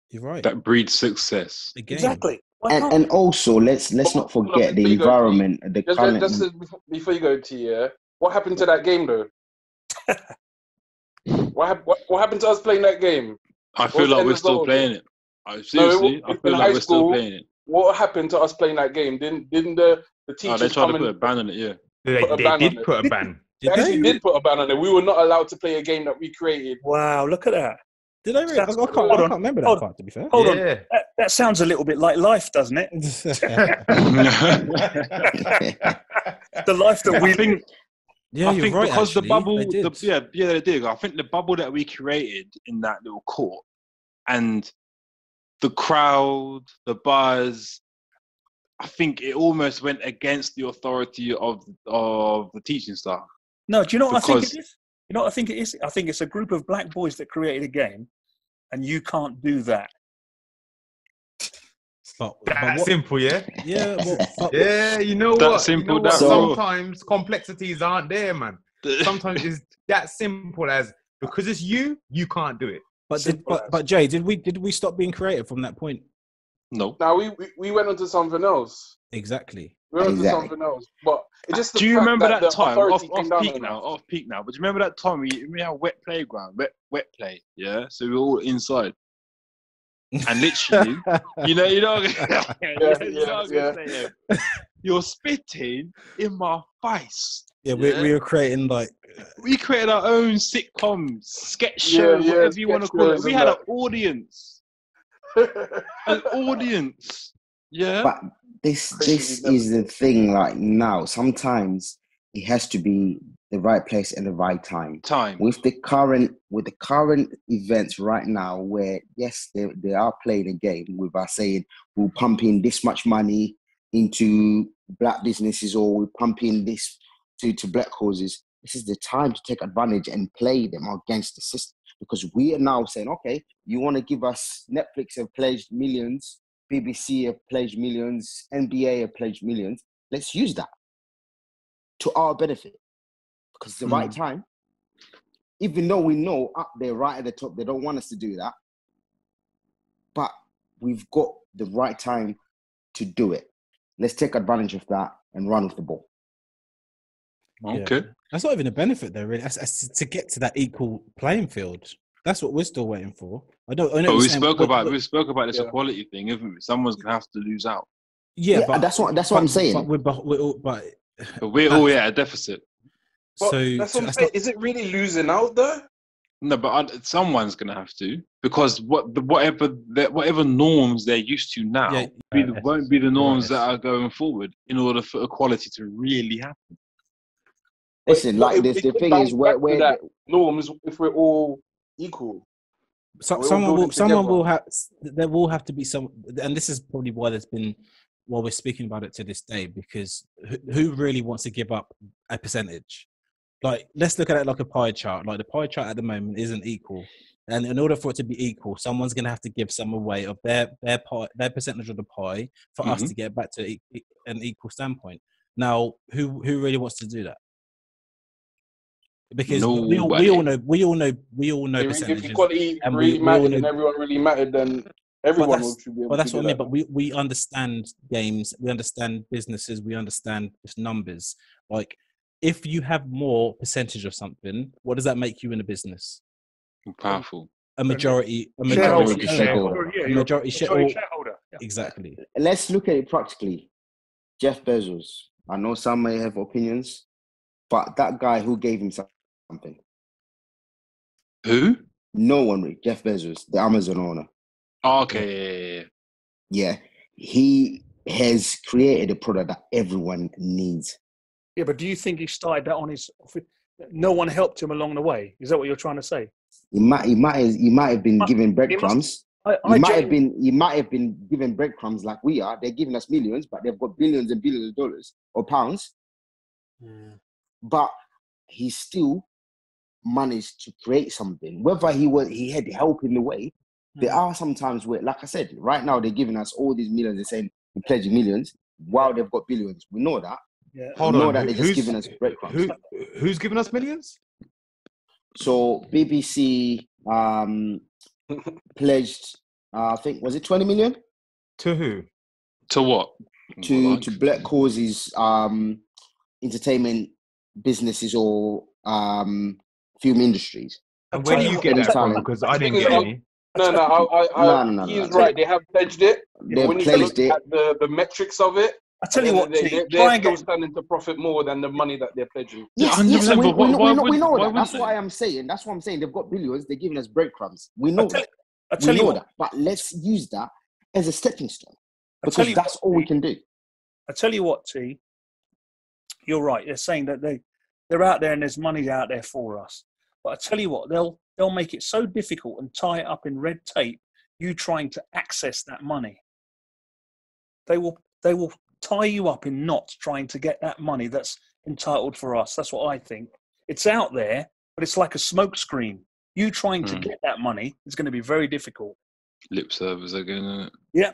You're right. That breeds success. Exactly. And also, let's not forget the environment. Just before you go to what happened to that game though? What happened to us playing that game? I feel like we're still playing it. Seriously, I feel like we're still playing it. What happened to us playing that game? Didn't the teachers? They tried to put a ban on it. Yeah, they did put a ban. They actually did put a ban on it. We were not allowed to play a game that we created. Wow, look at that. Did I really? I can't remember that part, to be fair. Hold on. That sounds a little bit like life, doesn't it? The life that we think. Yeah, I think right, because actually, the bubble, they did. They did. I think the bubble that we created in that little court and the crowd, the buzz, I think it almost went against the authority of the teaching staff. No, do you know what I think it is? You know what I think it is? I think it's a group of black boys that created a game, and you can't do that. That's simple, yeah? Yeah, yeah, you know that what? Simple, you know that what? Sometimes complexities aren't there, man. Sometimes it's that simple as because it's you can't do it. But Jay, did we stop being creative from that point? No. Now we went on to something else. Exactly. We went on to Exactly. something else. But it's just the Do you fact remember that that the time? authority came down on us. Off peak now. But do you remember that time we had wet playground, wet play? Yeah. So we were all inside. And literally, you know, you're spitting in my face. Yeah, we were creating like We created our own sitcom, sketch show, whatever you want to call it. We had an audience. An audience. Yeah. But this is the thing. Like now, sometimes it has to be the right place and the right time. With the current events right now, where yes, they are playing a game with us saying we'll pump in this much money into black businesses or we'll pump in this to black causes. This is the time to take advantage and play them against the system, because we are now saying, okay, you want to give us Netflix have pledged millions, BBC have pledged millions, NBA have pledged millions. Let's use that to our benefit. Because it's the right time, even though we know up there right at the top, they don't want us to do that. But we've got the right time to do it. Let's take advantage of that and run with the ball. Okay. Yeah. That's not even a benefit though, really. That's to get to that equal playing field. That's what we're still waiting for. I know we spoke about this equality thing, isn't we? Someone's gonna have to lose out. Yeah, but that's what I'm saying. But we're all at a deficit. But So that's what I'm saying. Is it really losing out though? No, but someone's gonna have to, because whatever norms they're used to now won't be the norms that are going forward in order for equality to really happen. Listen, the thing is where that norms if we're all equal. There will have to be some, and this is probably why we're speaking about it to this day, because who really wants to give up a percentage? Like, let's look at it like a pie chart. Like, the pie chart at the moment isn't equal, and in order for it to be equal, someone's going to have to give some away of their percentage of the pie for us to get back to an equal standpoint. Now, who really wants to do that? Because we all know percentages. If equality and really mattered and everyone really mattered, then everyone should be able to do that. But that's what I mean. But we understand games, we understand businesses, we understand just numbers. Like, if you have more percentage of something, what does that make you in a business? Powerful. A majority shareholder. Exactly. Let's look at it practically. Jeff Bezos. I know some may have opinions, but that guy who gave him something. Who? No one really. Jeff Bezos, the Amazon owner. Oh, okay. Yeah. He has created a product that everyone needs. Yeah, but do you think he started that on his? No one helped him along the way. Is that what you're trying to say? He might have been given breadcrumbs. He might have been given breadcrumbs like we are. They're giving us millions, but they've got billions and billions of dollars or pounds. But he still managed to create something. Whether he had help in the way. There are some times where, like I said, right now they're giving us all these millions. They're saying we're pledging millions while they've got billions. We know that. Yeah. Hold on. That they're just giving us breadcrumbs. Who's giving us millions? So BBC pledged, I think, was it 20 million? To who? To what? To black causes, entertainment businesses or film industries. And where do you get that from? Because I didn't get any. No. He's right. They have pledged it. They've pledged it. At the metrics of it. I tell you what, they're still standing to profit more than the money that they're pledging. Yes, we know that. That's why I'm saying. That's what I'm saying. They've got billions. They're giving us breadcrumbs. We know that. We know that. But let's use that as a stepping stone, because that's all we can do. I tell you what, T. You're right. They're saying that they're out there and there's money out there for us. But I tell you what, they'll make it so difficult and tie it up in red tape. You trying to access that money. They will tie you up in knots trying to get that money that's entitled for us. That's what I think. It's out there, but it's like a smoke screen. You trying to get that money is going to be very difficult. Lip service again. Yeah.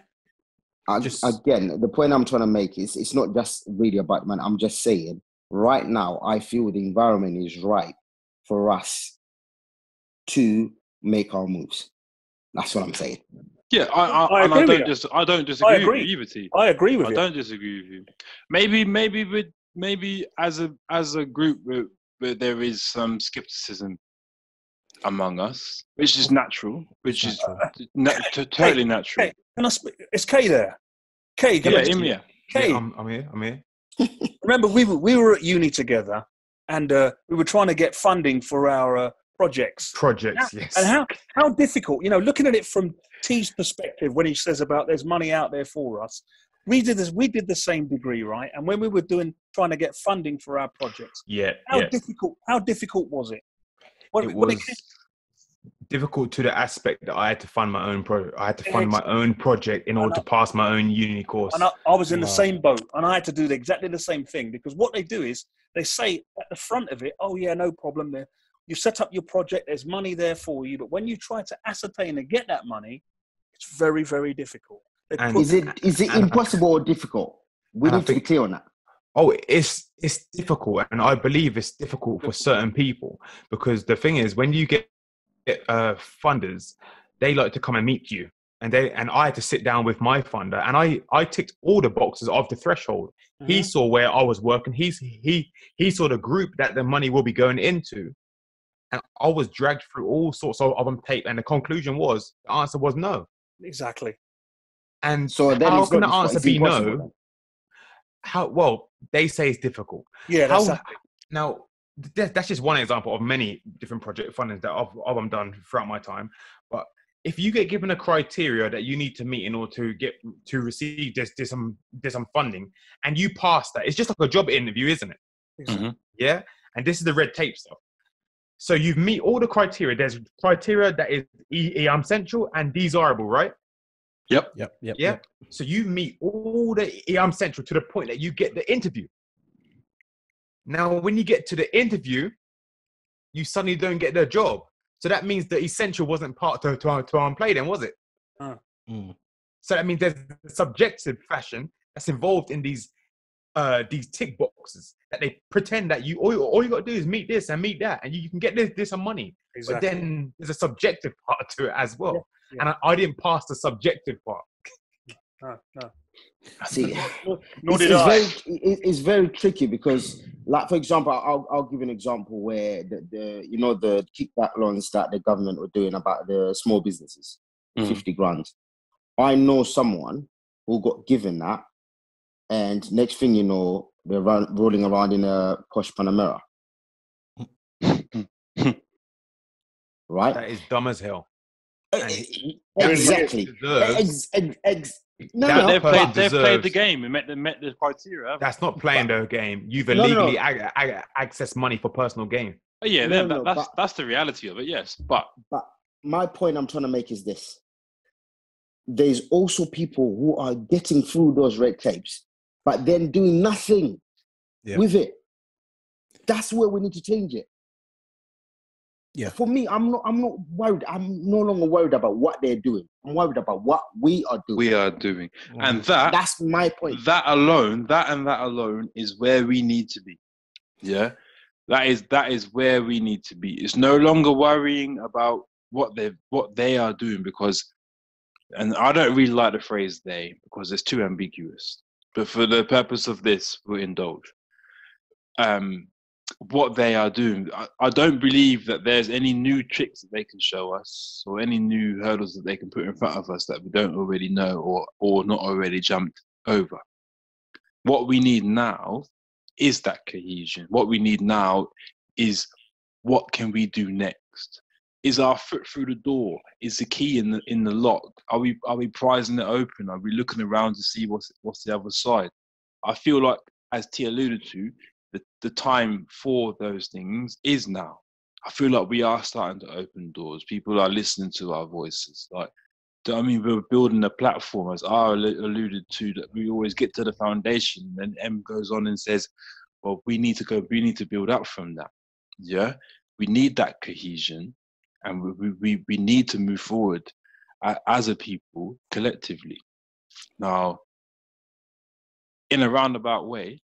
Again, the point I'm trying to make is it's not just really about money. I'm just saying right now, I feel the environment is right for us to make our moves. That's what I'm saying. Yeah, I and agree with you. I don't I disagree with agree. you either, T. I agree with I you. don't disagree with you. Maybe as a group where there is some skepticism among us, which is natural, which is totally natural. Kay, can I it's Kay there. Kay, can I just, Yeah. Kay, Yeah, I'm here. remember we were at uni together, and we were trying to get funding for our projects. Yes. And how difficult, looking at it from T's perspective when he says about there's money out there for us. We did the same degree, right? And when we were trying to get funding for our projects, how difficult was it? It was difficult to the aspect that I had to fund my own project. I had to fund my own project in order to pass my own uni course. And I was in the same boat, and I had to do exactly the same thing, because what they do is they say at the front of it, "Oh yeah, no problem there. You set up your project. There's money there for you." But when you try to ascertain and get that money, it's very, very difficult. Is it impossible or difficult? We need to be clear on that. Oh, it's difficult, and I believe it's difficult for certain people, because the thing is, when you get funders, they like to come and meet you, and I had to sit down with my funder, and I ticked all the boxes of the threshold. Mm-hmm. He saw where I was working. He saw the group that the money will be going into, and I was dragged through all sorts of tape, and the conclusion was, the answer was no. Exactly. And so then how can the answer be no? Then. Well, they say it's difficult. Yeah, now that's just one example of many different project fundings that I've done throughout my time. But if you get given a criteria that you need to meet in order to receive this some funding, and you pass that, it's just like a job interview, isn't it? Mm-hmm. Yeah. And this is the red tape stuff. So you meet all the criteria. There's criteria that is central and desirable, right? Yep. So you meet all the central to the point that you get the interview. Now, when you get to the interview, you suddenly don't get the job. So that means the essential wasn't part to play then, was it? So that means there's a subjective fashion that's involved in these tick boxes that they pretend that all you got to do is meet this and meet that, and you can get this and money. Exactly. But then there's a subjective part to it as well. Yeah. And I didn't pass the subjective part. No. See, it's very tricky, because, like, for example, I'll give an example where the kickback loans that the government were doing about the small businesses, 50 grand. I know someone who got given that, and next thing you know, they're rolling around in a posh Panamera. Right? That is dumb as hell. Exactly. They've played the game and met the criteria. That's not playing the game. You've illegally accessed money for personal gain. Oh, yeah, that's the reality of it. Yes, but my point I'm trying to make is this: there's also people who are getting through those red tapes, but then doing nothing with it. That's where we need to change it. Yeah. For me, I'm not worried. I'm no longer worried about what they're doing. I'm worried about what we are doing. And that's my point. That alone is where we need to be. Yeah. That is where we need to be. It's no longer worrying about what they are doing, because, and I don't really like the phrase "they" because it's too ambiguous. But for the purpose of this, we'll indulge. What they are doing, I don't believe that there's any new tricks that they can show us, or any new hurdles that they can put in front of us that we don't already know or not already jumped over. What we need now is that cohesion. What we need now is, what can we do next? Is our foot through the door? Is the key in the lock? Are we prizing it open? Are we looking around to see what's the other side? I feel like, as T alluded to, the time for those things is now. I feel like we are starting to open doors. People are listening to our voices. Like, I mean, we're building a platform, as I alluded to, that we always get to the foundation, and M goes on and says, well, we need to build up from that. Yeah, we need that cohesion, and we need to move forward as a people collectively. Now, in a roundabout way,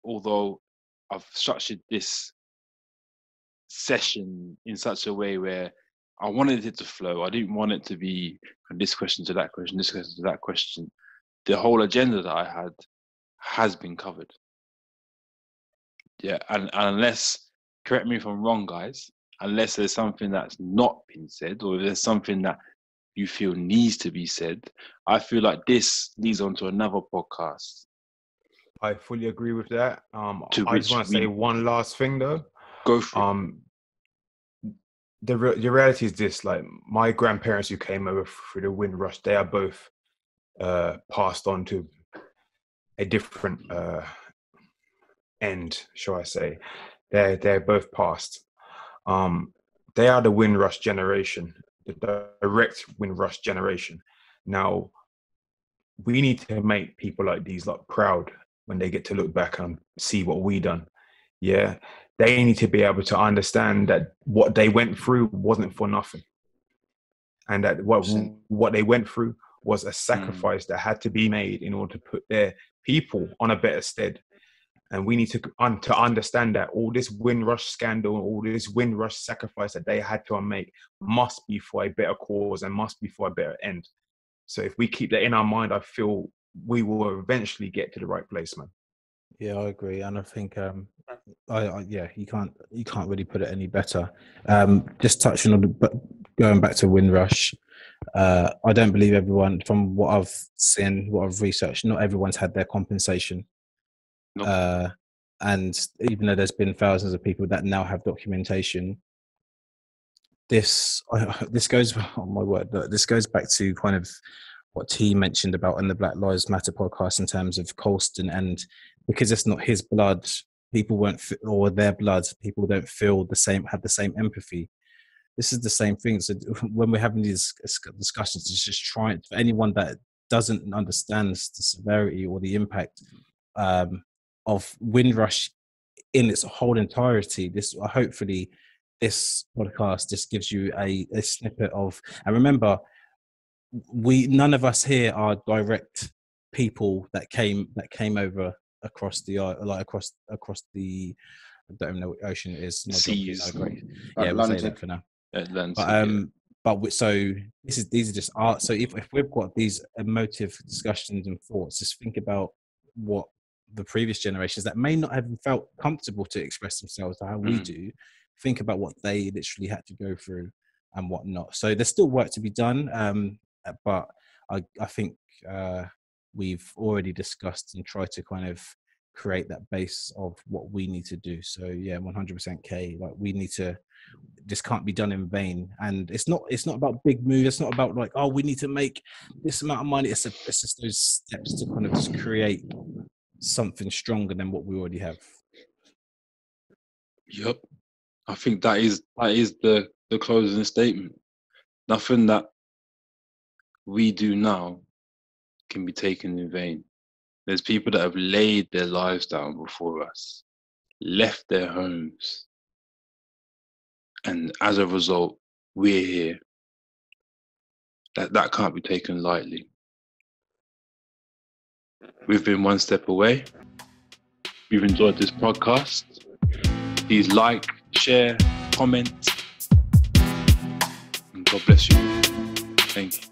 although I've structured this session in such a way where I wanted it to flow. I didn't want it to be from this question to that question, this question to that question. The whole agenda that I had has been covered. Yeah, and unless, correct me if I'm wrong, guys, unless there's something that's not been said, or if there's something that you feel needs to be said, I feel like this leads on to another podcast. I fully agree with that. I just which want to say one last thing though. Go for it. The reality is this: like my grandparents who came over through the Windrush, they are both passed on to a different end, shall I say? They're both passed. They are the Windrush generation, the direct Windrush generation. Now, we need to make people like these like proud when they get to look back and see what we done. Yeah, they need to be able to understand that what they went through wasn't for nothing, and that what they went through was a sacrifice that had to be made in order to put their people on a better stead. And we need to understand that all this Windrush scandal, all this Windrush sacrifice that they had to make must be for a better cause and must be for a better end. So if we keep that in our mind, I feel we will eventually get to the right place, man. Yeah, I agree, and I think you can't really put it any better. Just touching on going back to Windrush, I don't believe everyone, from what I've seen, what I've researched, not everyone's had their compensation. Nope. And even though there's been thousands of people that now have documentation, this goes, oh my word, this goes back to kind of what T mentioned about in the Black Lives Matter podcast in terms of Colston, and because it's not his blood, people won't, or their blood, people don't feel the same, have the same empathy. This is the same thing. So when we're having these discussions, it's just trying, for anyone that doesn't understand the severity or the impact of Windrush in its whole entirety, this hopefully this podcast just gives you a snippet of, and remember, none of us here are direct people that came over across the across the, I don't even know what ocean it is. Seas. Yeah, we'll say that for now. Atlantic, so these are just art. So if we've got these emotive discussions and thoughts, just think about what the previous generations that may not have felt comfortable to express themselves how we do, think about what they literally had to go through and whatnot. So there's still work to be done, but I think we've already discussed and tried to kind of create that base of what we need to do. So yeah, 100% K, like we need to, this can't be done in vain. And it's not about big moves. It's not about like, oh, we need to make this amount of money. It's just those steps to kind of just create something stronger than what we already have. Yep. I think that is the closing statement. Nothing that we do now can be taken in vain. There's people that have laid their lives down before us, left their homes, and as a result, we're here. That can't be taken lightly. We've been one step away. We've enjoyed this podcast. Please like, share, comment, and God bless you. Thank you.